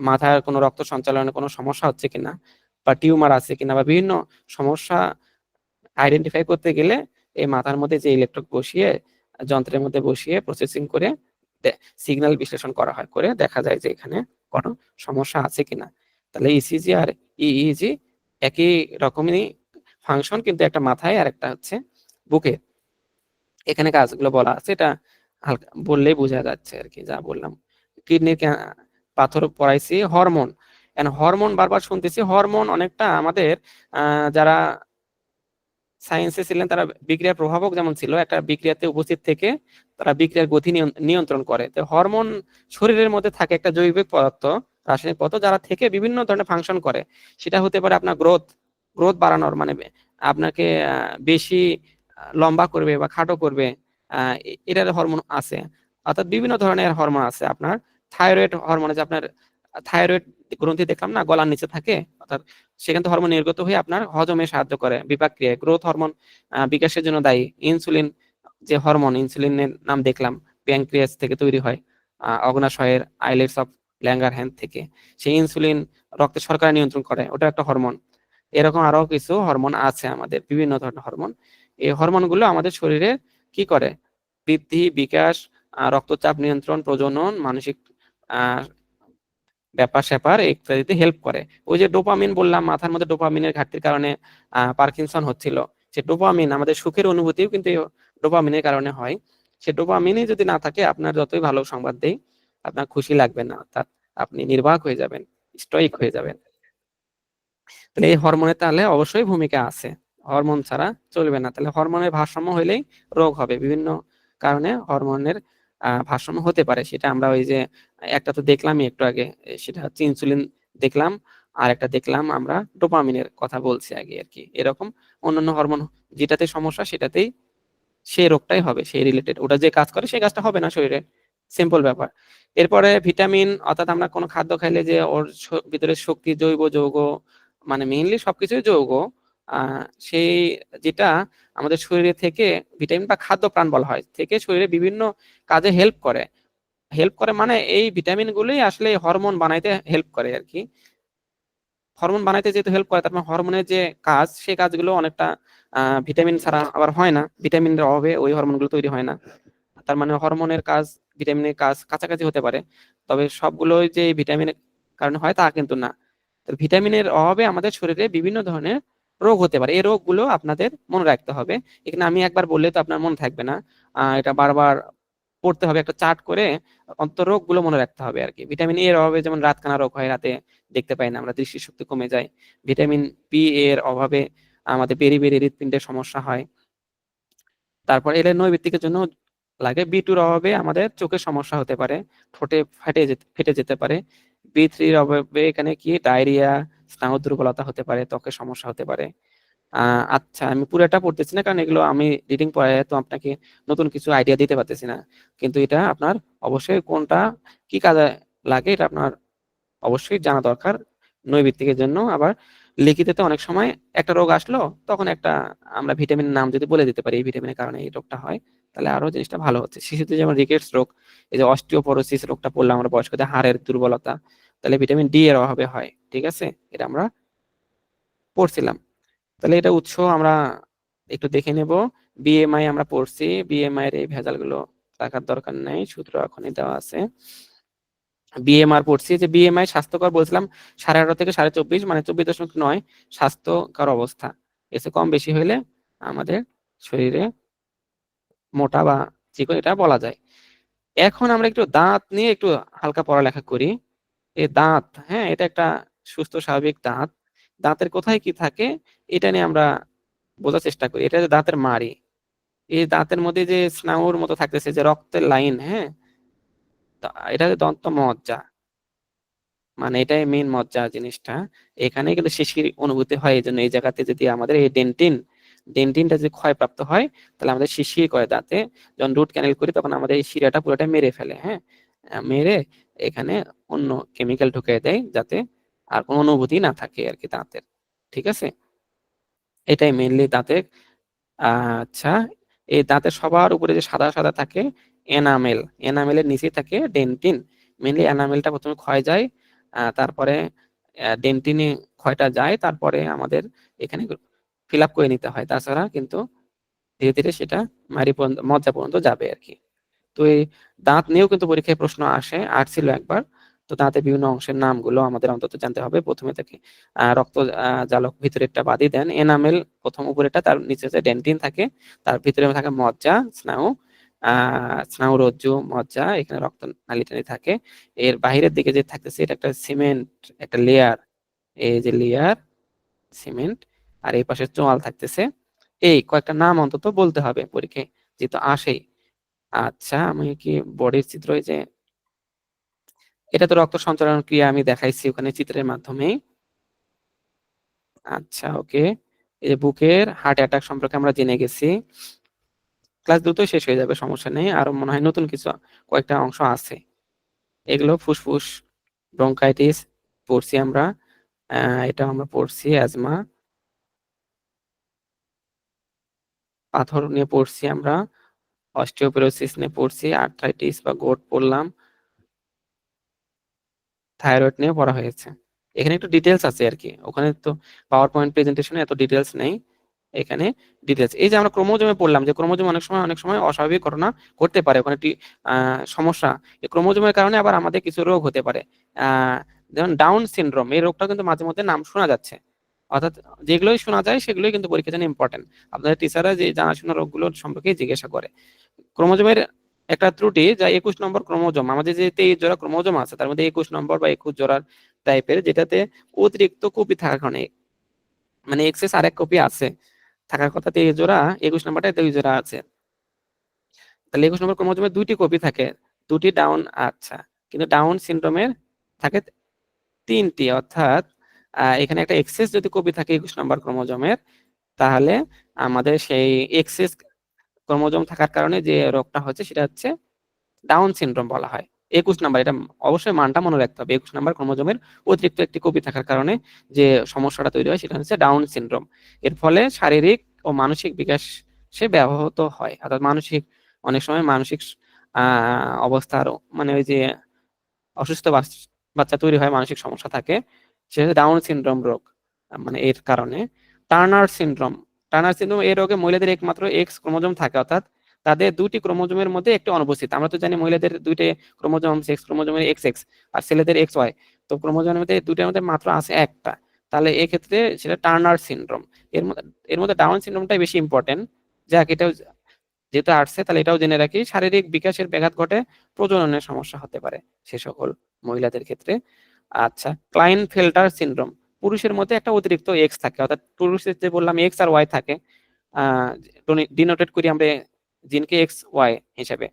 মাথার কোনো রক্ত সঞ্চালনে কোনো সমস্যা হচ্ছে কিনা, বা টিউমার আছে কিনা, বা বিভিন্ন সমস্যা আইডেন্টিফাই করতে গেলে এই মাথার মধ্যে যে ইলেকট্রোড বসিয়ে যন্ত্রের মধ্যে বসিয়ে প্রসেসিং করে সিগন্যাল বিশ্লেষণ করা হয়, করে দেখা যায় যে এখানে কোনো সমস্যা আছে কিনা। তাহলে ইসিজি আর ইইজি একই রকমই ফাংশন, কিন্তু একটা মাথায় আর একটা হচ্ছে বুকে। এখানে কাজগুলো বলা আছে, এটা হালকা বললেই বোঝা যাচ্ছে আর কি যা বললাম। কিডনির পাথর পড়াইছি, হরমোন। হরমোন বারবার শুনতেছি, হরমোন অনেকটা আমাদের যারা সায়েন্সে ছিলেন তারা বিক্রিয়ার প্রভাবক যেমন ছিল, একটা বিক্রিয়াতে উপস্থিত থেকে তারা বিক্রিয়ার গতি নিয়ন্ত্রণ করে। তো হরমোন শরীরের মধ্যে থাকে একটা জৈবিক পদার্থ, রাসায়নিক পদার্থ, যারা থেকে বিভিন্ন ধরনের ফাংশন করে। সেটা হতে পারে আপনার গ্রোথ গ্রোথ বাড়ানোর, মানে আপনাকে বেশি লম্বা করবে বা খাটো করবে, এটার হরমোন আছে। অর্থাৎ বিভিন্ন ধরনের হরমোন আছে। আপনার থাইরয়েড হরমোন, যে আপনার থাইরয়েড গ্রন্থি দেখলাম না গলার নিচে থাকে, অর্থাৎ সেখান থেকে হরমোন নির্গত হয়ে আপনার হজমে সাহায্য করে, বিপাক ক্রিয়ায়। গ্রোথ হরমোন বিকাশের জন্য দায়ী। ইনসুলিন যে হরমোন, ইনসুলিনের নাম দেখলাম প্যানক্রিয়াস থেকে তৈরি হয়, অগ্নাশয়ের আইলেটস অফ ল্যাঙ্গারহ্যান্স থেকে। সেই ইনসুলিন রক্তে শর্করা নিয়ন্ত্রণ করে, ওটা একটা হরমোন। এরকম আরো কিছু হরমোন আছে আমাদের, বিভিন্ন ধরনের হরমোন। এই হরমোনগুলো আমাদের শরীরে কি করে? বৃদ্ধি, বিকাশ, রক্তচাপ নিয়ন্ত্রণ, প্রজনন, মানসিক ব্যাপার স্যাপার ইত্যাদিতে হেল্প করে। ওই যে ডোপামিন বললাম, মাথার মধ্যে ডোপামিনের ঘাটতির কারণে পার্কিনসন হচ্ছিল। সে ডোপামিন আমাদের সুখের অনুভূতিও কিন্তু ডোপামিনের কারণে হয়। সে ডোপামিনই যদি না থাকে, আপনার যতই ভালো সংবাদ দেই আপনার খুশি লাগবে না, অর্থাৎ আপনি নির্বাক হয়ে যাবেন, স্টয়িক হয়ে যাবেন। তাহলে এই হরমোনের তাহলে অবশ্যই ভূমিকা আছে, হরমোন ছাড়া চলবে না। তাহলে হরমোনের ভারসাম্য হলেই রোগ হবে। বিভিন্ন কারণে হরমোনের ভারসাম্য হতে পারে, সেটা আমরা ওই যে একটা তো দেখলামই একটু আগে, সেটা হচ্ছে ইনসুলিন দেখলাম, আর একটা দেখলাম আমরা ডোপামিনের কথা বলছি আগে আর কি। এরকম অন্যান্য হরমোন যেটাতে সমস্যা সেটাতেই সেই রোগটাই হবে, সেই রিলেটেড। ওটা যে কাজ করে সেই কাজটা হবে না শরীরে, সিম্পল ব্যাপার। এরপরে ভিটামিন, অর্থাৎ আমরা কোনো খাদ্য খাইলে যে ওর ভিতরে শক্তি, জৈব যৌগ, মানে মেইনলি সবকিছুই যৌগ, সেই যেটা আমাদের শরীরে থেকে ভিটামিন বা খাদ্য প্রাণ বলা হয়, থেকে শরীরে বিভিন্ন কাজে হেল্প করে। হেল্প করে মানে এই ভিটামিন গুলোই আসলে হরমোন বানাইতে হেল্প করে আর কি। হরমোন বানাইতে যেহেতু হেল্প করে, তার মানে হরমোনের যে কাজ, সেই কাজগুলো অনেকটা ভিটামিন ছাড়া আবার হয় না, ভিটামিনের অভাবে ওই হরমোনগুলো তৈরি হয় না। তার মানে হরমোনের কাজ ভিটামিনের কাজ কাছাকাছি হতে পারে, তবে সবগুলোই যে ভিটামিনের কারণে হয় তা কিন্তু না। তো ভিটামিনের অভাবে আমাদের শরীরে বিভিন্ন ধরনের রোগ হতে পারে। এই রোগগুলো আপনাদের মনে রাখতে হবে। এখানে আমি একবার বললে তো আপনার মনে থাকবে না, এটা বারবার পড়তে হবে, একটা চার্ট করে অন্তত রোগগুলো মনে রাখতে হবে আর কি। ভিটামিন এর অভাবে যেমন রাতকানা রোগ হয়, রাতে দেখতে পাই না আমরা, দৃষ্টিশক্তি কমে যায়। ভিটামিন বি এর অভাবে আমাদের বেরি হৃৎপিণ্ডের সমস্যা হয়। তারপর এর নৈবিত্তিকের জন্য লাগে। বি টুর অভাবে আমাদের চোখের সমস্যা হতে পারে, ঠোঁটে ফেটে যেতে পারে। বি3-র অভাবে এখানে কি ডায়রিয়া, স্নায়ু দুর্বলতা হতে পারে, ত্বকের সমস্যা হতে পারে। আচ্ছা, আমি পুরোটা পড়তেছি না, কারণ এগুলো আমি রিডিং পড়ে তো আপনাকে নতুন কিছু আইডিয়া দিতে পারতেছি না। কিন্তু এটা আপনার অবশ্যই কোনটা কি কাজে লাগে এটা আপনার অবশ্যই জানা দরকার নৈবিত্তিকের জন্য। আবার লিখিততে অনেক সময় একটা রোগ আসলো, তখন একটা আমরা ভিটামিনের নাম যদি বলে দিতে পারি এই ভিটামিনের কারণে এই রোগটা হয়, তাহলে আরো জিনিসটা ভালো হচ্ছে। শিশুদের যেমন রিকেটস রোগ, এই যে অস্টিওপোরোসিস রোগটা পড়লাম আমরা, বয়স্কদের হাড়ের দুর্বলতা, তাহলে ভিটামিন ডি এর অভাবে হয়। ঠিক আছে, এটা আমরা পড়ছিলাম। তাহলে এটা উৎস আমরা একটু দেখে নেব। বিএমআই আমরা পড়ছি, বিএমআই এর এই ভেজালগুলো রাখার দরকার নেই, সূত্র এখনই দেওয়া আছে। বিএমআর পড়ছি, যে বিএমআই স্বাস্থ্যকর বলছিলাম 18.5 থেকে 24.5, মানে 24.9 স্বাস্থ্যকর অবস্থা। এসে কম বেশি হইলে আমাদের শরীরে মোটা বা চিকন এটা বলা যায়। এখন আমরা একটু দাঁত নিয়ে একটু হালকা পড়ালেখা করি। এই দাঁত, হ্যাঁ, এটা একটা সুস্থ স্বাভাবিক দাঁত। দাঁতের কোথায় কি থাকে এটা নিয়ে আমরা বোঝার চেষ্টা করি। এটা যে দাঁতের মাড়ি, এই দাঁতের মধ্যে যে স্নায়ুর মতো থাকতেছে যে রক্তের লাইন, হ্যাঁ, এটা যে দন্ত মজ্জা, মানে এটাই মেইন মজ্জা জিনিসটা। এখানে কিন্তু শিশির অনুভূতি হয়, এই জন্য এই জায়গাতে যদি আমাদের এই ডেন্টিনটা যদি ক্ষয়প্রাপ্ত হয়, তাহলে আমাদের শিশির করে দাঁতে। যখন রুট ক্যানেল করি তখন আমাদের এই শিরাটা পুরোটা মেরে ফেলে, হ্যাঁ, মেরে এখানে অন্য কেমিক্যাল ঢুকিয়ে দেয়, যাতে আর কোনো অনুভূতি না থাকে আর কি দাঁতের। ঠিক আছে, এটাই মেইনলি দাঁতের। আচ্ছা, এই দাঁতের সবার উপরে যে সাদা সাদা থাকে এনামেল, এনামেলের নিচে থাকে ডেন্টিন। মেইনলি এনামেলটা প্রথমে ক্ষয় যায়, তারপরে ডেন্টিনে ক্ষয়টা যায়, তারপরে আমাদের এখানে ফিল আপ করে নিতে হয়। তাছাড়া কিন্তু ধীরে ধীরে সেটা মারি পর্যন্ত, মজ্জা পর্যন্ত যাবে আর কি। তো এই দাঁত নিয়েও কিন্তু পরীক্ষায় প্রশ্ন আসছিল একবার। তো তাতে বিভিন্ন অংশের নামগুলো আমাদের অন্তত জানতে হবে। প্রথমে থেকে রক্ত জালক ভিতরেরটা বাদই দেন, এনামেল প্রথম উপরেটা, তার নিচে যে ডেন্টিন থাকে, তার ভিতরে থাকে মজ্জা, স্নায়ু, স্নায়ু রজ্জু, মজ্জা, এখানে রক্ত নালী টালি থাকে। এর বাহিরের দিকে যে থাকতেছে এটা একটা সিমেন্ট, একটা লেয়ার, এই যে লেয়ার সিমেন্ট, আর এই পাশে চোয়াল থাকতেছে। এই কয়েকটা নাম অন্তত বলতে হবে পরীক্ষায়, যেহেতু আসেই। আচ্ছা, আমি কি বডির চিত্র, এই যে এটা তো রক্ত সঞ্চালন ক্রিয়া আমি দেখাইছি ওখানে চিত্রের মাধ্যমে। আচ্ছা, ওকে। এই যে বুকের হার্ট অ্যাটাক সম্পর্কে আমরা জেনে গেছি। ক্লাস দ্রুতই শেষ হয়ে যাবে, সমস্যা নেই, আর মনে হয় নতুন কিছু কয়েকটা অংশ আছে। এগুলো ফুসফুস, ব্রঙ্কাইটিস পড়ছি আমরা, এটা আমরা পড়ছি, অ্যাজমা, পাথর নিয়ে পড়ছি আমরা, অস্টিওপোরোসিস নিয়ে পড়ছি, আর্থ্রাইটিস বা গোট পড়লাম, থাইরয়েড নিয়ে পড়া হয়েছে। এখানে একটু ডিটেলস আছে আর কি, ওখানে তো পাওয়ার পয়েন্ট প্রেজেন্টেশনে এত ডিটেলস নেই, এখানে ডিটেলস। এই যে আমরা ক্রোমোজোমে পড়লাম যে ক্রোমোজোম অনেক সময় অস্বাভাবিক ঘটনা ঘটতে পারে, ওখানে একটি সমস্যা, এই ক্রোমোজোমের কারণে আবার আমাদের কিছু রোগ হতে পারে। যেমন ডাউন সিনড্রোম, এই রোগটা কিন্তু মাঝে মধ্যে নাম শোনা যাচ্ছে, অর্থাৎ যেগুলোই শোনা যায় সেগুলোই কিন্তু পরীক্ষার জন্য ইম্পর্টেন্ট। আপনাদের টিচাররা যে জানাশোনা রোগগুলো সম্পর্কে জিজ্ঞাসা করে। ক্রোমোজোমের একটা ত্রুটি, যা 21 নম্বর ক্রোমোজোম, আমাদের যে 23 জোড়া ক্রোমোজোম আছে তার মধ্যে 21 নম্বর বা 21 জোড়ার টাইপের, যেটাতে অতিরিক্ত কপি থাকার কারণে, মানে এক্সেস আরেক কপি আছে, থাকার কথা 23 জোড়া, 21 নম্বরটা 23 জোড়া আছে, তাহলে 21 নম্বর ক্রোমোজোমের দুইটি কপি থাকে, দুটি ডাউন। আচ্ছা, কিন্তু ডাউন সিনড্রোমের থাকে তিনটি, অর্থাৎ এখানে একটা এক্সেস যদি কপি থাকে 21 নম্বর ক্রোমোজোমের, তাহলে আমাদের সেই এক্সেস ক্রোমোজোম থাকার কারণে যে রোগটা হচ্ছে সেটা হচ্ছে ডাউন সিনড্রোম বলা হয়। 21 নাম্বার, এটা অবশ্যই মানটা মনে রাখতে হবে, 21 নাম্বার ক্রোমোজোমের অতিরিক্ত একটি কপি থাকার কারণে যে সমস্যাটা তৈরি হয় সেটা হচ্ছে ডাউন সিনড্রোম। এর ফলে শারীরিক ও মানসিক বিকাশ সে ব্যাহত হয়, অর্থাৎ মানসিক, অনেক সময় মানসিক অবস্থার, মানে ওই যে অসুস্থ বাচ্চা তৈরি হয়, মানসিক সমস্যা থাকে, সেটা ডাউন সিনড্রোম রোগ, মানে এর কারণে। টার্নার সিনড্রোম, টার্নার সিনড্রোম এই রোগে মহিলাদের একমাত্র এক্স ক্রোমোজোম থাকে, অর্থাৎ তাদের দুটি ক্রোমোজোমের মধ্যে একটি অনুপস্থিত। আমরা তো জানি মহিলাদের দুইটি ক্রোমোজোম, সেক্স ক্রোমোজোমের এক্স এক্স, আর ছেলেদের এক্স ওয়াই, তো ক্রোমোজোমের মধ্যে দুইটার মধ্যে মাত্র আছে একটা, তাহলে এক্ষেত্রে সেটা টার্নার সিনড্রোম। এর মধ্যে ডাউন সিনড্রোমটাই বেশি ইম্পর্টেন্ট। যাক, এটাও যেহেতু আসছে তাহলে এটাও জেনে রাখি, শারীরিক বিকাশের ব্যাঘাত ঘটে, প্রজননের সমস্যা হতে পারে সে সকল মহিলাদের ক্ষেত্রে। আচ্ছা, ক্লাইনফেল্টার সিনড্রোম, পুরুষের মধ্যে একটা অতিরিক্ত এক্স থাকে, অর্থাৎ পুরুষের যে বললাম এক্স আর ওয়াই থাকে, ডিনোটেড করি আমরা জিনকে এক্স ওয়াই হিসেবে,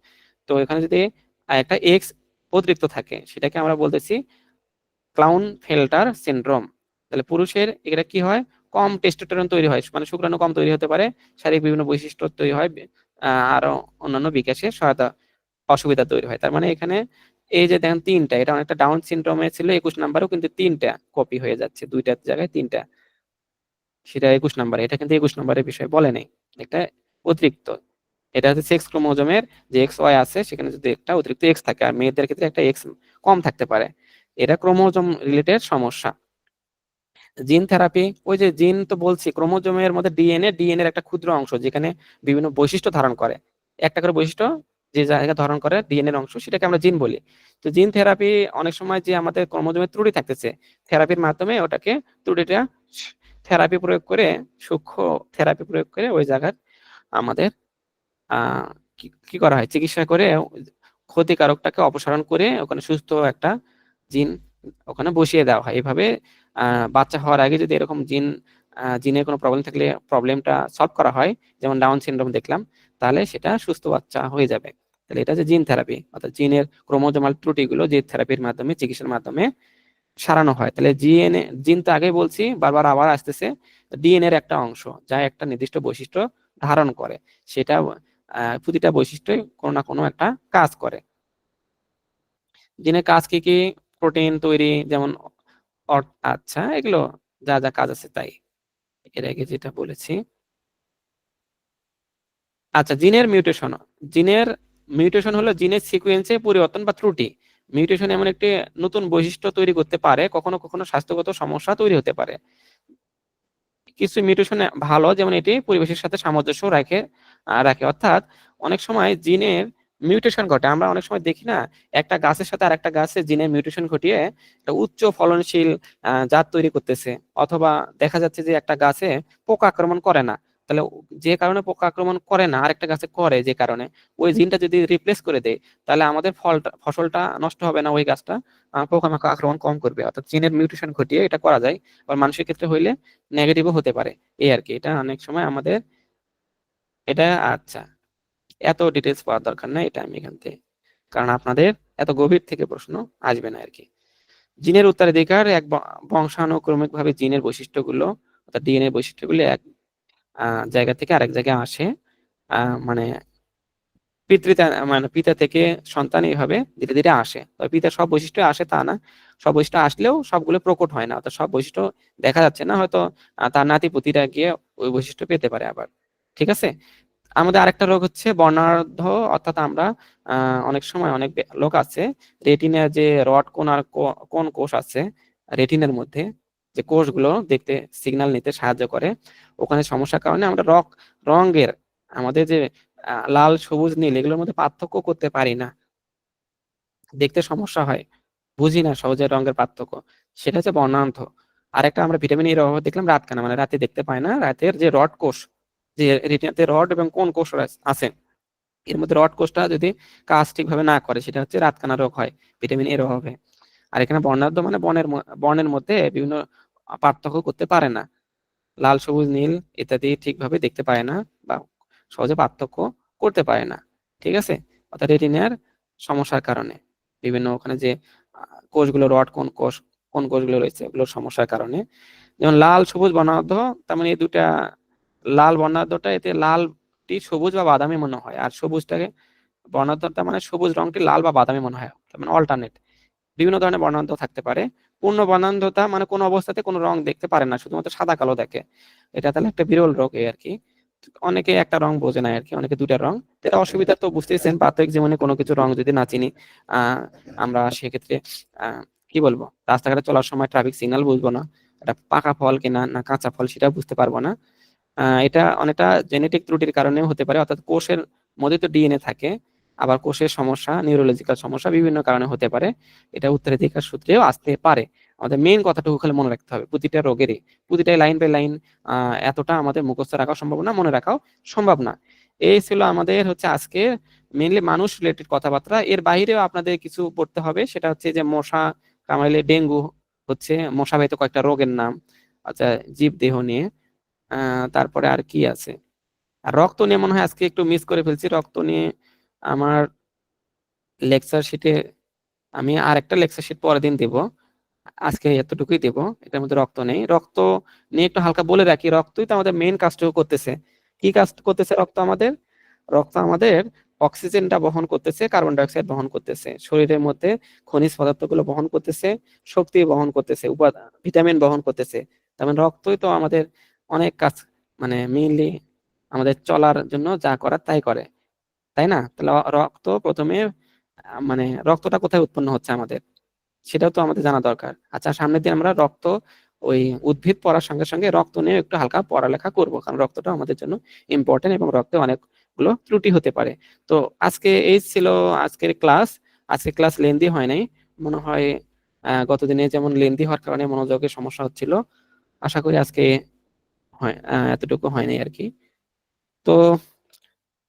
তো এখানে যদি একটা এক্স অতিরিক্ত থাকে সেটাকে আমরা বলতেছি ক্লাউনফেল্টার সিনড্রোম। তাহলে পুরুষের এটা কি হয়, কম টেস্টোস্টেরন তৈরি হয়, মানে শুক্রাণু কম তৈরি হতে পারে, শারীরিক বিভিন্ন বৈশিষ্ট্য তৈরি হয়, আরো অন্যান্য বিকাশে সহায়তা, অসুবিধা তৈরি হয়। তার মানে এখানে এই যে দেখেন তিনটা, এটা অনেকটা ডাউন সিনড্রোমে ছিল 21 নাম্বারও, কিন্তু তিনটা কপি হয়ে যাচ্ছে, দুইটার জায়গায় তিনটা, সেটা 21 নাম্বারে, এটা কিন্তু 21 নাম্বারের বিষয় বলে নেই, এটা অতিরিক্ত। এটা হচ্ছে সেক্স ক্রোমোজোমের যে এক্স ওয়াই আছে সেখানে যদি একটা অতিরিক্ত এক্স থাকে, আর মেয়েদের ক্ষেত্রে একটা এক্স কম থাকতে পারে, এটা ক্রোমোজোম রিলেটেড সমস্যা। জিন থেরাপি, ওই যে জিন তো বলছি, ক্রোমোজোমের মধ্যে ডিএনএ এর একটা ক্ষুদ্র অংশ যেখানে বিভিন্ন বৈশিষ্ট্য ধারণ করে, একটা করে বৈশিষ্ট্য যে জায়গা ধারণ করে ডিএনএ এর অংশ, সেটাকে আমরা জিন বলি। তো জিন থেরাপি অনেক সময় যে আমাদের ক্রোমোজোমের ত্রুটি থাকতেছে, থেরাপির মাধ্যমে ওটাকে ত্রুটিটা থেরাপি প্রয়োগ করে, সূক্ষ্ম থেরাপি প্রয়োগ করে ওই জায়গার আমাদের আহ কি কি করা হয়, চিকিৎসা করে ক্ষতিকারকটাকে অপসারণ করে ওখানে সুস্থ একটা জিন ওখানে বসিয়ে দেওয়া হয়। এভাবে বাচ্চা হওয়ার আগে যদি এরকম জিনের কোনো প্রবলেম থাকলে প্রবলেমটা সলভ করা হয়, যেমন ডাউন সিনড্রোম দেখলাম, তাহলে সেটা সুস্থ বাচ্চা হয়ে যাবে। তাহলে এটা যে জিন থেরাপি, অর্থাৎ জিনের ক্রোমোজোমাল ত্রুটিগুলো যে থেরাপির মাধ্যমে, চিকিৎসার মাধ্যমে সারানো হয়। তাহলে জিন তো আগেই বলছি, বারবার আবার আসতেছে, ডিএনএ এর একটা অংশ যা একটা নির্দিষ্ট বৈশিষ্ট্য ধারণ করে, সেটা প্রতিটা বৈশিষ্ট্যই কোনো না কোনো একটা কাজ করে। জিনের কাজ কি কি, প্রোটিন তৈরি, যেমন আচ্ছা, এগুলো যা যা কাজ আছে তাই এর আগে যেটা বলেছি। আচ্ছা, জিনের মিউটেশন হলো জিনের সিকোয়েন্সে পরিবর্তন বা ত্রুটি। মিউটেশন এমন একটি নতুন বৈশিষ্ট্য তৈরি করতে পারে, কখনো কখনো স্বাস্থ্যগত সমস্যা তৈরি হতে পারে। কিছু মিউটেশন ভালো, যেমন এটি পরিবেশের সাথে সামঞ্জস্য রাখে, অর্থাৎ অনেক সময় জিনের মিউটেশন ঘটে। আমরা অনেক সময় দেখি না, একটা গাছের সাথে আরেকটা গাছের জিনের মিউটেশন ঘটিয়ে একটা উচ্চ ফলনশীল জাত তৈরি করতেছে। অথবা দেখা যাচ্ছে যে একটা গাছে পোকা আক্রমণ করে না, তাহলে যে কারণে পোকা আক্রমণ করে না আরেকটা গাছে করে, যে কারণে ওই জিনটা যদি রিপ্লেস করে দেয়, তাহলে আমাদের ফসলটা নষ্ট হবে না, ওই গাছটা পোকামাকড় আক্রমণ কম করবে। অর্থাৎ জিনের মিউটেশন ঘটিয়ে এটা করা যায়। আবার মানুষের ক্ষেত্রে হইলে নেগেটিভও হতে পারে, এই আর কি। এটা অনেক সময় আমাদের এটা, আচ্ছা, এত ডিটেলস পাওয়ার দরকার নাই, এটা আমি এখান থেকে, কারণ আপনাদের এত গভীর থেকে প্রশ্ন আসবে না আর কি। জিনের উত্তরাধিকার এক বংশানুক্রমিক ভাবে জিনের বৈশিষ্ট্যগুলো অর্থাৎ ডিএনএ বৈশিষ্ট্যগুলো এক জায়গা থেকে আরেক জায়গায় আসে। মানে পিতৃতা মানে পিতা থেকে সন্তান এইভাবে ধীরে ধীরে আসে। তবে পিতার সব বৈশিষ্ট্য আসে তা না, সব বৈশিষ্ট্য আসলেও সবগুলো প্রকট হয় না, অর্থাৎ সব বৈশিষ্ট্য দেখা যাচ্ছে না, হয়তো তার নাতি পুতিরা গিয়ে ওই বৈশিষ্ট্য পেতে পারে আবার। ঠিক আছে। আমাদের আরেকটা রোগ হচ্ছে বর্ণাঢ্য, অর্থাৎ আমরা অনেক সময় অনেক লোক আছে রেটিনার যে রড কোন আর কোন কোষ আছে রেটিনার মধ্যে, যে কোষগুলো দেখতে সিগন্যাল নিতে সাহায্য করে, ওখানে সমস্যার কারণে আমরা রঙের আমাদের যে লাল সবুজ নীল এগুলোর মধ্যে পার্থক্য করতে পারি না, দেখতে সমস্যা হয়, বুঝি না সহজে রঙের পার্থক্য, সেটা হচ্ছে বর্ণাঢ্য। আরেকটা আমরা ভিটামিন এর অভাব দেখলাম রাতকানা, মানে রাতে দেখতে পায় না, রাতের যে রড কোষ, যে রেটিনাতে রড এবং কোন কোষ আছে, এর মধ্যে রড কোষটা যদি কাজ ঠিকভাবে না করে, সেটা হচ্ছে রাতকানা রোগ হয় ভিটামিন এর অভাবে। আর এখানে বর্ণাঢ্য মানে বর্ণের মধ্যে বিভিন্ন পার্থক্য করতে পারে না, লাল সবুজ নীল ইত্যাদি ঠিকভাবে দেখতে পায় না বা সহজে পার্থক্য করতে পারে না। ঠিক আছে। অর্থাৎ রেটিনার সমস্যার কারণে বিভিন্ন ওখানে যে কোষগুলো রড কোন কোষগুলো রয়েছে এগুলোর সমস্যার কারণে, যেমন লাল সবুজ বর্ণাঢ্য, তার মানে এই দুটা লাল বর্ণাঢ্যটা, এতে লালটি সবুজ বা বাদামি মনে হয়, আর সবুজটাকে বর্ণাঢ্যটা মানে সবুজ রংটি লাল বা বাদামি মনে হয়, তার মানে অল্টারনেট। বিভিন্ন ধরনের বর্ণাঢ্য থাকতে পারে। পূর্ণ বর্ণাঢ্যতা মানে কোনো অবস্থাতে কোনো রং দেখতে পারে না, শুধুমাত্র সাদা কালো দেখে, এটা তাহলে একটা বিরল রোগ এই আর কি। অনেকে একটা রং বোঝে না আর কি, অনেকে দুইটা রং। তো এটা অসুবিধা তো বুঝতেছেন, প্রাত্যহিক জীবনে কোনো কিছু রং যদি না চিনি, আমরা সেক্ষেত্রে কি বলবো, রাস্তাঘাটে চলার সময় ট্রাফিক সিগন্যাল বুঝবো না, এটা পাকা ফল কিনা না কাঁচা ফল সেটা বুঝতে পারবো না। এটা অনেকটা জেনেটিক ত্রুটির কারণেও হতে পারে, অর্থাৎ কোষের মধ্যে তো ডিএনএ থাকে, আবার কোষের সমস্যা নিউরোলজিক্যাল সমস্যা বিভিন্ন কারণে হতে পারে, এটা উত্তরাধিকার সূত্রেও আসতে পারে। আমাদের মেইন কথাটুকু খালি মনে রাখতে হবে, প্রতিটা রোগেরই প্রতিটা লাইন বাই লাইন এতটা আমাদের মুখস্থ রাখা সম্ভব না, মনে রাখাও সম্ভব না। এই ছিল আমাদের হচ্ছে আজকে মেইনলি মানুষ রিলেটেড কথাবার্তা। এর বাইরেও আপনাদের কিছু পড়তে হবে, সেটা হচ্ছে যে মশা কামড়াইলে ডেঙ্গু হচ্ছে মশাবাহিত কয়েকটা রোগের নাম, আচ্ছা, জীব দেহ নিয়ে। তারপরে আর কি আছে, আর রক্ত নিয়ে মনে হয় আজকে একটু মিস করে ফেলছি, রক্ত নিয়ে আমার লেকচার শিটে আমি আর একটা লেকচার শিট পরের দিন দেব, আজকে এতটুকুই দেব। এটার মধ্যে রক্ত নেই, রক্ত নিয়ে একটু হালকা বলে রাখি, রক্তই তো আমাদের মেইন কাজটুকু করতেছে। কি কাজ করতেছে রক্ত আমাদের? রক্ত আমাদের অক্সিজেনটা বহন করতেছে, কার্বন ডাই অক্সাইড বহন করতেছে, শরীরের মধ্যে খনিজ পদার্থগুলো বহন করতেছে, শক্তি বহন করতেছে, উপাদান ভিটামিন বহন করতেছে। তার মানে রক্তই তো আমাদের অনেক কাজ, মানে মেইনলি আমাদের চলার জন্য যা করার তাই করে, তাই না? তাহলে রক্ত প্রথমে মানে রক্তটা কোথায় উৎপন্ন হচ্ছে আমাদের, সেটাও তো আমাদের জানা দরকার। আচ্ছা, সামনের দিন আমরা রক্ত ওই উদ্ভিদ পড়ার সঙ্গে সঙ্গে রক্ত নিয়ে একটু হালকা পড়ালেখা করব, কারণ রক্তটা আমাদের জন্য ইম্পর্টেন্ট এবং রক্তে অনেকগুলো ত্রুটি হতে পারে। তো আজকে এই ছিল আজকের ক্লাস। আজকে ক্লাস লেন্দি হয় নাই মনে হয়, গতদিনে যেমন লেন্দি হওয়ার কারণে মনোযোগের সমস্যা হচ্ছিল, আশা করি আজকে হয় এতটুকু হয় নাই আর কি। তো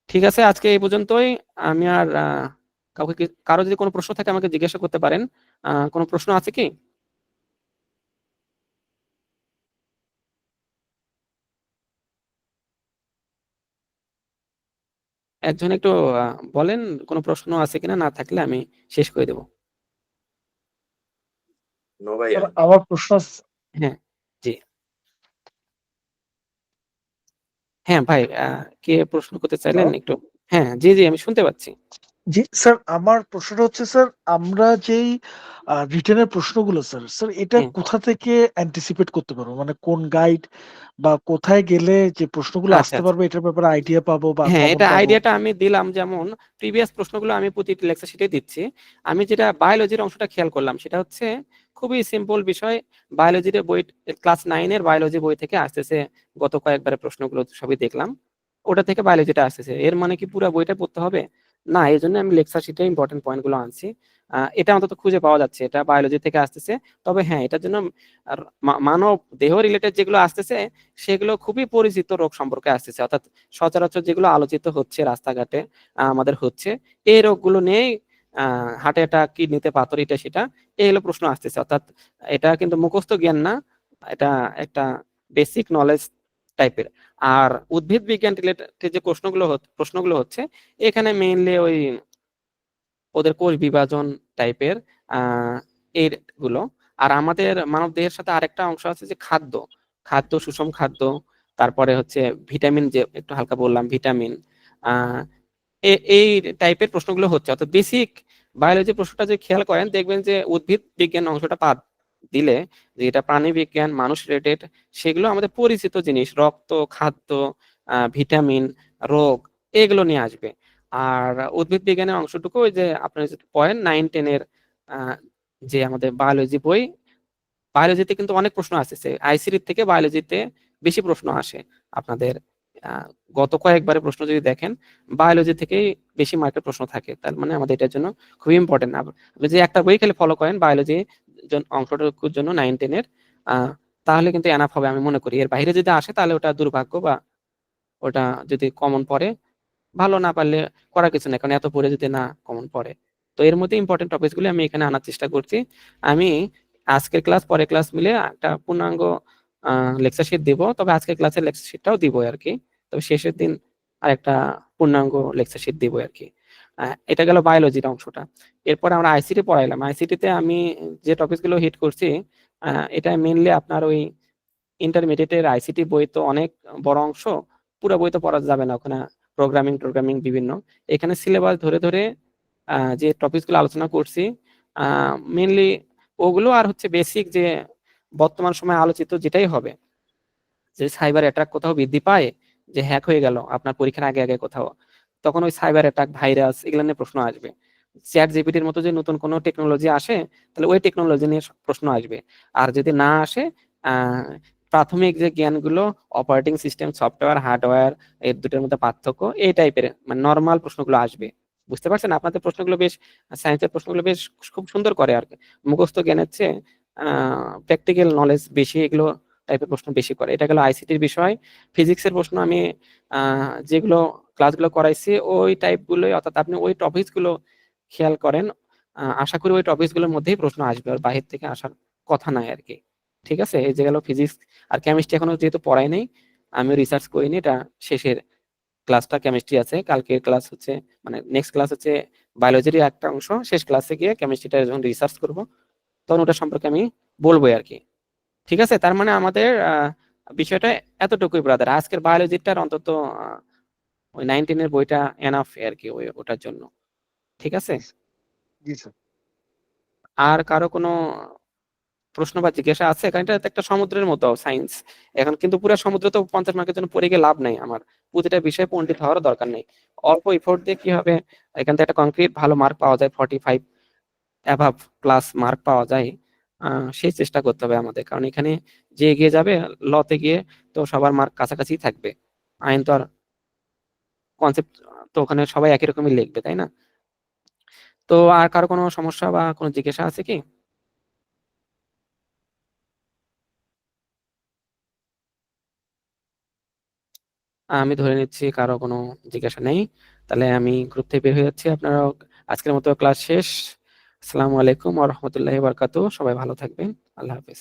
ঠিক আছে, আজকে এই পর্যন্তই। আমি আর কারো যদি কোনো প্রশ্ন থাকে আমাকে জিজ্ঞাসা করতে পারেন। কোনো প্রশ্ন আছে কি? একজন একটু বলেন কোনো প্রশ্ন আছে কিনা, না থাকলে আমি শেষ করে দেব। নো ভাই, আমার প্রশ্ন হ্যাঁ, জি, হ্যাঁ ভাই, কে প্রশ্ন করতে চাইলেন একটু? হ্যাঁ, জি জি, আমি শুনতে পাচ্ছি। জি স্যার, আমার প্রশ্নটা হচ্ছে স্যার, আমরা যেই রিটেনের প্রশ্নগুলো স্যার স্যার এটা হ্যাঁ, কোথা থেকে অ্যান্টিসিপেট করতে পারবো, মানে কোন গাইড বা কোথায় গেলে যে প্রশ্নগুলো আচ্ছা আসতে আচ্ছা, পারবে এটার ব্যাপারে আইডিয়া পাবো বা হ্যাঁ, কমন এটা পাবো? আইডিয়াটা আমি দিলাম, যেমন প্রিভিয়াস প্রশ্নগুলো আমি প্রতিটি লেকচার শিটে দিচ্ছি। আমি যেটা বায়োলজির অংশটা খেয়াল করলাম সেটা হচ্ছে খুবই সিম্পল বিষয়, বায়োলজির বই ক্লাস 9-এর বায়োলজি বই থেকে আসতেছে, গত কয়েকবারের প্রশ্নগুলো সবই দেখলাম, ওটা থেকে বায়োলজিটা আসতেছে। এর মানে কি পুরো বইটা পড়তে হবে? না, এই জন্য আমি লেকচার শিটে ইম্পর্টেন্ট পয়েন্ট গুলো আনছি। এটা অন্তত খুঁজে পাওয়া যাচ্ছে, এটা বায়োলজি থেকে আসতেছে। তবে হ্যাঁ, এটার জন্য মানব দেহ রিলেটেড যেগুলো আসতেছে সেগুলো খুবই পরিচিত রোগ সম্পর্কে আসতেছে, অর্থাৎ সচরাচর যেগুলো আলোচিত হচ্ছে রাস্তাঘাটে আমাদের হচ্ছে, এই রোগগুলো নিয়েই হার্ট অ্যাটাক, কিডনিতে পাথর, এটা সেটা এইগুলো প্রশ্ন আসতেছে। অর্থাৎ এটা কিন্তু মুখস্থ জ্ঞান না, এটা একটা বেসিক নলেজ টাইপের। আর উদ্ভিদ বিজ্ঞান রিলেটেড যে প্রশ্নগুলো হচ্ছে এখানে মেইনলি ওই ওদের কোষ বিভাজন টাইপের এইগুলো। আর আমাদের মানব দেহের সাথে আরেকটা অংশ আছে যে খাদ্য, সুষম খাদ্য, তারপরে হচ্ছে ভিটামিন, যে একটু হালকা বললাম ভিটামিন, আহ এই টাইপের প্রশ্নগুলো হচ্ছে। অর্থাৎ বেসিক বায়োলজি প্রশ্নটা যে খেয়াল করেন দেখবেন যে উদ্ভিদ বিজ্ঞান অংশটা বাদ দিলে, যে এটা প্রাণী বিজ্ঞান, মানুষ রিলেটেড, সেগুলো আমাদের পরিচিত জিনিস, রক্ত, খাদ্য, ভিটামিন, রোগ, এগুলো নিয়ে আসবে। আর উদ্ভিদ বিজ্ঞানের অংশটুকু ওই যে আপনার পয়েন্ট 9-10 এর যে আমাদের বায়োলজি বই, বায়োলজিতে কিন্তু অনেক প্রশ্ন আসছে, আইসিটি থেকে বায়োলজিতে বেশি প্রশ্ন আসে আপনাদের। গত কয়েকবারের প্রশ্ন যদি দেখেন বায়োলজি থেকেই বেশি মার্কের প্রশ্ন থাকে, তার মানে আমাদের এটার জন্য খুবই ইম্পর্টেন্ট। আপনি যে একটা বই খালি ফলো করেন বায়োলজি অংশটুকুর জন্য 9-10 এর, তাহলে কিন্তু এনাফ হবে আমি মনে করি। এর বাইরে যদি আসে তাহলে ওটা দুর্ভাগ্য, বা ওটা যদি কমন পড়ে ভালো, না পারলে করার কিছু নেই, কারণ এত পড়ে যদি না কমন পড়ে। তো এর মধ্যে ইম্পর্টেন্ট টপিকস গুলো আমি এখানে আনার চেষ্টা করছি। আমি আজকের ক্লাস পরের ক্লাস মিলে একটা পূর্ণাঙ্গ লেকচার শিট দিব, তবে আজকের ক্লাসের লেকচার শিটটাও দিব আর কি, তবে শেষের দিন আর একটা পূর্ণাঙ্গ লেকচার শিট দিব আর কি। এটা গেল বায়োলজির অংশটা। এরপরে আমরা আইসিটি পড়াইলাম। আইসিটিতে আমি যে টপিকস গুলো হিট করছি, এটা মেইনলি আপনার ওই ইন্টারমিডিয়েটের আইসিটি বই তো অনেক বড় অংশ, পুরো বই তো পড়া যাবে না, ওখানে প্রোগ্রামিং বিভিন্ন, এখানে সিলেবাস ধরে ধরে যে টপিকস গুলো আলোচনা করছি মেইনলি ওগুলো, আর হচ্ছে বেসিক যে বর্তমান সময়ে আলোচিত যেটাই হবে, যে সাইবার অ্যাটাক কোথাও বৃদ্ধি পায়, যে হ্যাক হয়ে গেল আপনার পরীক্ষার আগে আগে কোথাও, তখন ওই সাইবার অ্যাটাক, ভাইরাস, এগুলো নিয়ে প্রশ্ন আসবে। চ্যাট জিপিটির মতো যে নতুন কোনো টেকনোলজি আসে তাহলে ওই টেকনোলজি নিয়ে প্রশ্ন আসবে। আর যদি না আসে, আহ প্রাথমিক যে জ্ঞানগুলো, অপারেটিং সিস্টেম, সফটওয়্যার, হার্ডওয়্যার, এর দুটোর মধ্যে পার্থক্য, এই টাইপের মানে নর্মাল প্রশ্নগুলো আসবে। বুঝতে পারছেন? আপনাদের প্রশ্নগুলো বেশ, সায়েন্সের প্রশ্নগুলো বেশ খুব সুন্দর করে আর কি, মুখস্থ জ্ঞানের চেয়ে প্র্যাকটিক্যাল নলেজ বেশি, এগুলো টাইপের প্রশ্ন বেশি করে। এটা গেল আইসিটির বিষয়। ফিজিক্সের প্রশ্ন আমি যেগুলো ক্লাসগুলো করাইছি ওই টাইপগুলোই, অর্থাৎ আপনি ওই টপিকস গুলো খেয়াল করেন, আশা করি ওই টপিকস গুলোর মধ্যেই প্রশ্ন আসবে, আর বাহির থেকে আসার কথা নাই আর কি। ঠিক আছে, এই যে গেল ফিজিক্স। আর কেমিস্ট্রি এখনো যেহেতু পড়াই নেই, আমি রিসার্চ করিনি, এটা শেষের ক্লাসটা কেমিস্ট্রি আছে, কালকের ক্লাস হচ্ছে, মানে নেক্সট ক্লাস হচ্ছে বায়োলজির একটা অংশ, শেষ ক্লাসে গিয়ে কেমিস্ট্রিটা যখন রিসার্চ করব তখন ওটা সম্পর্কে আমি বলবো আর কি। ঠিক আছে, তার মানে আমাদের বিষয়টা এতটুকুই ব্রাদার। আজকের বায়োলজিটার অন্তত ওই 9-10 এর বইটা এনাফ আর কি ওটার জন্য। ঠিক আছে, জি স্যার। আর কারো কোনো প্রশ্ন বা জিজ্ঞাসা আছে? কারণ এটা তো একটা সমুদ্রের মতো সায়েন্স, এখন কিন্তু পুরো সমুদ্র তো 50 মার্কের জন্য পড়ে গিয়ে লাভ নাই, আমার প্রতিটা বিষয়ে পণ্ডিত হওয়ার দরকার নেই। অল্প এফোর্ট দিয়ে কি হবে, এখান থেকে একটা কংক্রিট ভালো মার্ক পাওয়া যায়, 45 অ্যাভাব প্লাস মার্ক পাওয়া যায়। সেই চেষ্টা করতে হবে আমাদের, কারণ এখানে যে এগিয়ে যাবে লতে গিয়ে তো সবার মার্ক কাছাকাছি থাকবে। আইন তো আর কনসেপ্ট তো ওখানে সবাই একই রকমই লিখবে, তাই না? তো আর কারো কোনো সমস্যা বা কোনো জিজ্ঞাসা আছে কি? আমি ধরে নিচ্ছি কারো কোনো জিজ্ঞাসা নেই, তাহলে আমি গ্রুপ থেকে বের হয়ে যাচ্ছি। আপনারা আজকের মতো ক্লাস শেষ। আসসালামু আলাইকুম ওয়া রাহমাতুল্লাহি ওয়া বারাকাতুহু। সবাই ভালো থাকবেন। আল্লাহ হাফেজ।